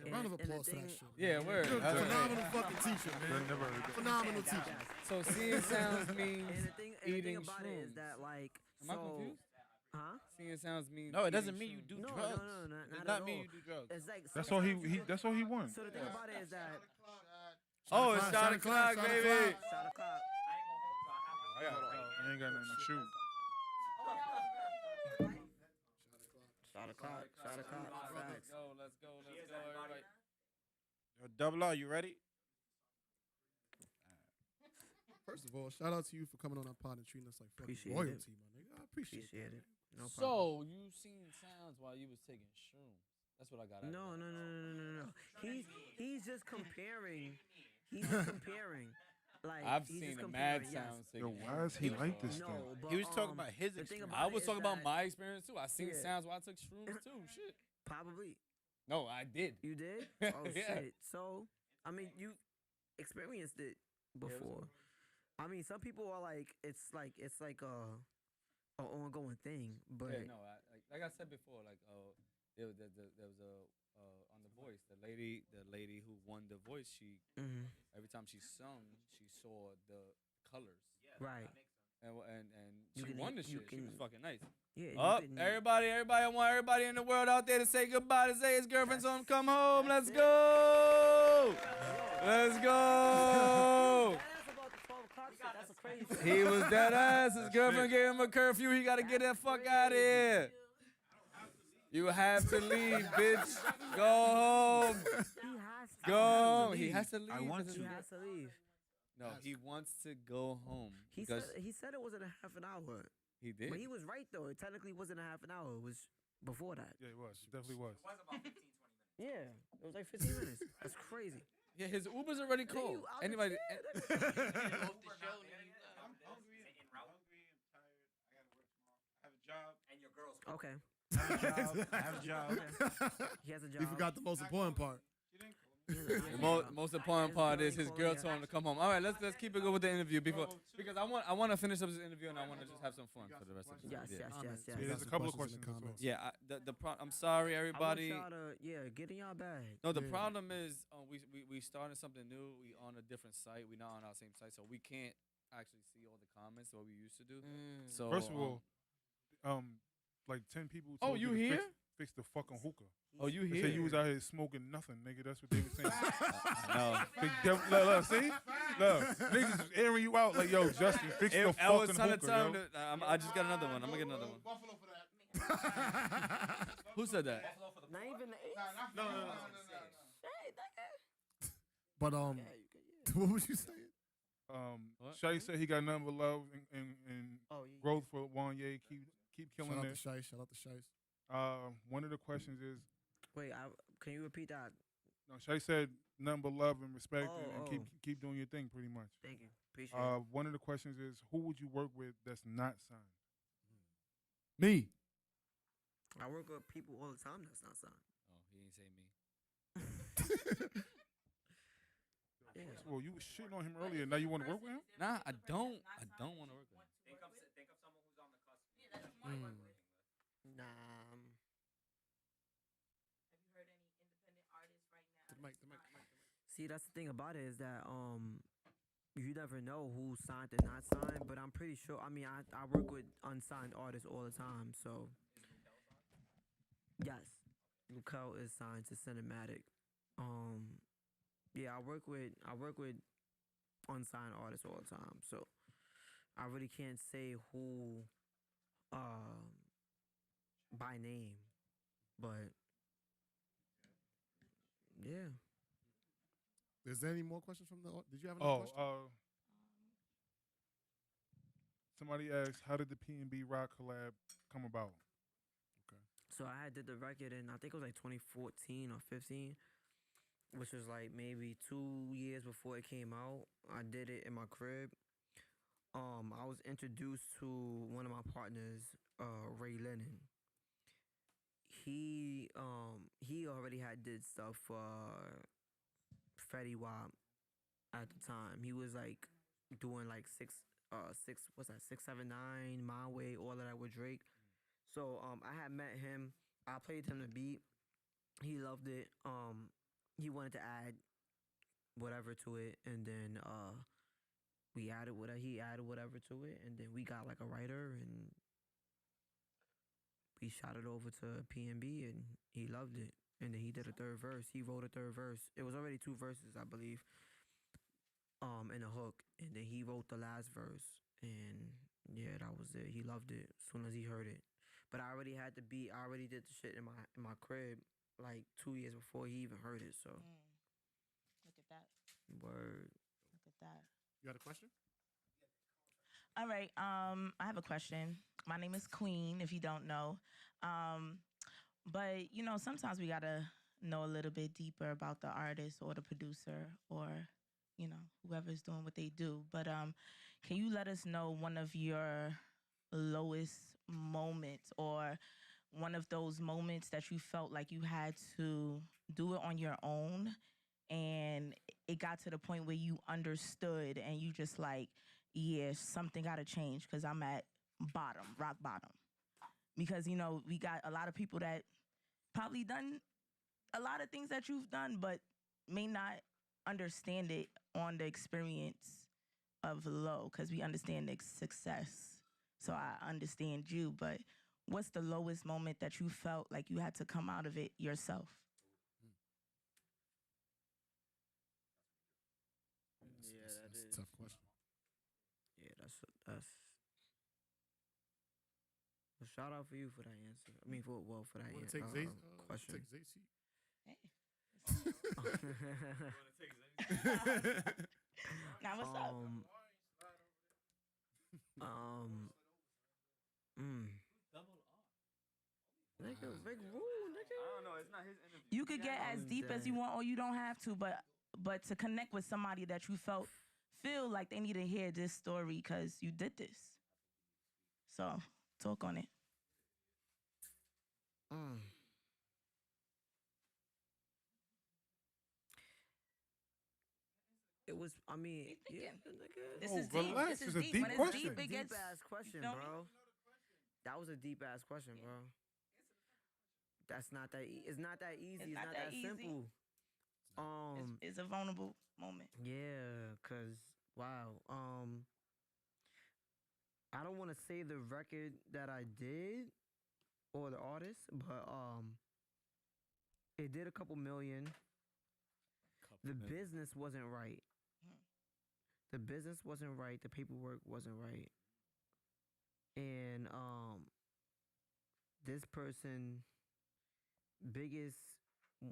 Yeah, round of applause for that shit. Yeah, word. You're a That's phenomenal right. fucking teacher, man. Never heard that. Phenomenal teacher. So seeing sounds means And the thing eating about it is shrooms. that like Am I confused? Huh? Seeing sounds means No, it doesn't eating mean you shrooms. do No, drugs. no, It does not not at mean all. you do drugs. It's like That's all he sometimes- that's all he won. So the thing about it is that Oh, it's shot o'clock, baby. shot o'clock. You ain't got nothing to shoot. Shot o'clock. Shot o'clock. Let's go, everybody. Yo, Double R, you ready? First of all, shout out to you for coming on our pod and treating us like fucking Appreciate royalty, it. my nigga. I appreciate Appreciate that. it. No problem. So you seen sounds while you was taking shrooms? That's what I got. No. He's just comparing. He's just comparing. Like I've he's seen just the mad comparing, sounds. Yo, why is he like this No, thing? but He was talking about his the thing experience. about I it was is talking about that- my experience too. I seen Yeah. sounds while I took shrooms too. Shit. Probably. No, I did. You did? Oh Yeah. shit. So I mean, you experienced it before. I mean, some people are like, it's like a ongoing thing, but Yeah, no, like I said before, like there was a on The Voice, the lady who won The Voice, she every time she sung, she saw the colors. Right. And You she can- won the you shit. She can- was fucking nice. Yeah, you Up, can- everybody! I want everybody in the world out there to say goodbye, to say his girlfriend's home, come home. Let's go! Let's go! That's a crazy. He was dead ass. His girlfriend gave him a curfew. He got to get that fuck out of here. You have to leave, bitch. Go home. He has go home. He has to leave. I want He to. has to leave. No, he wants to go home. He said it wasn't a half an hour. He did. But he was right though. It technically wasn't a half an hour. It was before that. Yeah, it was. It definitely was. It was about 15, 20 minutes. Yeah, it was like 15 minutes. That's crazy. Yeah, his Uber's already cold. you out Anybody? I'm hungry. I'm tired. I have a job. And your girl's Okay. I have a job. He has a job. He forgot the most important part. The most important part is his girl told him to come home. All right, let's keep it good with the interview because I want to finish up this interview and I want to just have some fun for the rest of the Yes. Yeah, there's a couple of questions. As well. Yeah, I'm sorry everybody. I want y'all to, get in y'all bag. No, the problem is we started something new. We on a different site. We not on our same site, so we can't actually see all the comments what we used to do. So First of all, like 10 people. Oh, told you to here? Fix the fucking hookah. Oh, you They here? said you was out here smoking nothing, nigga. That's what they were saying. No. Look, see? Look, niggas was airing you out like, yo, Justin, fix the I fucking was trying hookah, to tell him yo. that, I just got another one. I'm gonna get another one. Buffalo for that. Who said that? Not even the eight. No. But what was you saying? Shai said he got nothing but love and growth for Juan Ye. Keep killing Shout out it. to Shai. Shout out to Shai. One of the questions is, Wait, can you repeat that? no, Shai said nothing but love and respect and Oh. keep doing your thing pretty much. Thank you. Appreciate it. One of the questions is, who would you work with that's not signed? Me. I work with people all the time that's not signed. Oh, he didn't say me. Well, you was shitting on him earlier. Now you want to work with him? Nah, I don't want to work with him. Think of someone who's on the cusp. Yeah, that's who I work with. Nah. Have you heard any independent artists right now? The mic. See, that's the thing about it is that you never know who's signed and not signed, but I'm pretty sure. I mean, I work with unsigned artists all the time, so yes, Lukel is signed to Cinematic. Yeah, I work with unsigned artists all the time, so I really can't say who by name, but yeah. Is there any more questions from the? Did you have another question? Somebody asked, how did the P&B Rock collab come about? Okay. So I did the record in, I think it was like 2014 or 15, which was like maybe 2 years before it came out. I did it in my crib. I was introduced to one of my partners, Ray Lennon. He already had did stuff for Fetty Wap at the time. He was like doing like 679, My Way, all of that with Drake. So I had met him. I played him the beat. He loved it. He wanted to add whatever to it, and then he added whatever to it, and then we got like a writer, and we shot it over to P&B, and he loved it. And then he did a third verse. He wrote a third verse. It was already 2 verses, I believe, and a hook. And then he wrote the last verse. And yeah, that was it. He loved it as soon as he heard it. But I already had the beat. I already did the shit in my crib like 2 years before he even heard it. So. Look at that. Word. Look at that. You had a question? All right. I have a question. My name is Queen, if you don't know. But, sometimes we got to know a little bit deeper about the artist or the producer or, whoever's doing what they do. But can you let us know one of your lowest moments or one of those moments that you felt like you had to do it on your own and it got to the point where you understood and you just like, yeah, something got to change because I'm at rock bottom. Because, we got a lot of people that probably done a lot of things that you've done, but may not understand it on the experience of low, because we understand the success. So I understand you, but what's the lowest moment that you felt like you had to come out of it yourself? Yeah, that's a tough question. Yeah, that's a shout out for you for that answer. I mean, for that Want to take Zay's question. take Zay's seat? Hey, Now what's up? Nigga, big rule, nigga. I don't know. It's not his interview. You could get as deep as you want, or you don't have to, but to connect with somebody that you feel like they need to hear this story because you did this. So talk on it. It was, I mean, yeah, nigga. This is relax. deep. This is It's a deep. deep When it's question. deep, it Deep gets ass question, you feel me? bro. That was a deep ass question, bro. That's not that. It's not that easy. It's not that easy. simple. It's a vulnerable moment. Yeah, cause wow. I don't want to say the record that I did or the artist, but it did a couple million. The business wasn't right. The business wasn't right. The paperwork wasn't right. And this person biggest oh,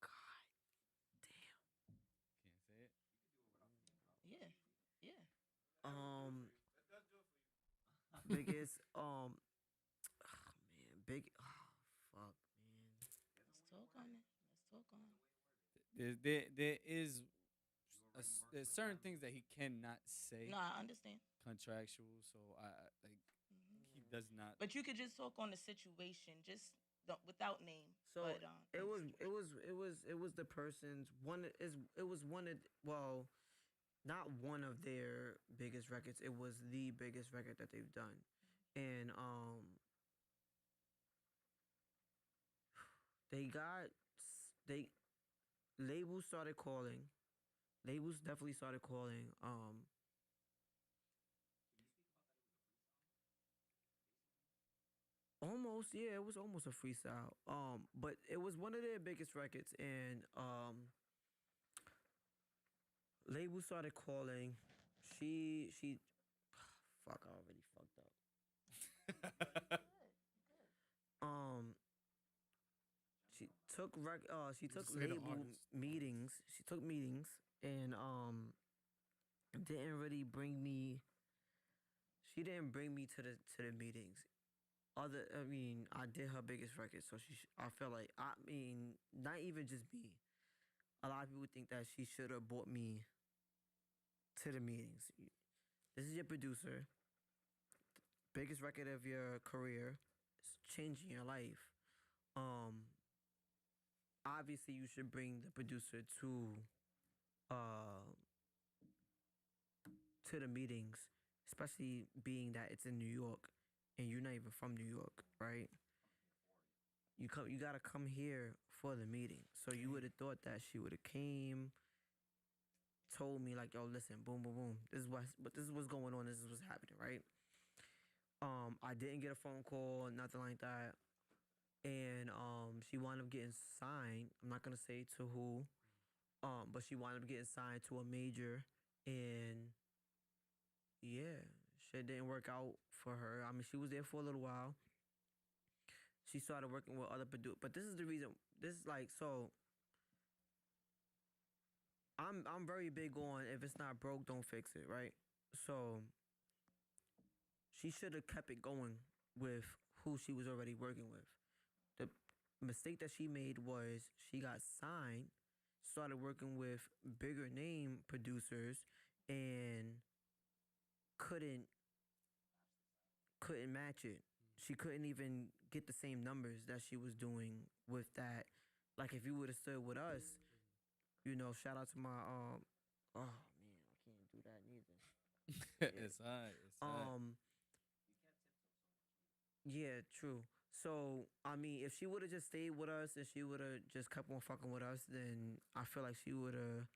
God damn. Can't say it. Yeah. Yeah. Biggest man, big fuck man. Let's talk on it. Let's talk on it. There's certain things that he cannot say. No, I understand. Contractual, so I like he does not. But you could just talk on the situation, just without name. So but, it was the person's one. It was one of, well, not one of their biggest records. It was the biggest record that they've done, and labels started calling. Labels definitely started calling. Almost, yeah, it was almost a freestyle. But it was one of their biggest records, and labels started calling. She, fuck, I already fucked up. She took label meetings. She took meetings and didn't really bring me. She didn't bring me to the meetings. I did her biggest record, so I felt like, not even just me. A lot of people think that she should have brought me to the meetings. This is your producer. Biggest record of your career. It's changing your life. Obviously you should bring the producer to the meetings, especially being that it's in New York and you're not even from New York, right? You gotta come here for the meeting. So you would have thought that she would have came, told me like, yo, listen, boom, boom, boom. This is what's going on. This is what's happening, right? I didn't get a phone call, nothing like that. And she wound up getting signed. I'm not gonna say to who, but she wound up getting signed to a major, and yeah, shit didn't work out for her. I mean, she was there for a little while. She started working with other producers, but this is the reason. This is like, so I'm very big on, if it's not broke, don't fix it, right? So she should have kept it going with who she was already working with. The mistake that she made was she got signed, started working with bigger name producers, and couldn't match it. She couldn't even get the same numbers that she was doing with that. Like, if you would have stood with us, shout out to my oh man, I can't do that neither. It's alright. Yeah, true. So, I mean, if she would have just stayed with us and she would have just kept on fucking with us, then I feel like she would have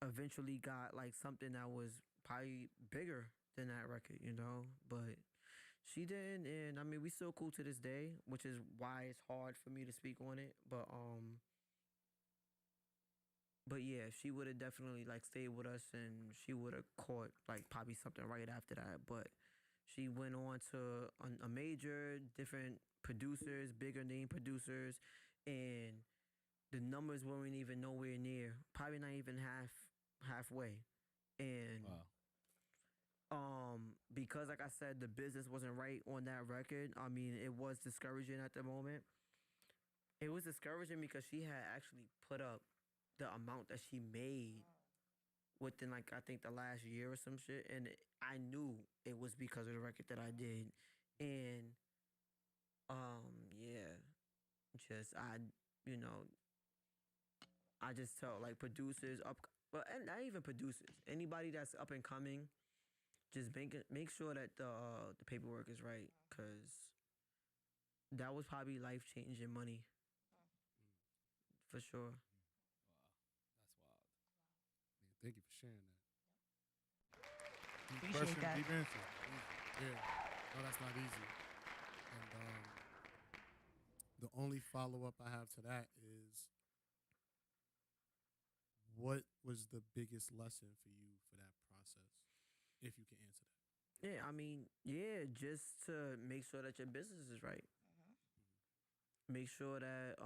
eventually got like something that was probably bigger than that record, But she didn't, and I mean, we still cool to this day, which is why it's hard for me to speak on it. But yeah, she would have definitely like stayed with us, and she would have caught like probably something right after that. But she went on to a major, different producers, bigger name producers, and the numbers weren't even nowhere near, probably not even halfway, and because like I said, the business wasn't right on that record. I mean, it was discouraging at the moment. It was discouraging because she had actually put up the amount that she made within like I think the last year or some shit, and I knew it was because of the record that I did, and yeah, just you know I just tell like producers up, well, and not even producers, anybody that's up and coming, just make sure that the paperwork is right, cause that was probably life changing money, for sure. That's wild. Man, thank you for sharing that. Deep Appreciate question, that. deep answer. Yeah, no, that's not easy. And the only follow up I have to that is, what was the biggest lesson for you for that process, if you can answer that? Yeah, I mean, yeah, just to make sure that your business is right. Make sure that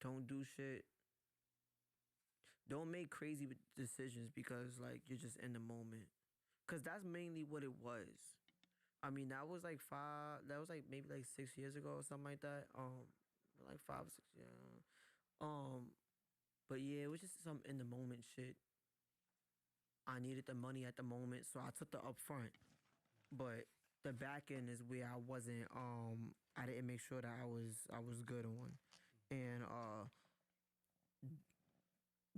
don't do shit. Don't make crazy decisions because like you're just in the moment. Cause that's mainly what it was. I mean, that was like maybe like 6 years ago or something like that. Like 5 or 6 years. But yeah, it was just some in the moment shit. I needed the money at the moment, so I took the upfront. But the back end is where I wasn't. I didn't make sure that I was good on, and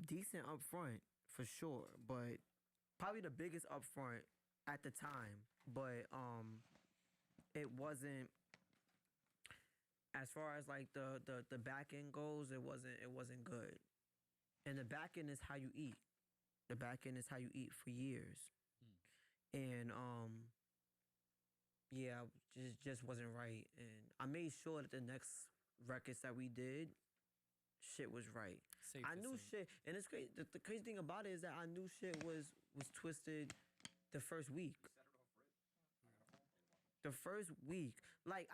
decent upfront for sure. But probably the biggest upfront at the time. But it wasn't, as far as like the back end goes. It wasn't good. And the back end is how you eat. The back end is how you eat for years. And yeah, just wasn't right. And I made sure that the next records that we did, shit was right. Safe I to knew say. shit, and it's crazy. The crazy thing about it is that I knew shit was twisted the first week. The first week, like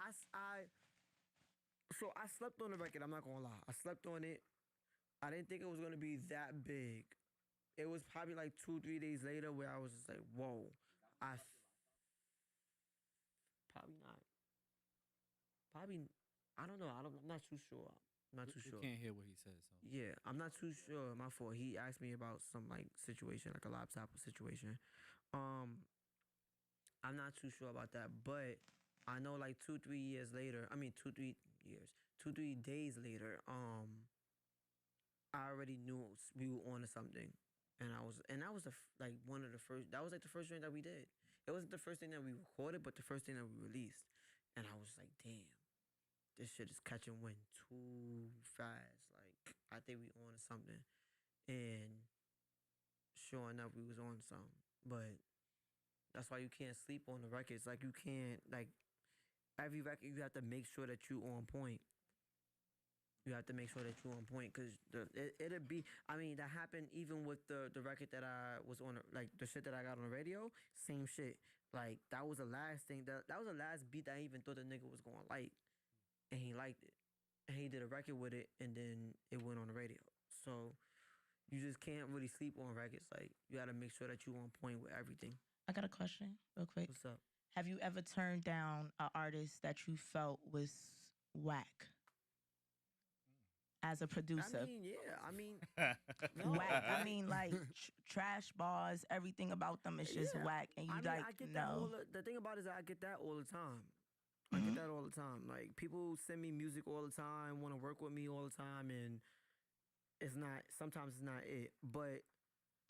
so I slept on the record. I'm not gonna lie, I slept on it. I didn't think it was gonna be that big. It was probably like 2-3 days later where I was just like, whoa. Probably not. Probably, I don't know. I'm not too sure. I'm not too We sure. can't hear what he says. So. Yeah, I'm not too sure. My fault. He asked me about some like situation, like a laptop situation. I'm not too sure about that, but I know like 2-3 years later. I mean, 2-3 years, 2-3 days later. I already knew we were on to something, and that was like one of the first. That was like the first joint that we did. It wasn't the first thing that we recorded, but the first thing that we released, and I was like, damn, this shit is catching wind too fast. Like I think we on to something, and sure enough, we was on something. But that's why you can't sleep on the records. Like you can't like every record you have to make sure that you on point. You have to make sure that you're on point because it'll be. I mean, that happened even with the record that I was on, like the shit that I got on the radio. Same shit. Like that was the last thing that was the last beat that I even thought the nigga was gonna like, and he liked it, and he did a record with it, and then it went on the radio. So you just can't really sleep on records. Like you got to make sure that you're on point with everything. I got a question, real quick. What's up? Have you ever turned down an artist that you felt was whack as a producer? I mean, yeah. I mean, Whack. I mean, like trash bars. Everything about them is just yeah. whack, and you I mean, like I get that no. the thing about it is I get that all the time. I get that all the time. Like people send me music all the time, want to work with me all the time, and it's not. Sometimes it's not it. But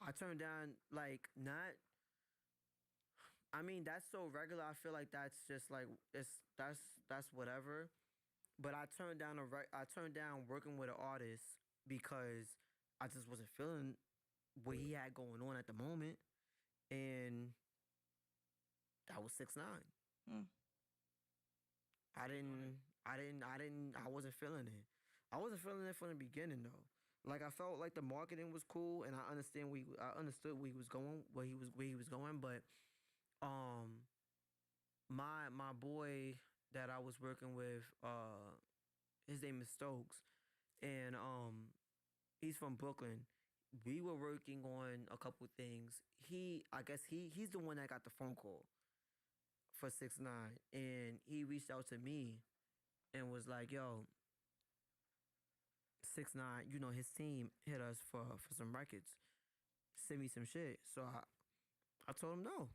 I turn down like not. I mean, that's so regular. I feel like that's just like that's whatever. But I turned down I turned down working with an artist because I just wasn't feeling what he had going on at the moment, and that was 6ix9ine. I wasn't feeling it. I wasn't feeling it from the beginning though. Like I felt like the marketing was cool, and I understood where he was going, where he was going. But my boy that I was working with, his name is Stokes. and he's from Brooklyn. We were working on a couple things. I guess he's the one that got the phone call for 6ix9ine, and he reached out to me and was like, "Yo, 6ix9ine, you know his team hit us for some records. Send me some shit." So I told him no.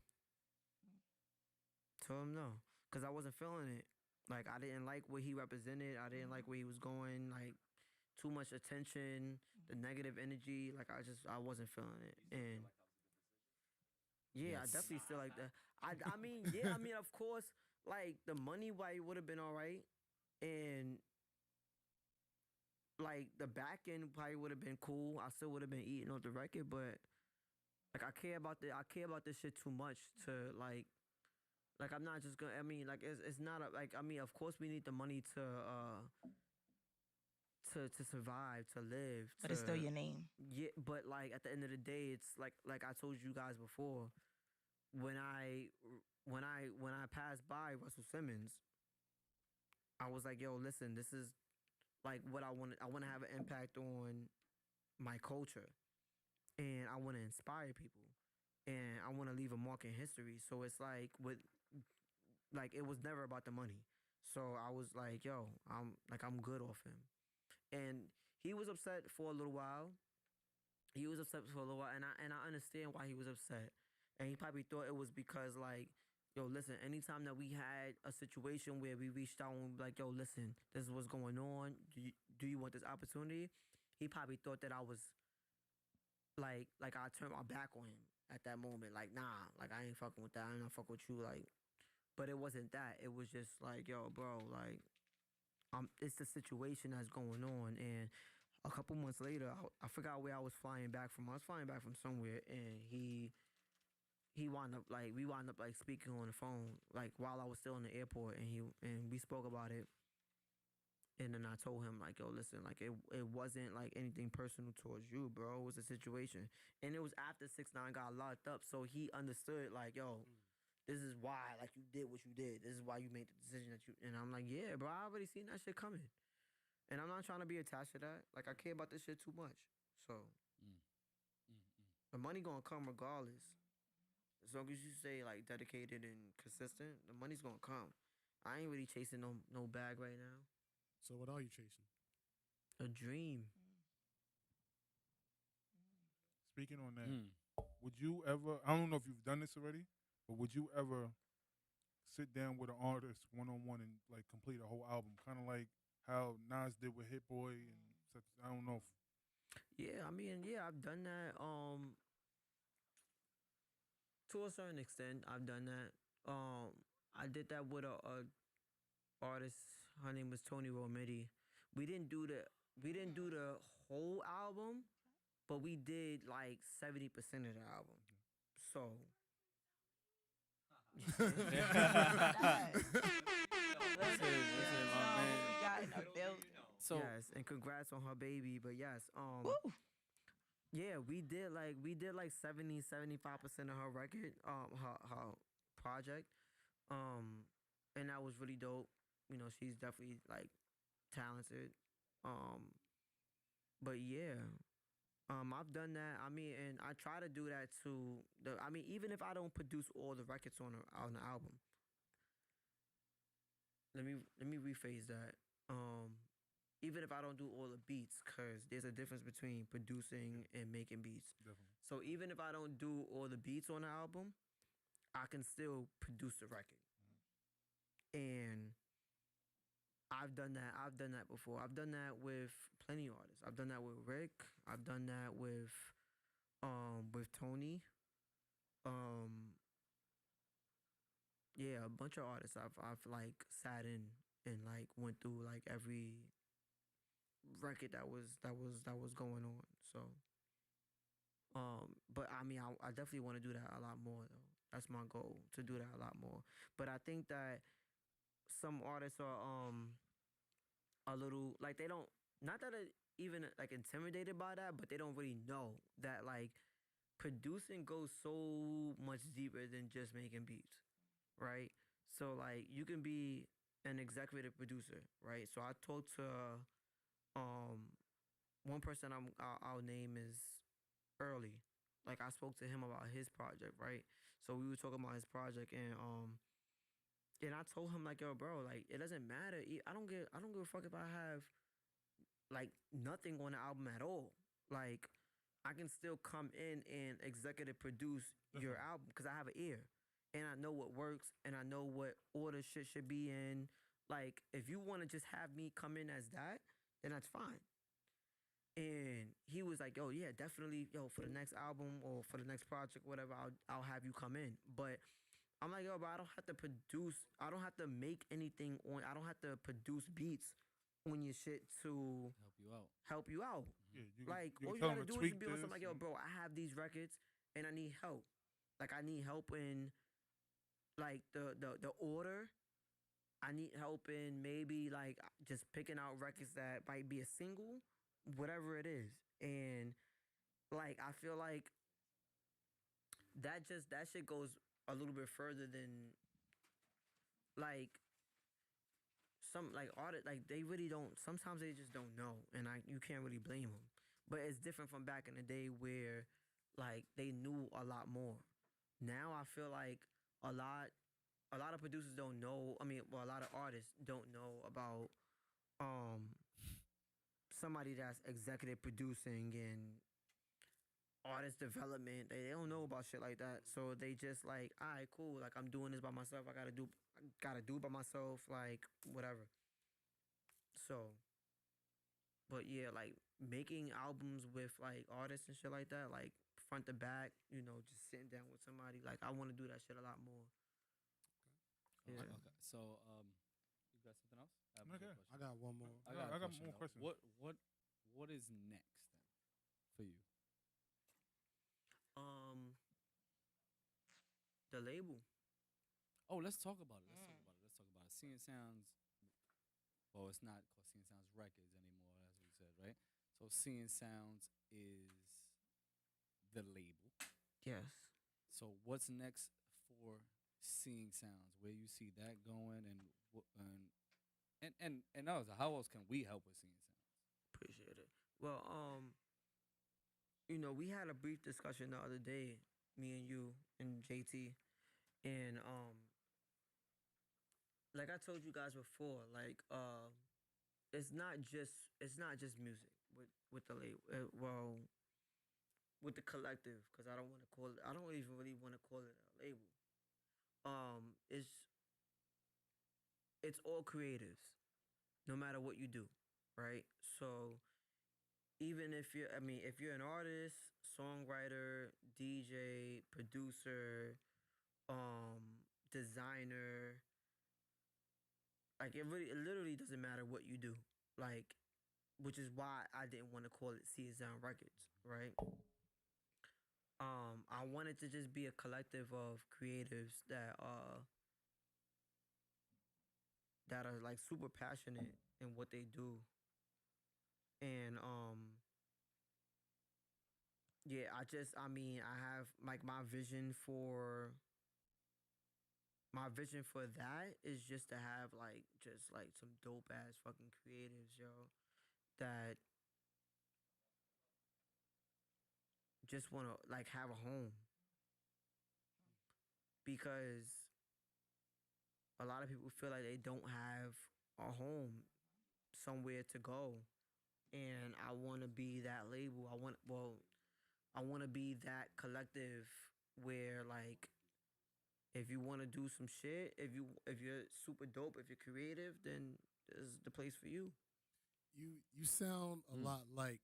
Told him no, cause I wasn't feeling it. Like I didn't like what he represented. I didn't like where he was going. Like too much attention, the negative energy. Like I wasn't feeling it. And yeah, I definitely still like that. I mean, yeah, I mean, of course, like the money why would have been all right, and like the back end probably would have been cool. I still would have been eating off the record, but like I care about this shit too much to like I'm not just gonna. I mean, like it's not like I mean, of course we need the money to survive, to live. But it's still your name. Yeah, but like at the end of the day, it's like I told you guys before, when I passed by Russell Simmons, I was like, yo, listen, this is like what I want. I want to have an impact on my culture, and I want to inspire people, and I want to leave a mark in history. So it's like it was never about the money. So I was like, yo, I'm good off him. And he was upset for a little while. And I understand why he was upset. And he probably thought it was because like, yo, listen, anytime that we had a situation where we reached out and like, yo, listen, this is what's going on. Do you want this opportunity? He probably thought that I was like I turned my back on him at that moment. Like, nah, like I ain't fucking with that. I ain't gonna fuck with you. Like, but it wasn't that. It was just like, yo, bro, like, it's the situation that's going on. And a couple months later, I forgot where I was flying back from. I was flying back from somewhere, and he wound up like we wound up like speaking on the phone like while I was still in the airport, and we spoke about it. And then I told him like, yo, listen, like it wasn't like anything personal towards you, bro. It was a situation, and it was after 6ix9ine got locked up, so he understood like, yo, this is why like you did what you did. This is why you made the decision that you. And I'm like, yeah, bro, I already seen that shit coming. And I'm not trying to be attached to that. Like, I care about this shit too much. So, the money gonna come regardless. As long as you stay, like, dedicated and consistent, the money's gonna come. I ain't really chasing no bag right now. So what are you chasing? A dream. Speaking on that, would you ever, I don't know if you've done this already, but would you ever sit down with an artist one-on-one and, like, complete a whole album? Kind of like how Nas did with Hit Boy and such. I don't know if. Yeah, I mean, yeah, I've done that. To a certain extent, I've done that. I did that with a artist. Her name was Tony Romiti. We didn't do the whole album, but we did like 70% of the album. So. So yes, and congrats on her baby. But yes, yeah, we did like 75% of her record, her project, and that was really dope. You know, she's definitely like talented, but yeah, I've done that. I mean, and I try to do that too. I mean, even if I don't produce all the records on the album. Let me rephrase that. Even if I don't do all the beats, cause there's a difference between producing and making beats. Definitely. So even if I don't do all the beats on the album, I can still produce the record. And I've done that. I've done that before. I've done that with plenty of artists. I've done that with Rick. I've done that with Tony. Yeah, a bunch of artists I've like sat in and like went through like every record that was going on. So but I mean I definitely want to do that a lot more though. That's my goal, to do that a lot more. But I think that some artists are a little like they don't, not that it even like intimidated by that, but they don't really know that like producing goes so much deeper than just making beats. Right? So like you can be an executive producer, right? So I talked to One person I'll name is Early. Like I spoke to him about his project, right? So we were talking about his project, and I told him like, yo, bro, like it doesn't matter. I don't give a fuck if I have like nothing on the album at all. Like I can still come in and executive produce your album because I have an ear and I know what works and I know what order shit should be in. Like if you want to just have me come in as that, then that's fine. And he was like, yo, yeah, definitely, yo, for the next album or for the next project, whatever, I'll have you come in. But I'm like, yo, bro, I don't have to produce, I don't have to make anything on, I don't have to produce beats on your shit to help you out. Yeah, Like, you all can you tell 'em gotta to do is tweak be on this something like, yo, and- bro, I have these records and I need help. Like, I need help in, like, the order. I need help in maybe, like, just picking out records that might be a single, whatever it is. And, like, I feel like that shit goes a little bit further than, like, some like artists, like they really don't. Sometimes they just don't know, and you can't really blame them. But it's different from back in the day where, like, they knew a lot more. Now I feel like a lot of producers don't know. I mean, well, a lot of artists don't know about somebody that's executive producing and artist development. They don't know about shit like that. So they just like, all right, cool. Like I'm doing this by myself. I gotta do it by myself. Like whatever. So, but yeah, like making albums with like artists and shit like that, like front to back, just sitting down with somebody. Like I want to do that shit a lot more. Okay. Yeah. Okay. So, you got something else? have a Okay. good question. I got one more. I got, I got question, more though. questions. What is next then for you? The label. Oh, let's talk about it. Let's talk about it. Seeing Sounds. Well, it's not called Seeing Sounds Records anymore, as we said, right? So Seeing Sounds is the label. Yes. So what's next for Seeing Sounds? Where you see that going, and also, how else can we help with Seeing Sounds? Appreciate it. Well, we had a brief discussion the other day, me and you and JT, and like I told you guys before, like it's not just music with the label. Well, with the collective, because I don't even really want to call it a label. It's all creatives, no matter what you do, right? So even if you're an artist, songwriter, DJ, producer, designer, like it literally doesn't matter what you do. Like, which is why I didn't want to call it CSM Records, right? I wanted to just be a collective of creatives that are like super passionate in what they do. And yeah, I have like my vision for that is just to have like just like some dope ass fucking creatives, yo, that just want to like have a home. Because a lot of people feel like they don't have a home, somewhere to go. And I want to be that label. I want to be that collective where like if you want to do some shit, if you're super dope, if you're creative, then this is the place for you. You sound a lot like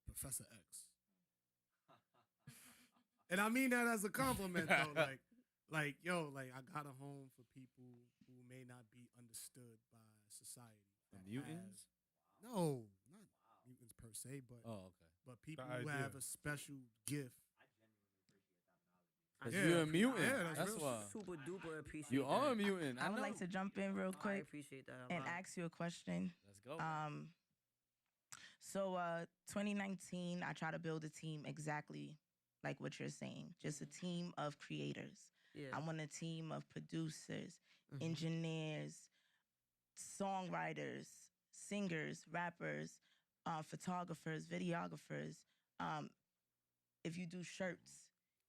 Professor X. And I mean that as a compliment though. Like, yo, like I got a home for people who may not be understood by society. The mutants? No, not mutants per se, but but people The who idea. have a special gift. Cause you're a mutant. Yeah, that's real why. Super duper appreciate You that. are a mutant. I would know. like to jump in real I quick appreciate that a and lot. ask you a question. Let's go. So 2019, I try to build a team exactly like what you're saying, just a team of creators. Yeah. I want a team of producers, Mhm. engineers, songwriters, singers, rappers, photographers, videographers, if you do shirts,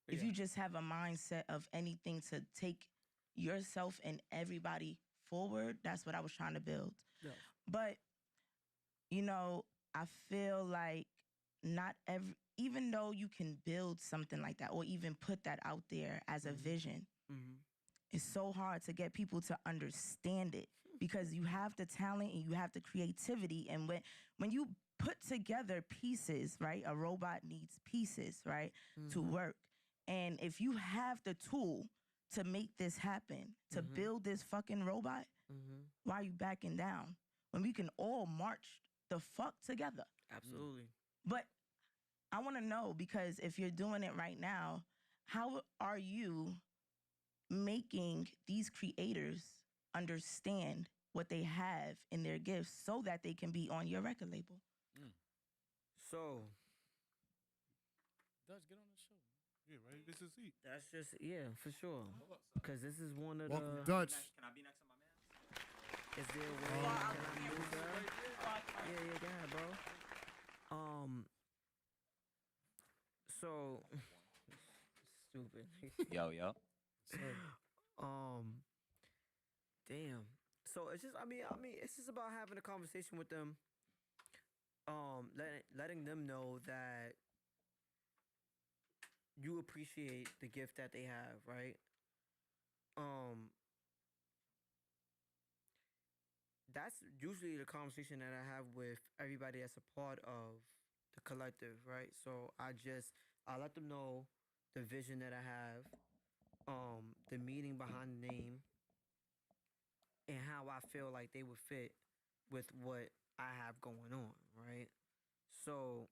if you just have a mindset of anything to take yourself and everybody forward, that's what I was trying to build. Yeah. But, you know, I feel like not every, even though you can build something like that or even put that out there as a vision, it's so hard to get people to understand it because you have the talent and you have the creativity. And when you put together pieces, right? A robot needs pieces, right? To work. And if you have the tool to make this happen, to build this fucking robot, why are you backing down? When we can all march the fuck together. Absolutely. But I want to know, because if you're doing it right now, how are you making these creators understand what they have in their gifts so that they can be on your record label? So Dutch, get on the show. Yeah, right. This is it. that's just for sure. Because this is one of Welcome, the. Dutch. Can I be next to my man? Is there a way? Can I move that? Yeah, go ahead, bro. So stupid. Yo. Damn. So it's just I mean it's just about having a conversation with them. Letting them know that you appreciate the gift that they have, right? That's usually the conversation that I have with everybody that's a part of the collective, right? So I let them know the vision that I have, the meaning behind the name, and how I feel like they would fit with what I have going on, right? So,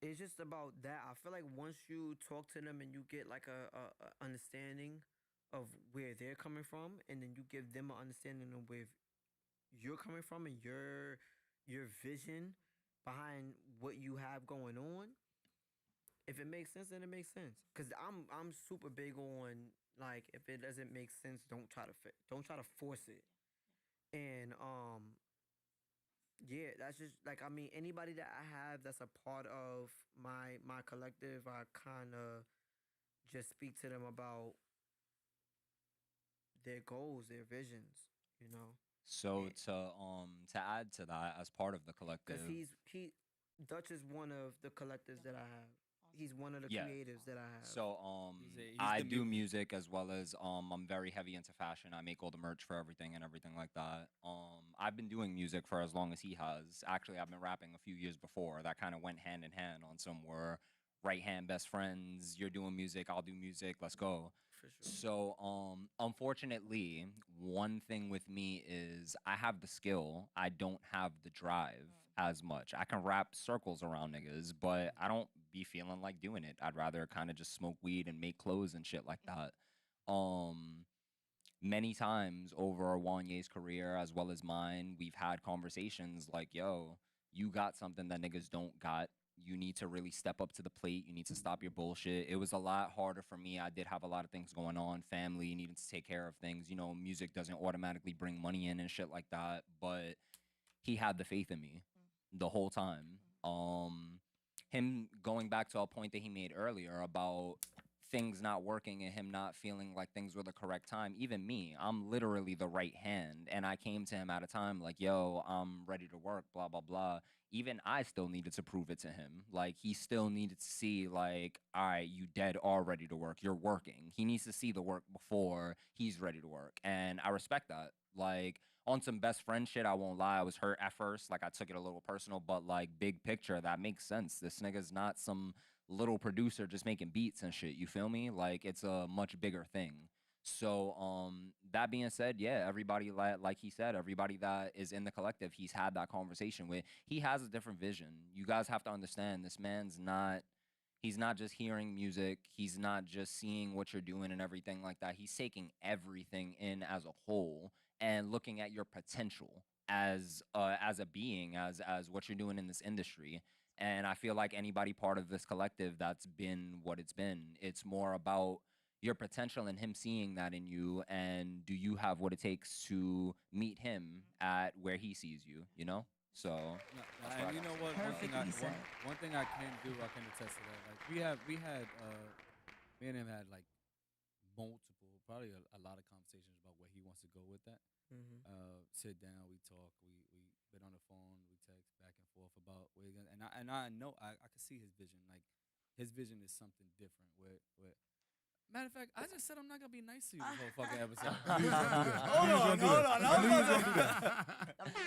it's just about that. I feel like once you talk to them and you get like a understanding of where they're coming from, and then you give them an understanding of where you're coming from and your vision behind what you have going on. If it makes sense, then it makes sense. Cause I'm super big on, like, if it doesn't make sense, don't try to force it. And yeah, that's just like, I mean, anybody that I have that's a part of my collective, I kind of just speak to them about their goals, their visions, you know. So to add to that, as part of the collective, Because Dutch is one of the collectives that I have. He's one of the Yeah. creatives that I have. So He's I the do music as well as I'm very heavy into fashion. I make all the merch for everything and everything like that. I've been doing music for as long as he has. Actually, I've been rapping a few years before. That kind of went hand in hand on some were right hand best friends. You're doing music, I'll do music. Let's go. For sure. So unfortunately, one thing with me is I have the skill. I don't have the drive as much. I can rap circles around niggas, but I don't be feeling like doing it. I'd rather kind of just smoke weed and make clothes and shit like that. Many times over Wanye's career as well as mine, we've had conversations like, yo, you got something that niggas don't got. You need to really step up to the plate. You need to stop your bullshit. It was a lot harder for me. I did have a lot of things going on, family, needed to take care of things. You know, music doesn't automatically bring money in and shit like that. But he had the faith in me the whole time. Him going back to a point that he made earlier about things not working and him not feeling like things were the correct time. Even me, I'm literally the right hand. And I came to him at a time like, yo, I'm ready to work, blah, blah, blah. Even I still needed to prove it to him. Like, he still needed to see, like, all right, you dead are ready to work. You're working. He needs to see the work before he's ready to work. And I respect that. Like, on some best friend shit, I won't lie, I was hurt at first. Like, I took it a little personal, but, like, big picture, that makes sense. This nigga's not some little producer just making beats and shit. You feel me? Like, it's a much bigger thing. So, that being said, yeah, everybody, like he said, everybody that is in the collective, he's had that conversation with. He has a different vision. You guys have to understand, this man's not... He's not just hearing music. He's not just seeing what you're doing and everything like that. He's taking everything in as a whole and looking at your potential as a being, as what you're doing in this industry. And I feel like anybody part of this collective, that's been what it's been. It's more about your potential and him seeing that in you, and do you have what it takes to meet him at where he sees you, you know? So that's what I And you gotta know say. what? Perfectly said. One thing I can do, I can attest to that. Like we had me and him had like multiple, probably a lot of conversations about where he wants to go with that. Mhm. Sit down, we talk, we been on the phone, we text back and forth about where he's gonna, and I know I can see his vision. Like his vision is something different. Where matter of fact, I just said I'm not gonna be nice to you this whole fucking episode. Hold on. I knew you was gonna do that.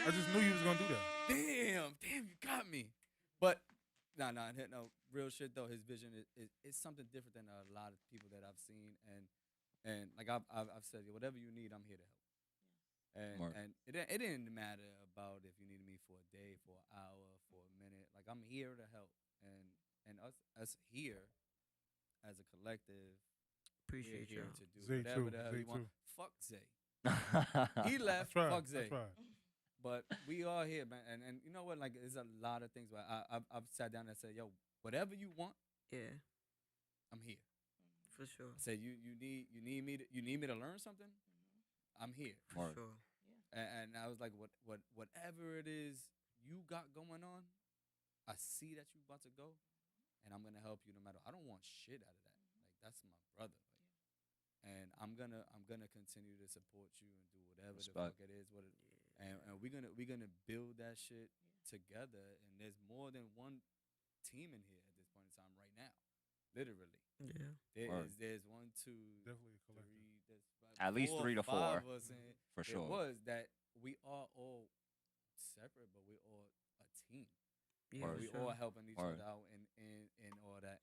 I just knew you was gonna do that. Damn, you got me. But no, real shit though. His vision is something different than a lot of people that I've seen, and like I've said, whatever you need, I'm here to help. And it didn't matter about if you needed me for a day, for an hour, for a minute. Like I'm here to help, and us here as a collective. Appreciate here y'all. to do Zay whatever too, the hell Zay you want. too. Fuck Zay. He left. I tried, Fuck I Zay. tried. But we are here, man. And you know what? Like, there's a lot of things where I've sat down and said, yo, whatever you want, Yeah, I'm here. for sure. I said, you need me to learn something? I'm here. For sure. And I was like, whatever it is you got going on, I see that you about to go, and I'm gonna help you no matter. I don't want shit out of that. Like that's my brother. Like, and I'm gonna continue to support you and do whatever the fuck it is. And we're gonna build that shit together. And there's more than one team in here at this point in time right now. Literally. Yeah. There's one, two, Definitely a collective. three, there's At least 3 to 4. 5 of us in. For sure. It was that we are all separate, but we're all a team. Yeah, we for all sure. helping each other out and all that.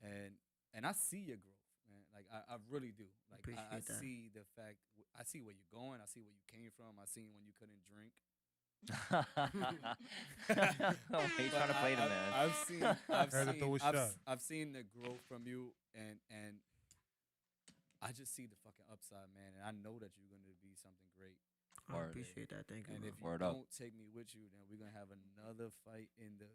And I see your growth, man. Like I really do. Like I Appreciate that. see the fact. I see where you're going. I see where you came from. I seen when you couldn't drink. Oh, he trying to play the man. I've seen the growth from you, and I just see the fucking upside, man. And I know that you're gonna be something great. I appreciate that. Thank you. And bro. if you Word up. don't take me with you, then we're gonna have another fight in the.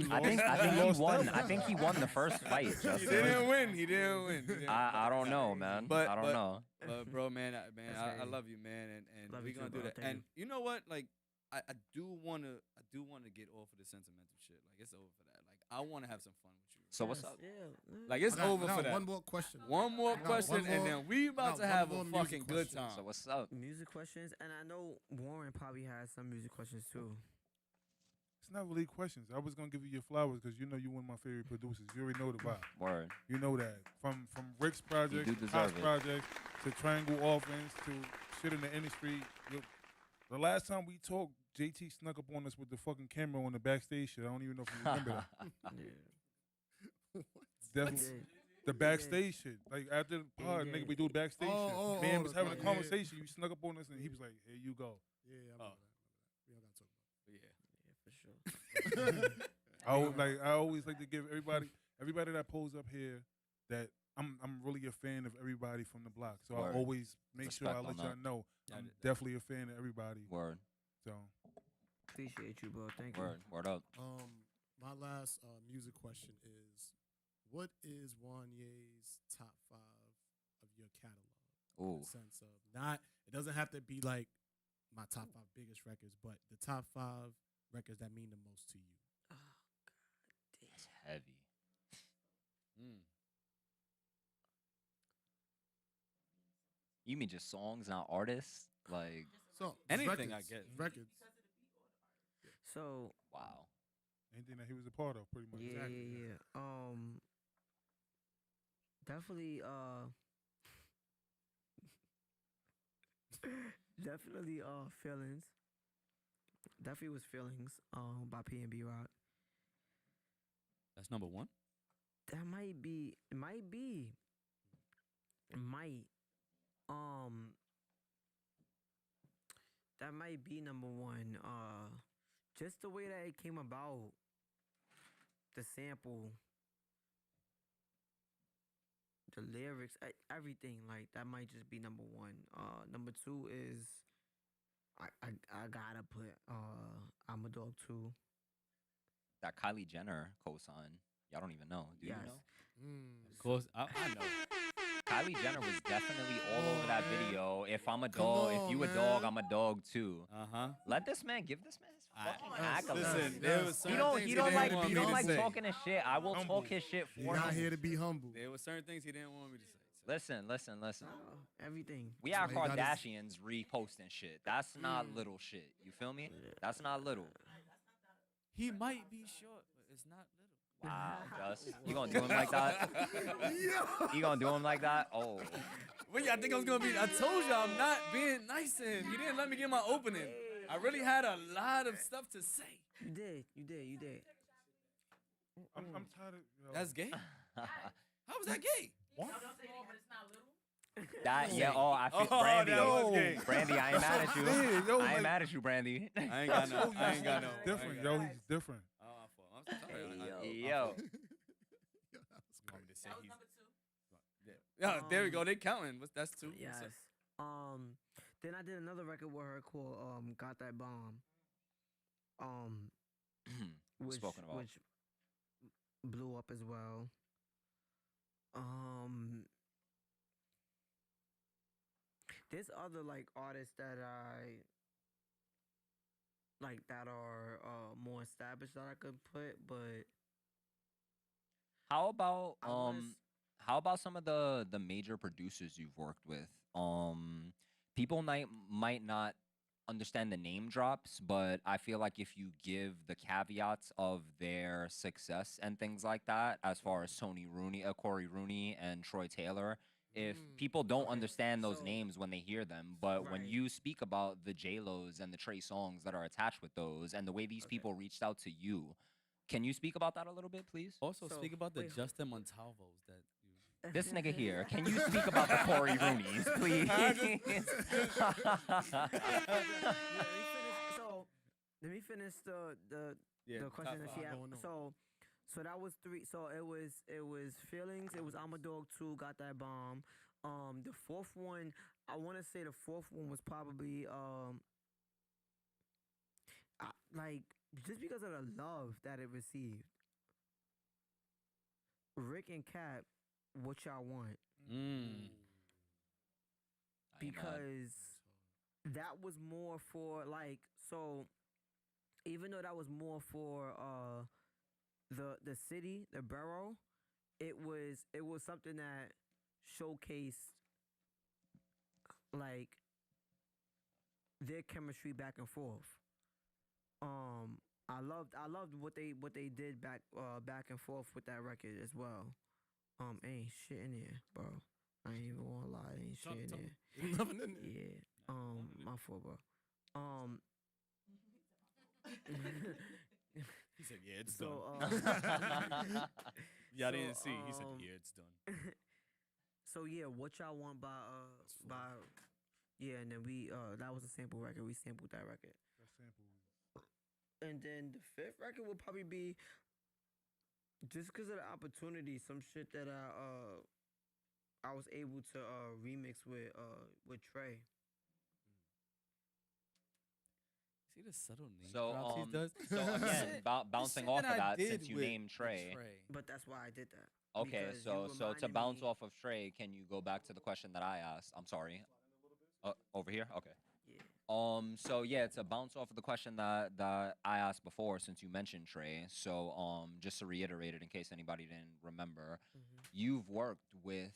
I think he won. I think he won the first fight. Justin. He didn't win. He didn't win. I don't know, man. I don't know. But bro, man, I love you, man, and Love we're you too, gonna do bro. that. Thank And you. you know what? Like, I do wanna get off of the sentimental shit. Like, it's over for that. Like, I wanna have some fun with you. So what's up? Like, it's over for that. One more question. One more question, and then we about to have a fucking good time. So what's up? Music questions, and I know Warren probably has some music questions too. It's not really questions. I was gonna give you your flowers because you know you're one of my favorite producers. You already know the vibe. Word. You know that. From Rick's project, You do House deserve it. project, to Triangle Offense, to shit in the industry. The last time we talked, JT snuck up on us with the fucking camera on the backstage shit. I don't even know if you remember that. Definitely. The backstage shit. Like after the pod, nigga, we do backstage shit. Man was having a conversation. You snuck up on us and he was like, "Here you go." Yeah, I remember that. We don't gotta talk Yeah. about Yeah, for sure. I always like to give everybody that pulls up here that I'm really a fan of everybody from the block. So Word. I always make sure I Respect let on y'all that. know I'm definitely a fan of everybody. Word. So Appreciate you, bro. Thank Word. Word up. My last music question is, what is Juan Ye's top 5 of your catalog? In Ooh. the sense of not, it doesn't have to be like my top 5 biggest records, but the top 5 records that mean the most to you. Oh God, damn. It's heavy. You mean just songs, not artists? Like So anything records, I get. records. So wow. anything that he was a part of, pretty much. yeah. Definitely. Definitely. Feelings. Definitely was feelings. By P&B Rock. That's number 1. That might be. It might be. It might. That might be number 1. Just the way that it came about. The sample. The lyrics, everything, like that might just be number 1. Number 2 is I gotta put I'm a Dog 2. That Kylie Jenner cosign. Y'all don't even know. Do Yes. you know? Of course, I know. Kylie Jenner was definitely all over that video. If I'm a Come dog, if on, you a man. dog, I'm a dog too. Uh-huh. Let this man give this man his fucking accolades. Listen, there was He certain don't things he he don't didn't like want he me don't to like say. talking his shit. I will Humble. talk his shit You're for not him. here to be humble. There were certain things he didn't want me to say. Listen. Everything. We are That's why you gotta- Kardashians reposting shit. That's not little shit. You feel me? That's not little. He might be short, but it's not little. Wow, Just. You gonna do him like that? You gonna do him like that? Oh. What y'all think I was gonna be? I told you I'm not being nice to him. He didn't let me get my opening. I really had a lot of stuff to say. You did. I'm tired of. Yo. That's gay. How was that gay? What? That I feel Oh, Brandy. that was gay. Brandy, I ain't mad at you. Man, yo, I ain't like- mad at you, Brandy. I ain't got no. I ain't got no. Different, yo. He's different. Oh, I'm sorry. Yo. You want me to say he's? Yeah, there we go. They counting. That's two. Yes. Then I did another record with her called "Got That Bomb." Spoken about. Which blew up as well. There's other like artists that I like that are more established that I could put, but How about I wanna how about some of the major producers you've worked with? People might not understand the name drops, but I feel like if you give the caveats of their success and things like that, as far as Corey Rooney and Troy Taylor, if people don't understand those names when they hear them, but when you speak about the J-Los and the Trey Songs that are attached with those and the way these people reached out to you, can you speak about that a little bit, please? Also, speak about the Justin Montalvos that you. This nigga here, can you speak about the Corey Rooneys, please? So let me finish the question that she asked. So that was three. So it was feelings. It was I'm a Dog 2, Got That Bomb. The fourth one, I want to say the fourth one was probably like just because of the love that it received. Rick and Cap, What Y'all Want? Because that was more for like, so even though that was more for the city, the borough, it was something that showcased like their chemistry back and forth. I loved what they did back and forth with that record as well. Ain't shit in there, bro. I ain't even gonna lie, ain't shit in there. Nothing in there. Yeah. My fault, bro. He said, "Yeah, it's So, done." Y'all didn't so, see. He said, "Yeah, it's done." So yeah, What Y'all Want by and then we that was a sample record. We sampled that record. That sample. And then the fifth record would probably be just because of the opportunity, some shit that I was able to remix with Trey. See the subtle name So, drops he does? so again, bouncing shit off that of I that, did since you with- named with Trey. But that's why I did that. Okay, Because so you so to reminded bounce me- off of Trey, can you go back to the question that I asked? I'm sorry. Over here? Okay. Yeah. So yeah, to bounce off of the question that I asked before, since you mentioned Trey. So just to reiterate it in case anybody didn't remember, you've worked with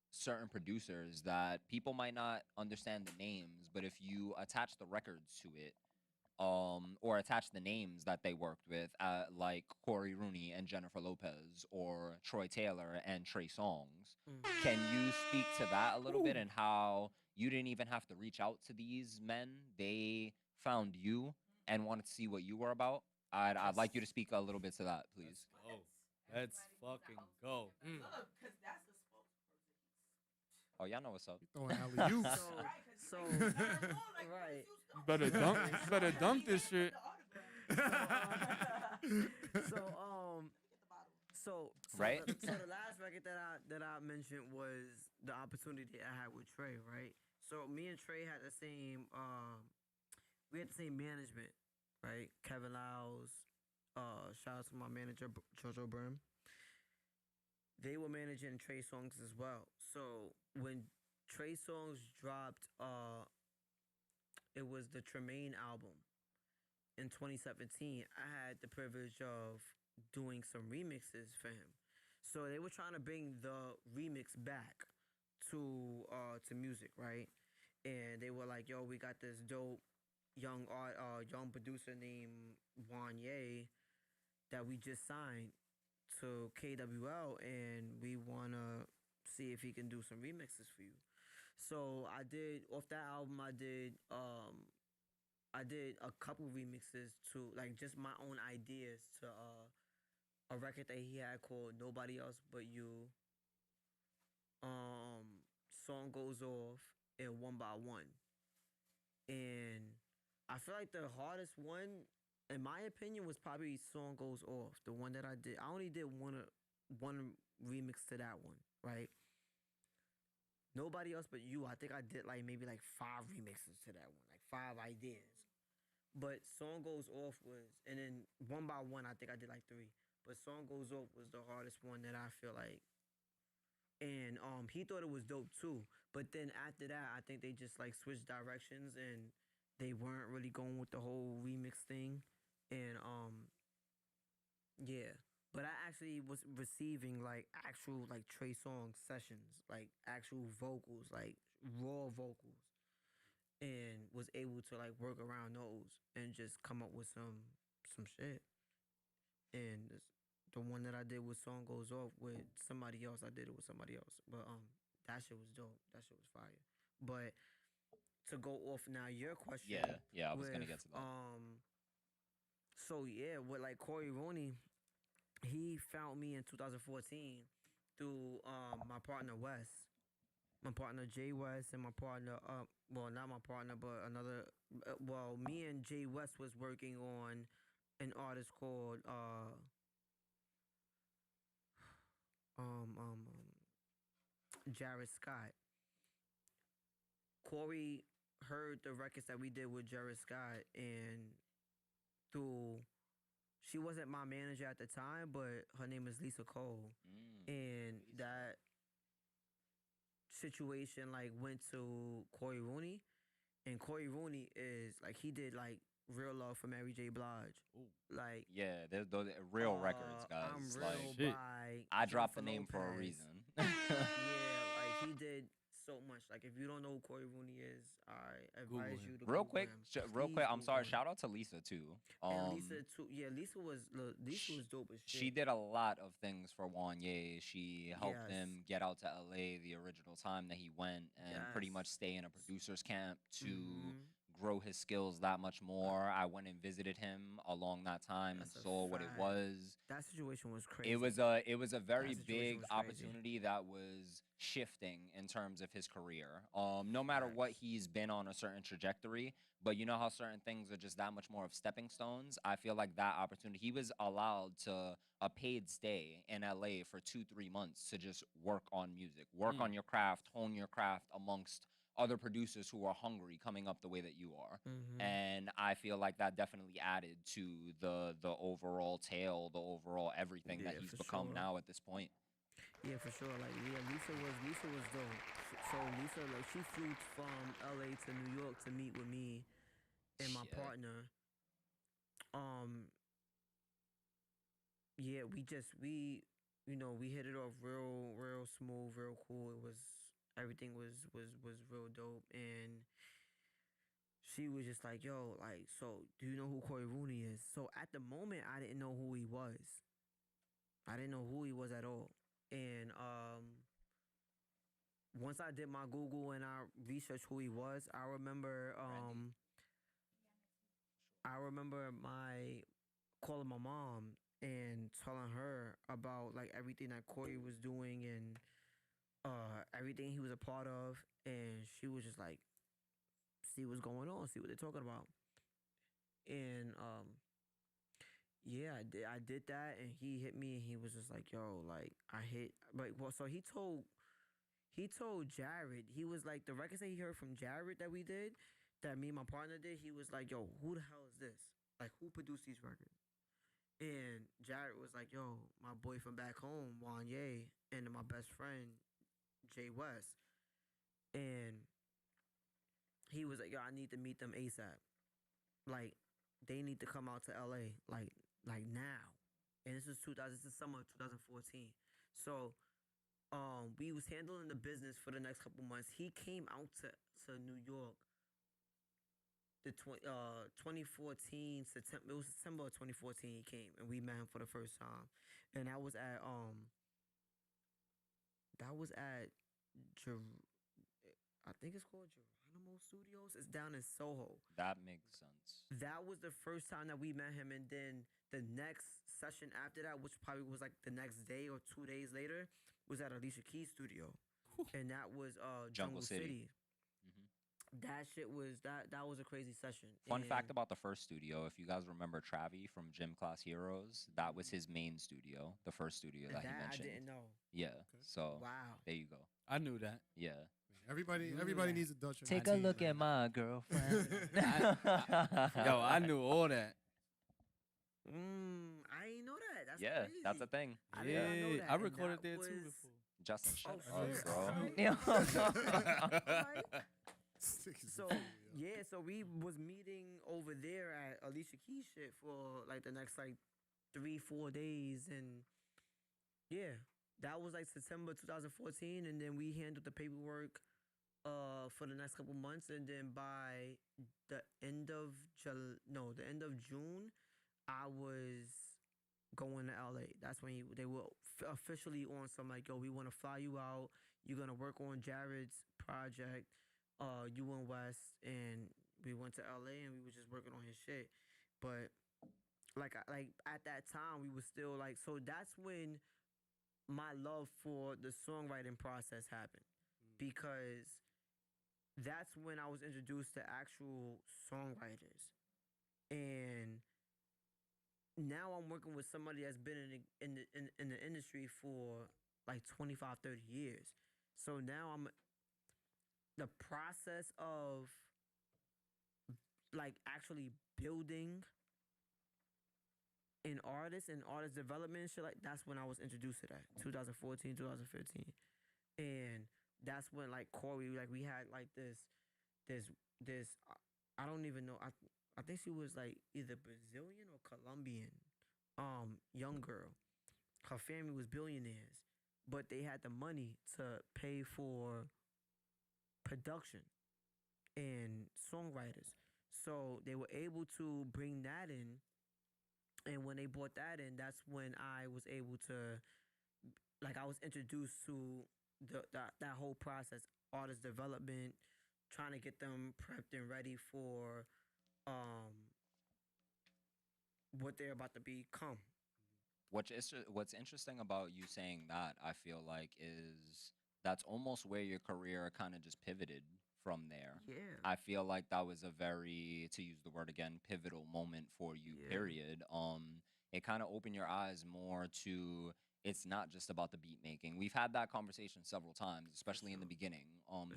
certain producers that people might not understand the names, but if you attach the records to it, or attach the names that they worked with, like Corey Rooney and Jennifer Lopez, or Troy Taylor and Trey Songs. Can you speak to that a little bit and how you didn't even have to reach out to these men? They found you and wanted to see what you were about. I'd like you to speak a little bit to that, please. Let's fucking go. Oh, y'all know what's up. Throwing alley-oops. So right. Better dump this shit. So Right? So the last record that I mentioned was the opportunity I had with Trey, right? So me and Trey had the same we had the same management, right? Kevin Lyles, shout out to my manager Jojo Brim. they were managing Trey Songz as well. So when Trey Songz dropped, it was the Tremaine album in 2017. I had the privilege of doing some remixes for him. So they were trying to bring the remix back to music, right? And they were like, "Yo, we got this dope young producer named Juan that we just signed to KWL, and we wanna see if he can do some remixes for you." So I did off that album. I did a couple remixes to like just my own ideas to a record that he had called Nobody Else But You. Song Goes Off and One by One. And I feel like the hardest one, in my opinion, was probably Song Goes Off. The one that I did. I only did one remix to that one, right? Nobody Else But You. I think I did like maybe like 5 remixes to that one, like 5 ideas. But Song Goes Off was, and then One by One, I think I did like 3. But Song Goes Off was the hardest one that I feel like. And he thought it was dope too. But then after that, I think they just like switched directions and they weren't really going with the whole remix thing. And yeah. But I actually was receiving like actual like Trey Songz sessions, like actual vocals, like raw vocals, and was able to like work around those and just come up with some shit. And the one that I did with Song Goes Off with somebody else, I did it with somebody else. But that shit was dope. That shit was fire. But to go off now your question. Yeah, I was gonna get to that. So yeah, with like Corey Rooney, he found me in 2014 through my partner Wes. My partner Jay West and my partner well, not my partner but another me and Jay West was working on an artist called Jared Scott. Corey heard the records that we did with Jared Scott, and she wasn't my manager at the time, but her name is Lisa Cole. And that situation like went to Corey Rooney, and Corey Rooney is like he did like Real Love for Mary J. Blige. Like yeah, those real records, guys. I'm like Real by I dropped the Jennifer name for a Lopez. reason. Yeah, like he did so much. Like if you don't know who Corey Rooney is, I advise you to Real Google quick, him. real Please quick. I'm Google sorry. him. Shout out to Lisa too. And Lisa too. Yeah, Lisa was dope as shit. She did a lot of things for Wanye. She helped Yes. him get out to LA the original time that he went and pretty much stay in a producer's camp to grow his skills that much more. I went and visited him along that time and saw what it fact. was. That situation was crazy. It was a very That situation big was crazy. opportunity that was shifting in terms of his career. No matter what he's been on a certain trajectory, but you know how certain things are just that much more of stepping stones. I feel like that opportunity, he was allowed to a paid stay in LA for 2-3 months to just work on music, work on your craft, hone your craft amongst other producers who are hungry coming up the way that you are. And I feel like that definitely added to the overall tale, the overall everything that Yeah, he's for become sure. now at this point. Yeah, for sure. Like, yeah, Lisa was dope. So Lisa, like, she flew from LA to New York to meet with me and my partner. Yeah, we hit it off real smooth, real cool. It was everything was real dope, and she was just like, "Yo, like, so do you know who Corey Rooney is?" So at the moment, I didn't know who he was. I didn't know who he was at all. And once I did my Google and I researched who he was, I remember my calling my mom and telling her about like everything that Corey was doing and everything he was a part of, and she was just like, see what's going on, see what they're talking about. And yeah, I did that, and he hit me, and he was just like, "Yo, like so he told Jared, he was like, the records that he heard from Jared that we did, that me and my partner did, he was like, "Yo, who the hell is this? Like, who produced these records?" And Jared was like, "Yo, my boy from back home, Wanye." and my best friend Jay West, and he was like, "Yo, I need to meet them ASAP. Like, they need to come out to LA, like now." And this is summer of 2014. So, we was handling the business for the next couple months. He came out to New York. 2014 September. It was September of 2014. He came and we met him for the first time, and that was at I think it's called Geronimo Studios. It's down in Soho. That makes sense. That was the first time that we met him, and then the next session after that, which probably was like the next day or 2 days later, was at Alicia Keys' studio, and that was Jungle City. That shit was that was a crazy session. Fun fact about the first studio, if you guys remember Travi from Gym Class Heroes, that was his main studio, the first studio that he mentioned. I didn't know. Yeah. So wow. There you go. I knew that. Yeah. Everybody needs a Dutch. Take a look at my girlfriend. Yo, I knew all that. I ain't know that. That's yeah, crazy. that's a thing. I did not know that. I And recorded that there was... too before. Justin, shut up, bro. So yeah, so we was meeting over there at Alicia Keys shit for like the next like 3-4 days, and yeah, that was like September 2014, and then we handled the paperwork for the next couple months, and then by the end of June, I was going to LA. That's when they were officially on some like, yo, we want to fly you out. You're gonna work on Jared's project. You and West, and we went to LA and we was just working on his shit. But like at that time, we was still like, so that's when my love for the songwriting process happened, because that's when I was introduced to actual songwriters, and now I'm working with somebody that's been in the industry for like 25, 30 years. So now the process of like actually building an artist and artist development and shit, like that's when I was introduced to that, 2014, 2015. And that's when like Corey, like we had like this I don't even know, I think she was like either Brazilian or Colombian young girl. Her family was billionaires, but they had the money to pay for production and songwriters. So they were able to bring that in. And when they brought that in, that's when I was able to, like, I was introduced to that whole process, artist development, trying to get them prepped and ready for what they're about to become. What's interesting about you saying that, I feel like, is that's almost where your career kind of just pivoted from there. Yeah. I feel like that was a very, to use the word again, pivotal moment for you, period. It kind of opened your eyes more to, it's not just about the beat making. We've had that conversation several times, especially in the beginning.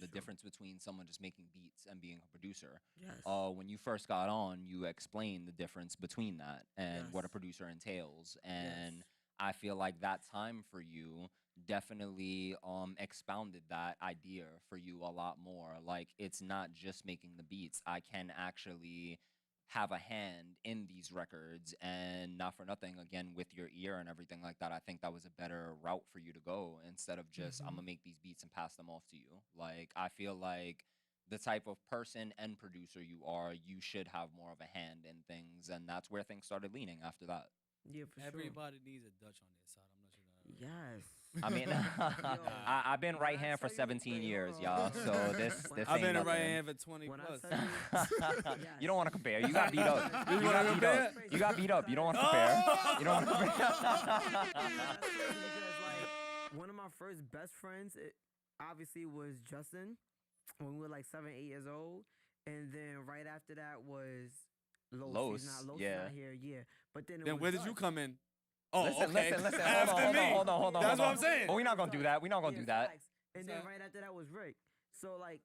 The difference between someone just making beats and being a producer. Yes. When you first got on, you explained the difference between that and what a producer entails. And I feel like that time for you definitely expounded that idea for you a lot more. Like, it's not just making the beats. I can actually have a hand in these records, and not for nothing, again, with your ear and everything like that, I think that was a better route for you to go instead of just, I'm gonna make these beats and pass them off to you. Like, I feel like the type of person and producer you are, you should have more of a hand in things, and that's where things started leaning after that. Yeah, for Everybody needs a Dutch on their side. I'm not sure that. Yes. I mean, I've been right hand for 17 years, y'all. So this I've ain't been a nothing. right hand for 20 plus. You don't want to compare. You got beat up. You got beat up. You got beat up. You don't want to compare. You don't want to compare. One of my first best friends, obviously, was Justin when we were like 7, 8 years old, and then right after that was Los. He's not here, yeah. But then where did you come in? Oh, listen. okay. Hold on. That's what I'm saying. But we're not gonna do that. We're not gonna do that. And then right after that was Rick. So like,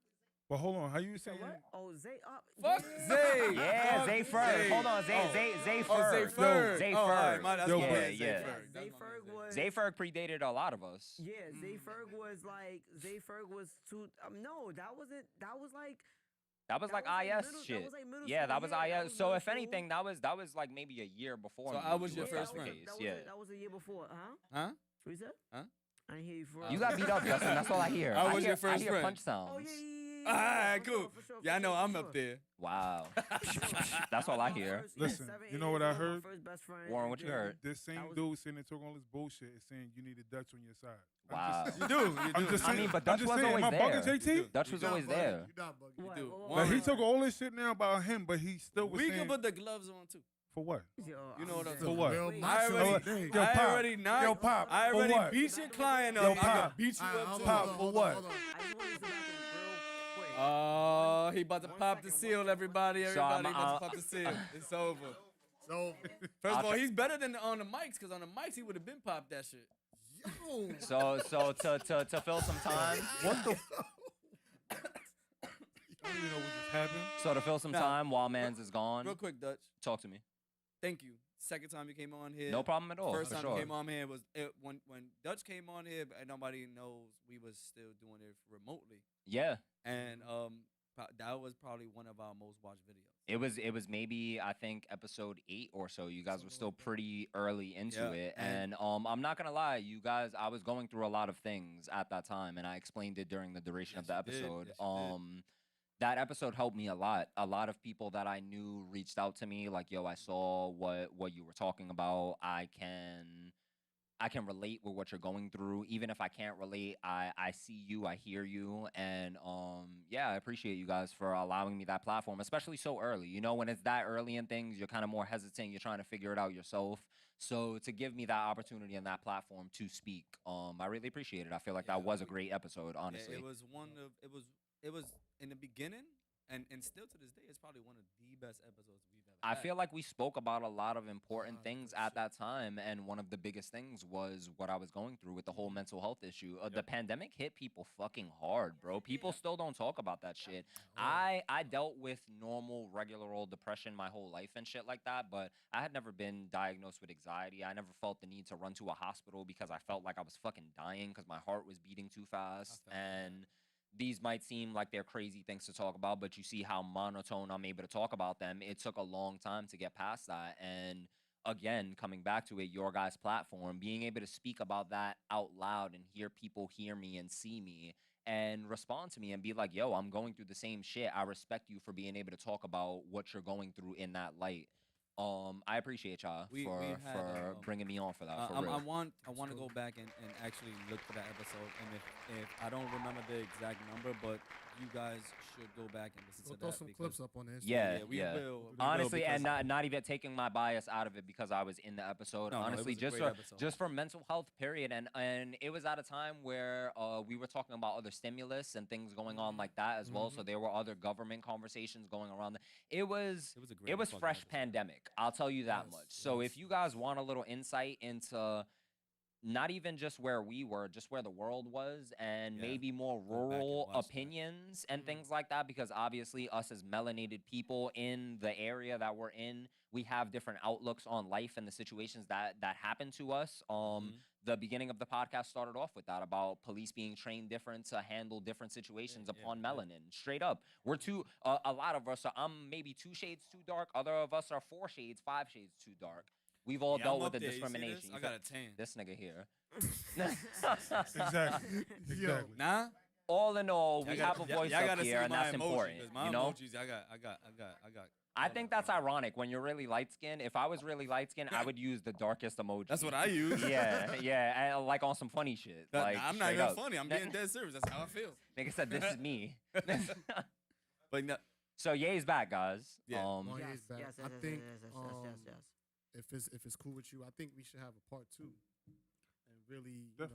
But hold on, how you saying? Oh, Zay up. Fuck Zay. Yeah, Fuck Zay Ferg. Hold on, Zay Oh, Zay Ferg. Ferg. Zay Oh, all right, Ferg. that's Yo, my but- man, Zay Yeah. Ferg. Zay Ferg was. Zay Ferg predated a lot of us. Yeah, Zay Ferg was like. Zay Ferg was too. No, that wasn't. That was like. That was like like IS middle- shit. that was like middle Yeah, school, that was yeah, that IS. was So middle if school. anything, that was like maybe a year before. So me. I was your in first that friend. case, That was yeah. that was a year before, huh? Huh? What you said? Huh? I didn't hear you for. You got beat up, Justin. That's all I hear. I was hear, your first I hear friend. punch sounds. Oh yeah. All right, For cool. sure, for sure, Yeah, I for know sure, I'm for up sure. there. Wow. That's all I hear. Listen, Yeah, 7, you 8 know what years I old, my heard? First best friend. Warren, and what you then- heard? This same was- dude sitting there talking all this bullshit is saying you need a Dutch on your side. Wow. You do. I'm just I saying. mean, but I'm Dutch just was saying, always am I bugging, there. JT? Dutch was always there. You not bugging. What? do. What? But he Warren. took all this shit now about him, but he still was We saying can put the gloves on too. for what? Yo, You know what I'm dead. For saying? what? Real Wait, macho I already- today. Yo, I Pop. already not. Yo, Pop. I For already what? beat your client Yo, up. I can Pop. beat you up too. Pop, for what? I just want to sit back and real quick. Oh, he about to One pop second, the seal, everybody. So I'm- Everybody about to pop the seal. It's over. So, First of all, he's better than on the mics, because on the mics, he would have been popped that shit. yo. So to fill some time. What the? I don't even know what just happened. So to fill some Nah. time while Mans is gone. Real quick, Dutch. Talk to me. Thank you. Second time you came on here. No problem at all. First for time sure. you came on here was when Dutch came on here, and nobody knows we was still doing it remotely. Yeah. And that was probably one of our most watched videos. It was maybe I think episode 8 or so. You guys were still pretty early into Yeah, it, and- and I'm not gonna lie, you guys. I was going through a lot of things at that time, and I explained it during the duration of the Yes, you did. episode. Yes, you did. That episode helped me a lot. A lot of people that I knew reached out to me like, "Yo, I saw what you were talking about. I can relate with what you're going through. Even if I can't relate, I see you, I hear you, and yeah, I appreciate you guys for allowing me that platform, especially so early. You know, when it's that early in things, you're kind of more hesitant. You're trying to figure it out yourself. So to give me that opportunity and that platform to speak, I really appreciate it. I feel like that was a great episode, honestly. Yeah, it was it was in the beginning, and still to this day, it's probably one of the best episodes we've ever I had. feel like we spoke about a lot of important things at that time, and one of the biggest things was what I was going through with the whole mental health issue. The pandemic hit people fucking hard, bro. People still don't talk about that shit. I dealt with normal, regular old depression my whole life and shit like that, but I had never been diagnosed with anxiety. I never felt the need to run to a hospital because I felt like I was fucking dying because my heart was beating too fast. And these might seem like they're crazy things to talk about, but you see how monotone I'm able to talk about them. It took a long time to get past that. And again, coming back to it, your guys' platform, being able to speak about that out loud and hear people hear me and see me and respond to me and be like, yo, I'm going through the same shit. I respect you for being able to talk about what you're going through in that light. I appreciate y'all for bringing me on for that. For real. I want to go back and actually look for that episode, and if I don't remember the exact number, but you guys should go back and listen We'll to throw that. some because- clips up on this. Yeah, we yeah. will. We Honestly, will, and because- not even taking my bias out of it because I was in the episode. No, no, it Honestly, was a great episode. just for mental health, period. And it was at a time where we were talking about other stimulus and things going on like that as well. So there were other government conversations going around. It was a great fucking fresh episode. pandemic. I'll tell you that much. So if you guys want a little insight into not even just where we were, just where the world was, and maybe more rural opinions and things like that, because obviously us as melanated people in the area that we're in, we have different outlooks on life and the situations that happen to us. The beginning of the podcast started off with that, about police being trained different to handle different situations upon melanin. Straight up, we're a lot of us are, I'm maybe 2 shades too dark, other of us are 4 shades, 5 shades too dark. We've all Yeah, dealt I'm with up the there. You see this? discrimination. I got a tan. This nigga here. Exactly. Nah. All in all, we Y'all have a gotta- voice y'all up gotta here, see and my that's emoji, important. 'cause my You know, emojis, I got. I think that's ironic. When you're really light skinned, if I was really light skinned, I would use the darkest emoji. That's what I use. yeah, and like on some funny shit. That- Like, I'm not straight even up. funny. I'm being dead serious. That's how I feel. Nigga said, "This is me." But no. So Ye's back, guys. Yeah. Oh, Yes, he's back. yes, I yes, think yes, yes, yes, yes. if it's cool with you, I think we should have a part 2, and really, you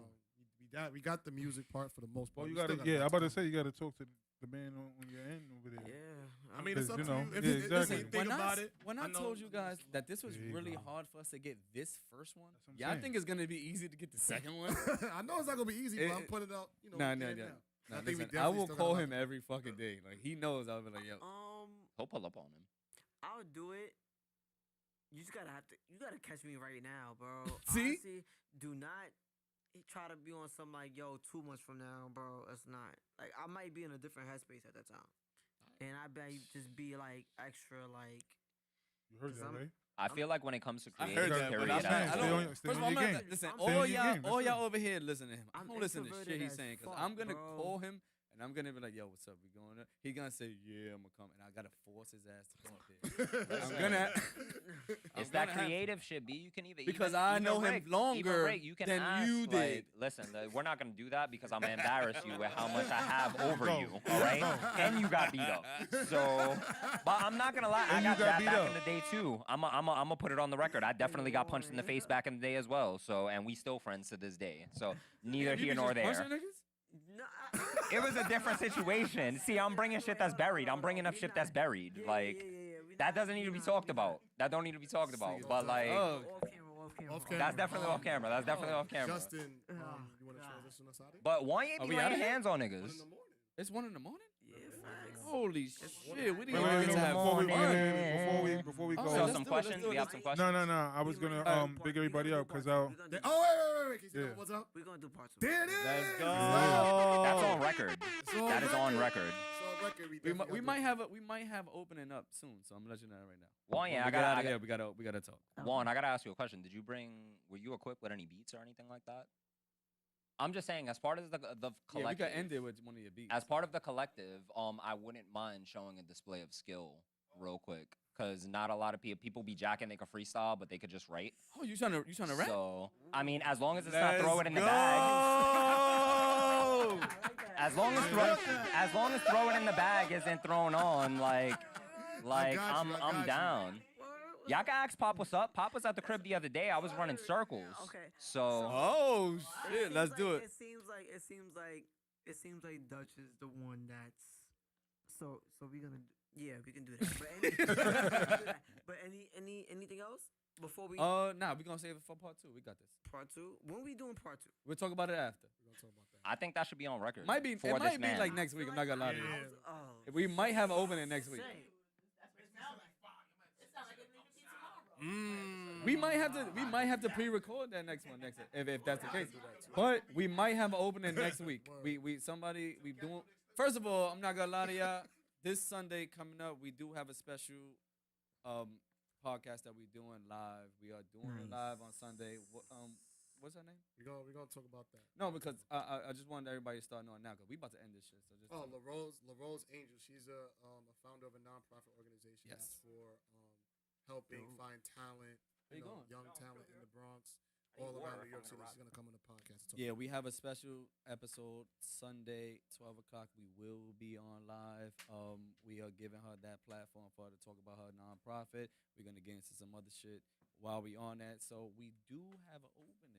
know, we got the music part for the most part. Well, you We still gotta, yeah, I'm lots about to of say you gotta talk to the man on your end over there. Yeah, I mean, it's up to you. If yeah, you exactly. think about it, When I know- told you guys that this was There you really go. hard for us to get this first one, what I'm yeah, I saying. think it's gonna be easy to get the second one. I know it's not gonna be easy, but I'm putting it out. You know, No, here and no. now. I Nah, think we listen, I definitely will still call got a him every fucking day. Like he knows I'll be like, yo. He'll pull up on him. I'll do it. You just you gotta catch me right now, bro. See? Honestly, do not try to be on some like, yo, 2 months from now, bro. It's not. Like, I might be in a different headspace at that time. And I bet you just be like extra like. You heard that, right? I feel like when it comes to I creative, heard that, but period, I'm not, I Stay don't. on First of all, I'm your not game. listen. Stay on All your y'all, game. all That's y'all it. over here listen to him. I I'm don't listen to introverted shit he's as saying because fuck, I'm gonna bro. call him and I'm gonna be like, yo, what's up? We going there? He gonna say, yeah, I'm gonna come, and I gotta force his ass to come up there. I'm gonna. It's that creative shit, B. You can even Because even, I even know him Rick, longer even Rick, you can than ask, you like, did. listen, we're not gonna do that because I'm gonna embarrass you with how much I have over Go. you. All right, and you got beat up. So, but I'm not gonna lie, I And you got got that beat back up. in the day too. I'm gonna put it on the record. I definitely got punched in the face back in the day as well. So, and we still friends to this day. So, neither You here be nor just punching there. niggas? It was a different situation. See, I'm bringing shit that's buried. I'm bringing up shit that's buried. Like, that doesn't need to be talked about. That don't need to be talked about. But like, Oh, Off camera. that's definitely off camera. That's definitely off camera. Justin, you want to transition us out of here? But why ain't Are be we outta laying here? hands on niggas? It's 1 in the morning. Yeah, facts. Holy shit! We didn't Wait, even wait, get to wait, have before we, fun. before we Oh, go. So let's some do it, let's questions. do it, We have let's- some questions. No. I was gonna big everybody up because Oh, wait. Can you say Yeah. what's up? We're gonna do part 2. There it is. Let's go. That's on record. It's on That is on record. It's on record. We might have opening up soon, so I'm gonna let you know right now. Juan, yeah, When I we get gotta- out I of here. We gotta talk. Juan, I gotta ask you a question. Were you equipped with any beats or anything like that? I'm just saying, as part of the Yeah, we collective, could end it with one of your beats. as part of the collective, I wouldn't mind showing a display of skill real quick, cause not a lot of people be jacking. They can freestyle, but they could just write. Oh, you trying to rap? So I mean, as long as it's Let's not throw it in the go. bag. As long as throw it in the bag isn't thrown on, like I'm down. Y'all can ask Pop what's up. Pop was at the crib the other day. I was running circles. Okay. So Oh shit! Let's do it. It seems like Dutch is the one that's. So we gonna. Yeah, we can do that. But anything else before we. Nah, we gonna save it for part 2. We got this. Part 2. When we doing part 2? We'll talk about it after. We're gonna talk about that. I think that should be on record. It might be man. like next week. I'm not gonna lie to you. Yeah. We might have an opening next week. We might have to pre-record that next one if that's the case. But we might have an opening next week. We doing. First of all, I'm not gonna lie to y'all. This Sunday coming up, we do have a special podcast that we're doing live. We are doing it live on Sunday. What's her name? We're gonna talk about that. No, because I just wanted everybody to start knowing now because we about to end this shit. So just LaRose Angel. She's a founder of a nonprofit organization Yes. that's for helping find talent, Where you going? young talent in the Bronx, all around New York City. She's gonna come on the podcast. Yeah, we have a special episode Sunday, 12 o'clock. We will be on live. We are giving her that platform for her to talk about her nonprofit. We're gonna get into some other shit while we on that. So we do have an opening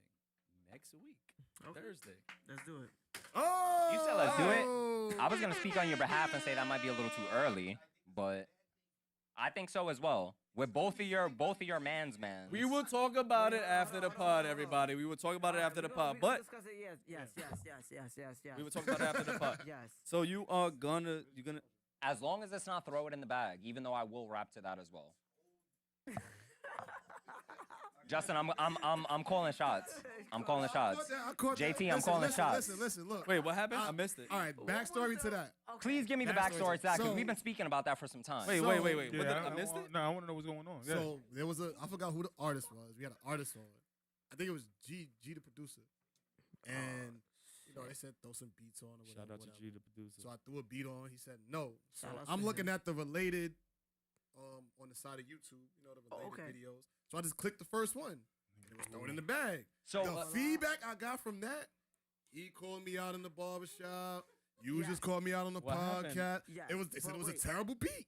next week, Thursday. Let's do it. Oh, You said let's do it. I was gonna speak on your behalf and say that might be a little too early, but I think so as well. With both of your mans. We will talk about it after the pod, everybody. We will talk about it after the pod. But Discuss it. Yes. we will talk about it after the pod. Yes. So you're gonna. As long as it's not throw it in the bag, even though I will rap to that as well. Justin, I'm calling shots. I'm calling shots. JT, I'm calling shots. Listen, look. Wait, what happened? I missed it. All right, backstory to that. Please give me the backstory to that, because So- we've been speaking about that for some time. Wait. Yeah, What did I missed it? No, I want to know what's going on. Yeah. So there was I forgot who the artist was. We had an artist on. I think it was G the producer. And they said throw some beats on or whatever. Shout out to whatever. G, the producer. So I threw a beat on. He said no. So Shout out to I'm looking him. at the related on the side of YouTube, the related okay. videos. So I just clicked the first one. And it was thrown in the bag. So, the feedback I got from that, he called me out in the barbershop. You just called me out on the What happened? podcast. Yes, They said but it was a wait. terrible beat.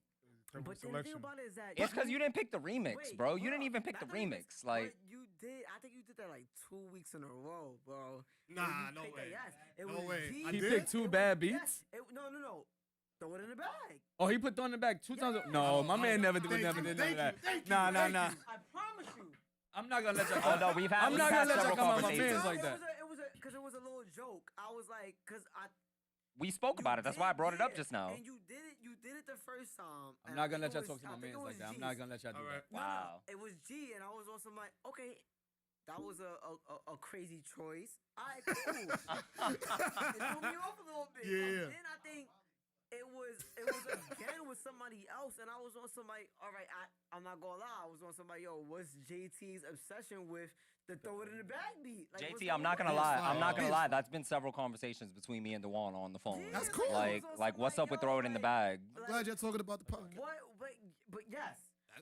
But then the thing about it is that It's because you didn't pick the remix, Wait, bro. You hold didn't on. even pick the Not remix. Like, But you did. I think you did that like 2 weeks in a row, bro. Nah, And you no picked way. that, yes. It No was way. G. I He did? picked two bad beats. Yes. No. Throw it in the bag. Oh, he put on the back 2 times. No, my man never did none of that. Nah. I promise you. I'm not gonna let y'all. Oh, no, we've had- I'm not we've gonna had let y'all several come on my conversations. fans like that. Because it was a little joke. I was like, We spoke about it. That's why I brought it up just now. And you did it the first time. I'm not gonna let y'all talk to my mans like that. I'm not gonna let y'all do that. Wow. It was G, and I was on somebody. Okay, that was a crazy choice. All right, cool. It threw me off a little bit. Yeah. Then I think it was again with somebody else, and I was on somebody. All right, I'm not gonna lie. I was on somebody. Yo, what's JT's obsession with the throw it in the bag beat? Like, JT, I'm not gonna lie. That's been several conversations between me and Dewan on the phone. That's cool. Like what's up with throw it in the bag? I'm glad you're talking about the podcast. But yes.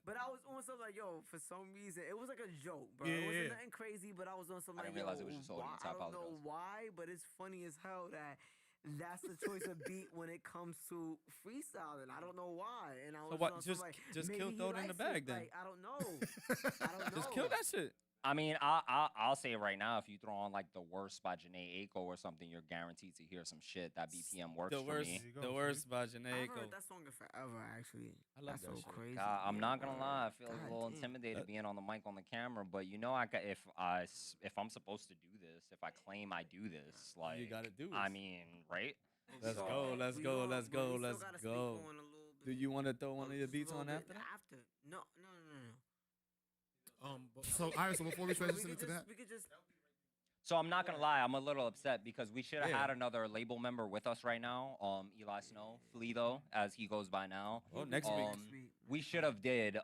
But I was on something like, yo, for some reason, it was like a joke, bro. Yeah, it wasn't yeah. nothing crazy, but I was on something I like, didn't realize yo, it was just holding why? it, so I I don't know apologize. why, but it's funny as hell that that's the choice of beat when it comes to freestyling. I don't know why. And I was So what? on Just something like, just maybe kill he throw it in the likes bag it. then. Like, I don't know. I don't know. Just kill that shit. I mean, I'll say it right now. If you throw on like the worst by Janae Aiko or something, you're guaranteed to hear some shit. That BPM works The for worst, me. the worst by I've Janae heard Aiko. that song forever, actually. I love that's that so shit. crazy. I'm not gonna lie. I feel a God little damn. intimidated being on the mic on the camera, but you know, if I'm supposed to do this, if I claim I do this, like You gotta do I this. mean, right? Let's So- go, let's We go, all- let's but go, we still let's gotta speak go. on a little bit. Do you want to throw one of your Just a beats little on bit after that? After. No. So all right, so before we transition into that, We could just. So I'm not gonna lie, I'm a little upset because we should have Yeah. had another label member with us right now. Eli Snow, Flea though, as he goes by now. Oh, next week. We should have did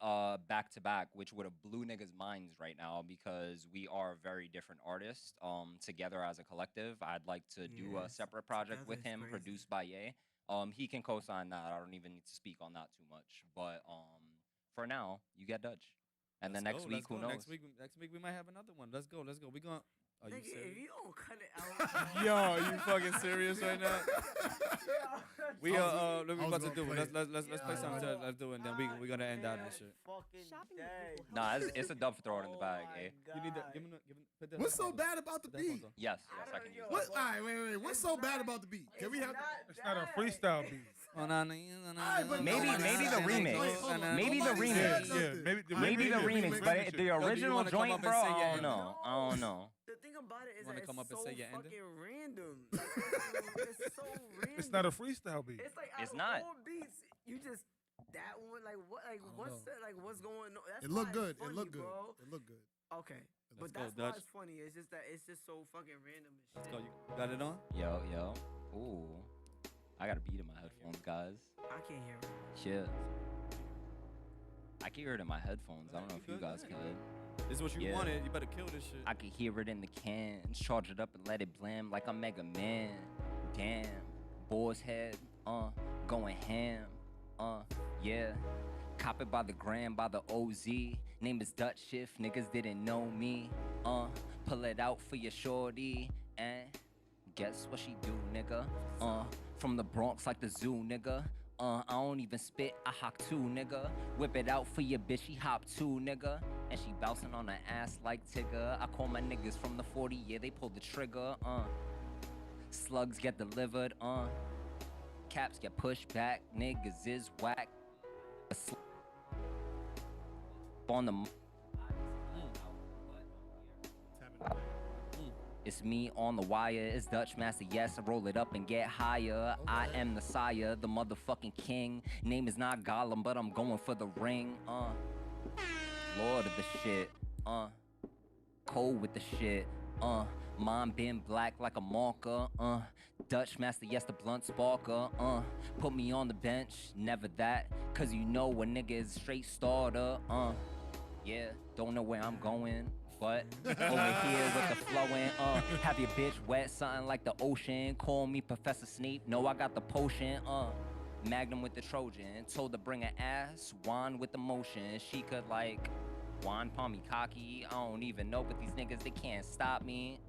back to back, which would have blew niggas' minds right now because we are very different artists. Together as a collective, I'd like to do a Yes, separate project together with is him, crazy. produced by Ye. He can co-sign that. I don't even need to speak on that too much. But for now, you get Dutch, and then Let's next go, week, let's who go. knows? Next week we might have another one. Let's go. We gonna. Are you Nigga, if serious? you don't cut it out. Yo, are you fucking serious right now? We are. What we about to do? Let's play something. Let's do it. And then we're gonna end out this shit. Nah, it's a dub for throwing in the bag, eh? You need to give him. Put the what's so headphones bad about the on. Put the headphones beat? on. Yes, I can use What? All right, wait. What's so bad about the beat? Can we have? It's not a freestyle beat. Oh, no, Maybe the remix. Maybe the Nobody remix. said Yeah, nothing. Maybe the remix, but the do you original wanna come joint, up and bro, say your I don't ending? know. I don't know. The thing about it is wanna that come it's up and so say your ending? fucking random. Like, it's so random. It's not a freestyle beat. It's like out It's of not. all beats, you just that one. Like what? Like what's know. that, like what's going on? That's It why looked it's good. funny, It looked good. bro. It looked good. Okay, Let's but go, that's why Dutch. it's funny. It's just that it's just so fucking random and shit. Let's go. You got it on? Yo. Ooh. I got a beat in my headphones, guys. I can't hear it. Shit. I can hear it in my headphones. I don't know if you guys can. This is what you Yeah. wanted. You better kill this shit. I can hear it in the cans. Charge it up and let it blam like I'm Mega Man. Damn. Boar's head. Going ham. Yeah. Cop it by the gram, by the OZ. Name is Dutch Shift. Niggas didn't know me. Pull it out for your shorty. And guess what she do, nigga? From the Bronx like the zoo, nigga. I don't even spit, I hawk too, nigga. Whip it out for your bitch, she hop too, nigga. And she bouncing on her ass like Tigger. I call my niggas from the 40, yeah, they pull the trigger, Slugs get delivered, Caps get pushed back, niggas is whack. On the It's me on the wire, it's Dutch Master, yes, I roll it up and get higher. I am the sire, the motherfucking king. Name is not Gollum, but I'm going for the ring, Lord of the shit, cold with the shit, mine been black like a marker, Dutch Master, yes, the blunt sparker, put me on the bench, never that, cause you know a nigga is a straight starter, yeah, don't know where I'm going, but over here with the flowing, have your bitch wet, something like the ocean. Call me Professor Snape, no, I got the potion, Magnum with the Trojan, told to bring her ass, Juan with the motion. She could like, Juan palm me cocky, I don't even know, but these niggas, they can't stop me,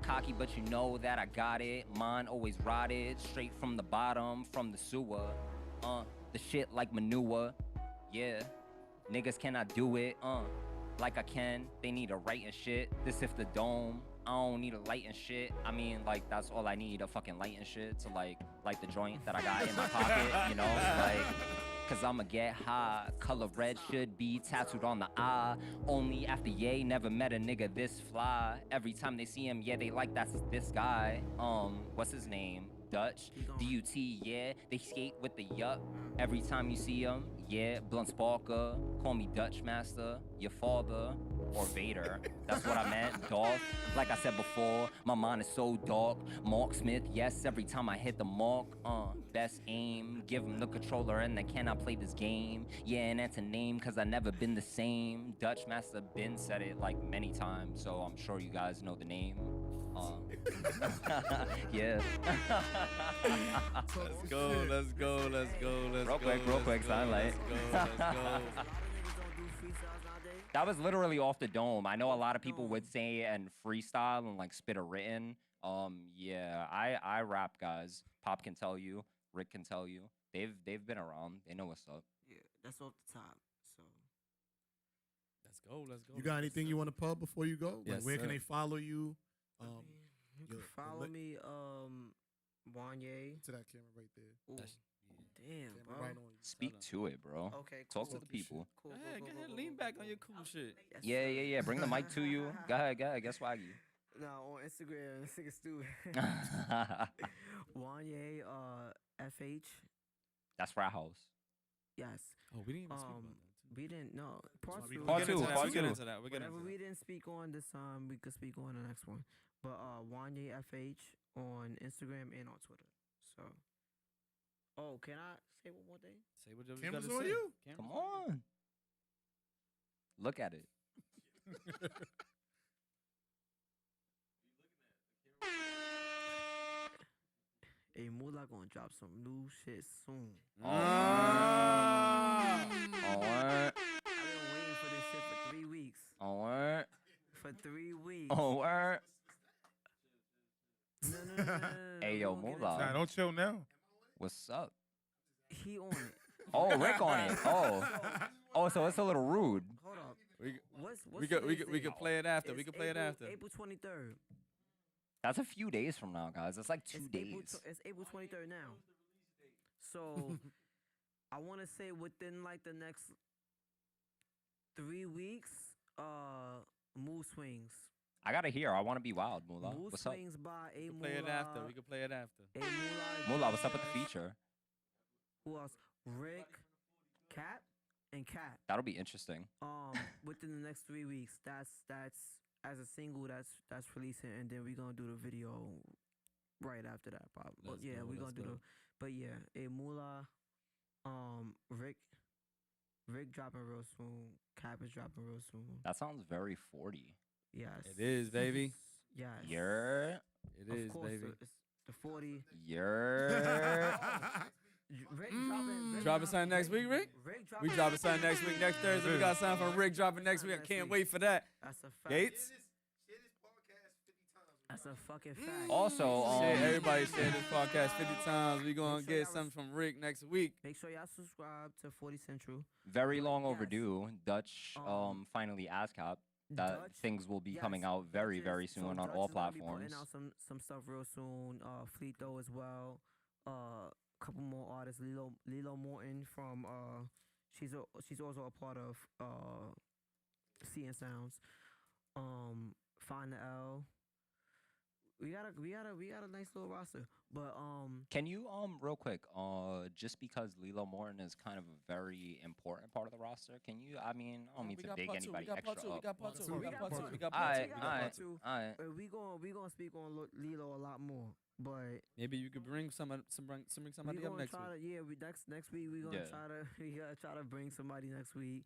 Cocky, but you know that I got it, mine always rotted, straight from the bottom, from the sewer, the shit like manure, yeah. Niggas cannot do it, like I can. They need a right and shit. This if the dome. I don't need a light and shit. I mean, like, that's all I need, a fucking light and shit to like the joint that I got in my pocket, you know? Like, cause I'ma get high. Color red should be tattooed on the eye. Only after Ye never met a nigga this fly. Every time they see him, yeah, they like that's this guy. What's his name? Dutch. D-U-T, yeah, they skate with the yup. Every time you see them, yeah, blunt sparker. Call me Dutch master, your father, or Vader. That's what I meant, Dolph. Like I said before, my mind is so dark. Mark Smith, yes, every time I hit the mark, best aim. Give him the controller and then can I play this game? Yeah, and that's a name, cause I never been the same. Dutch master Ben said it like many times, so I'm sure you guys know the name. Yeah. Let's go. Real quick, soundlight. Let's go. That was literally off the dome. I know a lot of people would say and freestyle and like spit a written. Yeah, I rap, guys. Pop can tell you, Rick can tell you. They've been around. They know what's up. Yeah, that's off the top. So let's go. You got anything you want to plug before you go? Yes, Like, where sir. can they follow you? you can follow me, Wanye. To that camera right there. Ooh. Damn, Camera bro. right on you. Speak to it, bro. Okay, Talk cool. to the people. Cool, Hey, go ahead, lean back on your cool shit. Yeah. Bring the mic to you. Go ahead. Get swaggy. No, on Instagram, this nigga stupid. Wanye, FH. That's Frat House. Yes. Oh, we didn't even speak about that. We didn't. No. Part two. Part two. We'll get into that. Whatever we didn't speak on this time, we could speak on the next one. But Wanye FH on Instagram and on Twitter. So. Oh, can I say one more thing? Say what you Camera's gotta on say. you. Come on. Look at it. Hey, Moolah gonna drop some new shit soon. Oh. I've been waiting for this shit for 3 weeks. Oh. For 3 weeks. Oh. No. Hey, yo, Moolah. Nah, don't chill now. What's up? He on it. Oh, Rick on it. Oh, so it's a little rude. Hold up. What's We could play it after. We could play it after. April 23rd. That's a few days from now, guys. That's like 2 days. It's April 23rd now. So I want to say within like the next 3 weeks, Mood Swings. I gotta hear. I want to be wild, Moolah. Mood What's up? Swings by A We can play it after. We can play it after. Moolah, what's up with the feature? Who else? Rick, Cap, and Cap. That'll be interesting. Within the next 3 weeks. That's as a single that's releasing, and then we're gonna do the video right after that, probably. But Let's yeah, go, we're gonna let's do go. the. But yeah, A Moolah, Rick dropping real soon. Cap is dropping real soon. That sounds very 40. Yes. It is, baby. Yes. Yeah. It Of is, course, baby. It's the 40. Yeah. Rick dropping. Dropping something next week, Rick? Rick We dropping something next week. Next Thursday, we got something from Rick dropping next week. I can't wait for that. That's a fact. Gates? That's a fucking fact. Also, everybody share this podcast 50 times. We gonna get something from Rick next week. Make sure y'all subscribe to 40 Central. Very long overdue. Dutch finally ASCAP. That Dutch, things will be yes, coming out very, Dutch very is- soon on Dutch all is gonna be platforms. Putting out some stuff real soon. Fleeto as well. Couple more artists. Lilo Morton from she's also a part of Seeing Sounds. Find the L. We got a nice little roster. But Can you real quick, just because Lilo Morton is kind of a very important part of the roster, can you? I mean, I don't mean to big anybody extra up. We got part two. Alright. We gonna speak on Lilo a lot more. But maybe you could bring somebody up next week. Next week we gonna Yeah. we gotta try to bring somebody next week.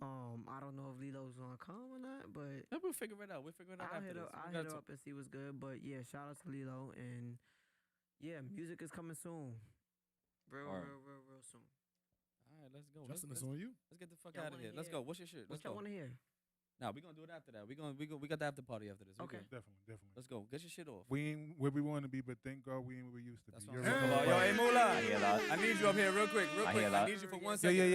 I don't know if Lilo's gonna come or not, but We'll figure it out. We'll figure it out I'll after hit this. her, We gotta up and see what's good. But yeah, shout out to Lilo, and yeah, music is coming soon. Real soon. All right, let's go. Justin, let's, it's on you. Let's get the fuck Y'all out of wanna here. Let's hear- go. What's your shit? What Let's y'all go. wanna hear? Nah, we gonna do it after that. We got the after party after this. We Okay. good. Definitely. Let's go. Get your shit off. We ain't where we want to be, but thank God we ain't where we used to That's be. what You're I'm talking right. about. Yo, hey, Moolah. I hear that. I need you up here real quick. I hear that. I need you for 1 Yeah. second. Yo,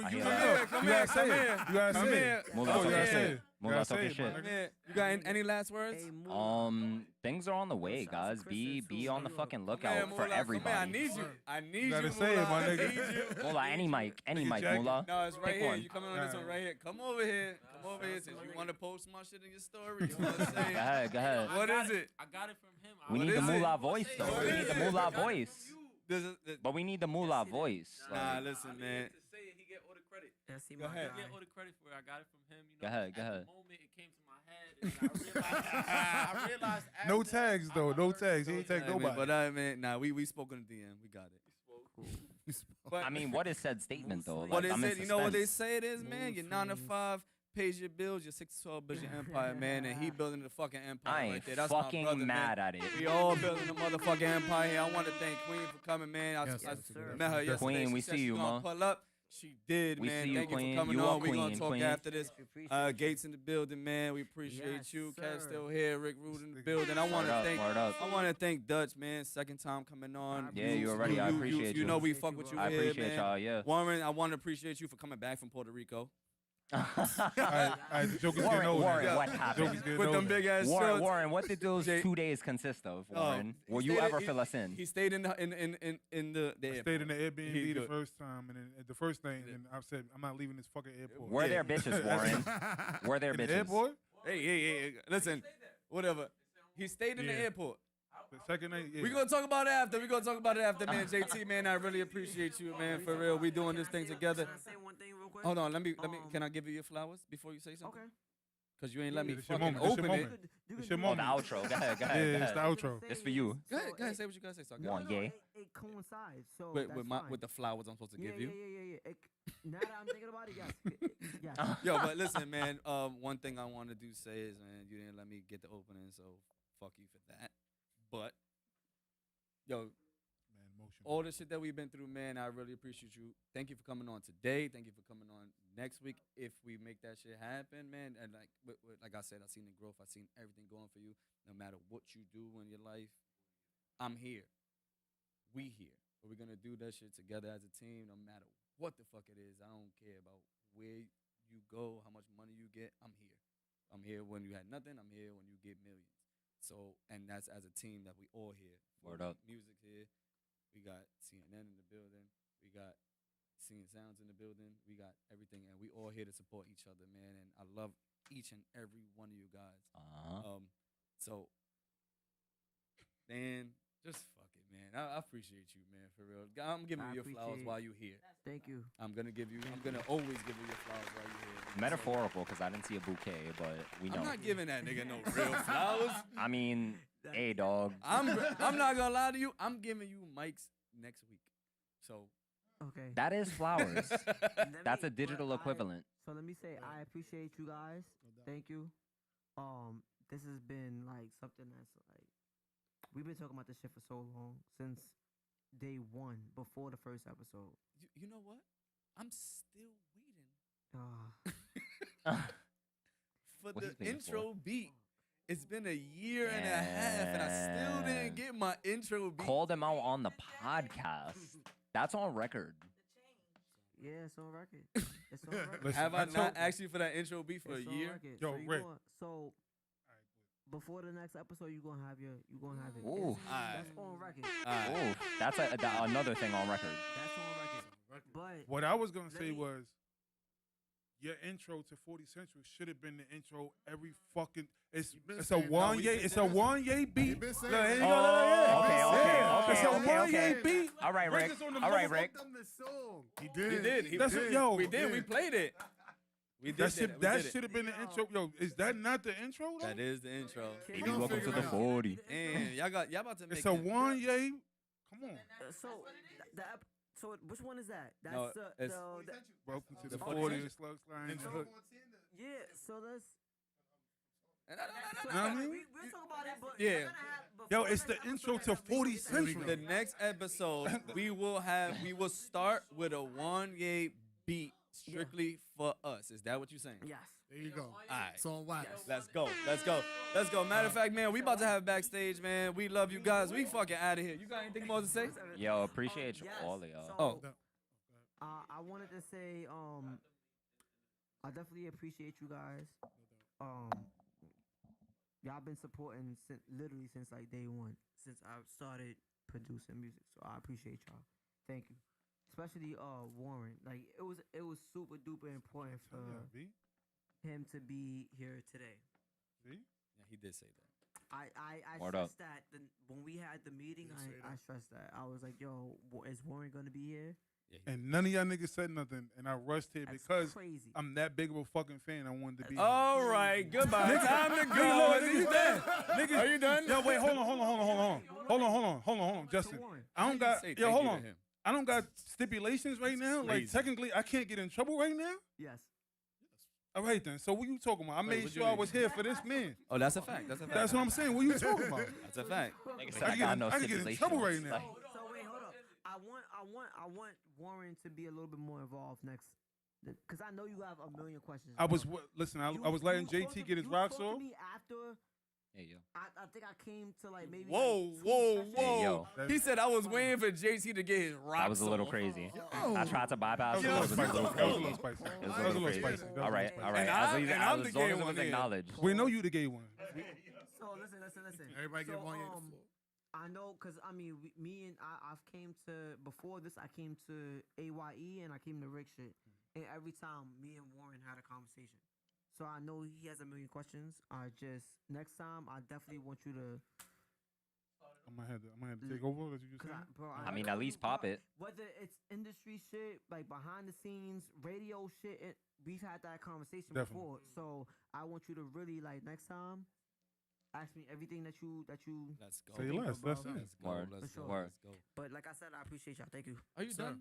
I you hear know, that. Come you here, gotta say come it. here. You gotta Come say here. it. Moolah, Oh, you come gotta here. say it. Moolah talking shit. Man, you got any last words? Things are on the way, guys. Be on the fucking lookout for Moolah, everybody. I need you. I need gotta you, say it, Moolah. my I nigga. need you. Moolah, any mic, jacket. Moolah. No, it's right Pick here. one. You coming on this one right here. Come over here. Come over here. Since you want to post my shit in your story, you know what I'm saying? Go ahead, go ahead. What is it? I got it from him. We need the Moolah voice, though. What We is need the it? Moolah voice. But we need the Moolah voice. Nah, Like, listen, man. To say it, he get all the credit. Go ahead. He get all the credit for it. I got it from him. You know, Go ahead, go at ahead. the moment, it came to my head, and I realized No tags though. No tags. He ain't tag nobody. But man, nah, we spoke on the DM. We got it. I mean, what is said statement, though? What Like, is I'm in it? You know what they suspense. say it is, man? Your 9 to 5 pays your bills, your 6 to 12 builds your empire, man. And he building the fucking empire I ain't right there. That's my fucking brother, mad man. at it. We all building the motherfucking empire here. I want to thank Queen for coming, man. I met her yesterday. Queen, She we said see she you, gonna ma. pull up. She did, We man. see you, Thank Queen. you for coming You on. are We're gonna Queen, talk Queen. after this. Gates in the building, man. We appreciate you. Cat still here. Rick Root in the building. I want to Word up, thank. word up. I want to thank Dutch, man. Second time coming on. Yeah, you already. I appreciate you. You know we fuck with you I here, appreciate man. y'all, yeah. Warren, I want to appreciate you for coming back from Puerto Rico. Jokers Warren, getting older. Warren, what happened? Jokers getting With them older. big ass Warren, shorts. Warren, what did those 2 days consist of, Warren? he Will you stayed ever in- fill us in? He stayed in the I stayed in the Airbnb He the good. first time, and then the first thing, and I said, I'm not leaving this fucking airport. Were there bitches, Warren? Were there In the bitches? airport? Hey, listen, whatever. He stayed in the Yeah. airport. The second night, yeah. We're gonna talk about it after. We're gonna talk about it after, man. JT, man, I really appreciate you, man. For real, we doing this thing together. Hold on, let me. Can I give you your flowers before you say something? Okay. Cause you ain't let me It's your fucking moment. It's your open it. moment. It's your Oh, the moment. outro. Go ahead, go ahead. Yeah, go it's the ahead. outro. It's for you. Go ahead, say what you gotta say. So I got One, it. yay. It coincides. So With, that's with fine. with the flowers I'm supposed to give you. Yeah. Now that I'm thinking about it, yes. Yes. Yo, but listen, man. One thing I want to do say is, man, you didn't let me get the opening, so fuck you for that. But yo, all the shit that we've been through, man, I really appreciate you. Thank you for coming on today. Thank you for coming on next week. If we make that shit happen, man, and like I said, I've seen the growth. I've seen everything going for you. No matter what you do in your life, I'm here. We here. But we're gonna do that shit together as a team, no matter what the fuck it is. I don't care about where you go, how much money you get. I'm here. I'm here when you had nothing. I'm here when you get millions. So, and that's as a team that we all here. Word up. Music here. We got CNN in the building. We got Seeing Sounds in the building. We got everything, and we all here to support each other, man. And I love each and every one of you guys. So, man, just fuck it, man. I appreciate you, man, for real. I'm giving you your flowers appreciate while you're here. Thank you. I'm gonna always give you your flowers while you're here. Metaphorical, because I didn't see a bouquet, but we know. I'm not giving that nigga no real flowers. I mean, hey, dog. I'm not gonna lie to you. I'm giving you mics next week. So Okay. That is flowers. That's a digital equivalent. So let me say, I appreciate you guys. Thank you. This has been like something that's like we've been talking about this shit for so long since day one, before the first episode. You know what? I'm still waiting for What the he's waiting intro beat. It's been a year and a half, and I still didn't get my intro beat. Called him out on the podcast. That's on record. Yeah, it's on record. It's on record. Listen, Have I I not told- asked you for that intro beat for It's a on year? record. Yo, so you Rick. So before the next episode, you gonna have it. Ooh. That's on record. Ooh, that's another thing on record. That's on record. But What I was gonna say was, your intro to 40 Central should have been the intro every fucking. It's a saying- one no, yay. It's a one yay beat. been Look, saying here you that. go, look, Okay, yeah. okay, It's a okay, one okay. yay beat. All right, Rick. is on the All right, motherfucker- Rick. the song. He He did. did. He That's did. what- yo, we did. yeah. We played it. We did That shit. We That did it. should have been the intro. Yo, is that not the intro though? That is the intro. Baby, welcome to the 40. And y'all about to make It's a it. one yay. Come on. So which one is that? That's No, the it's- Welcome to the The 40. 40. Slug slide in the hood. yeah. So let's. Know what I mean? We'll talk about it, but Yeah. Yo, it's the intro to 40 Central. The next episode, we will start with a one yay beat strictly for us. Is that what you're saying? Yes. There you go. All right. It's on wax. Let's go. Matter of fact, man, we about to have backstage, man. We love you guys. We fucking out of here. You got anything more to say? Yo, appreciate you, all of y'all. Oh. I wanted to say, I definitely appreciate you guys. y'all been supporting literally since like day one, since I started producing music. So I appreciate y'all. Thank you. Especially Warren. Like it was super duper important for him to be here today. See? Yeah, he did say that. I Word stressed up. that when we had the meeting. I stressed that. I was like, yo, is Warren gonna be here? And none of y'all niggas said nothing, and I rushed here That's because crazy. I'm that big of a fucking fan. I wanted to be. All right, goodbye. Nigga, Time to go. nigga, Is he nigga, done? nigga. Are you done? Yo, wait, hold on, Justin. I don't got. Say Yo, thank hold you to on. him. I don't got stipulations right now. Like Crazy. technically, I can't get in trouble right now. Yes. All right then. So what you talking about? I made what sure you I mean? was here for this man. Oh, that's a fact. That's a fact. That's what I'm saying. What you talking about? That's a fact. Nigga said I got no I can get in trouble right stipulations. now. So wait, hold up. I want Warren to be a little bit more involved next, because I know you have a million questions. I was listen. I was letting JT get his rocks You off. talked to me after. Hey yo. I think I came to like maybe. Whoa, like, whoa, sessions. whoa. Hey, yo. He said I was waiting for JT to get his rocks That was a little off. crazy. I tried to bypass it. That It was was a a little little spicy. That was a crazy. little spicy. It was That a was a little little crazy. spicy. All right, all right. And As I'm long the as gay it was one here. acknowledged. We know you the gay one. So listen. Everybody so, get one. The floor. I know, cause I mean, me and I've came to before this. I came to AYE and I came to Rick shit, and every time me and Warren had a conversation. So I know he has a million questions. I just next time I definitely want you to. I'm gonna have to take over. As you just saying. I mean, at least pop it. Whether it's industry shit, like behind the scenes, radio shit, we've had that conversation Definitely. before. So I want you to really like next time. Ask me everything that you. Let's go. Say think less. about. That's it. Let's go. Word. Let's For go. sure. Let's go. But like I said, I appreciate y'all. Thank you. Are you done?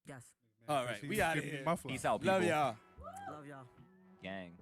Yes. All right, we out of here. My fly. Peace out, people. Love y'all. Love y'all. Gang.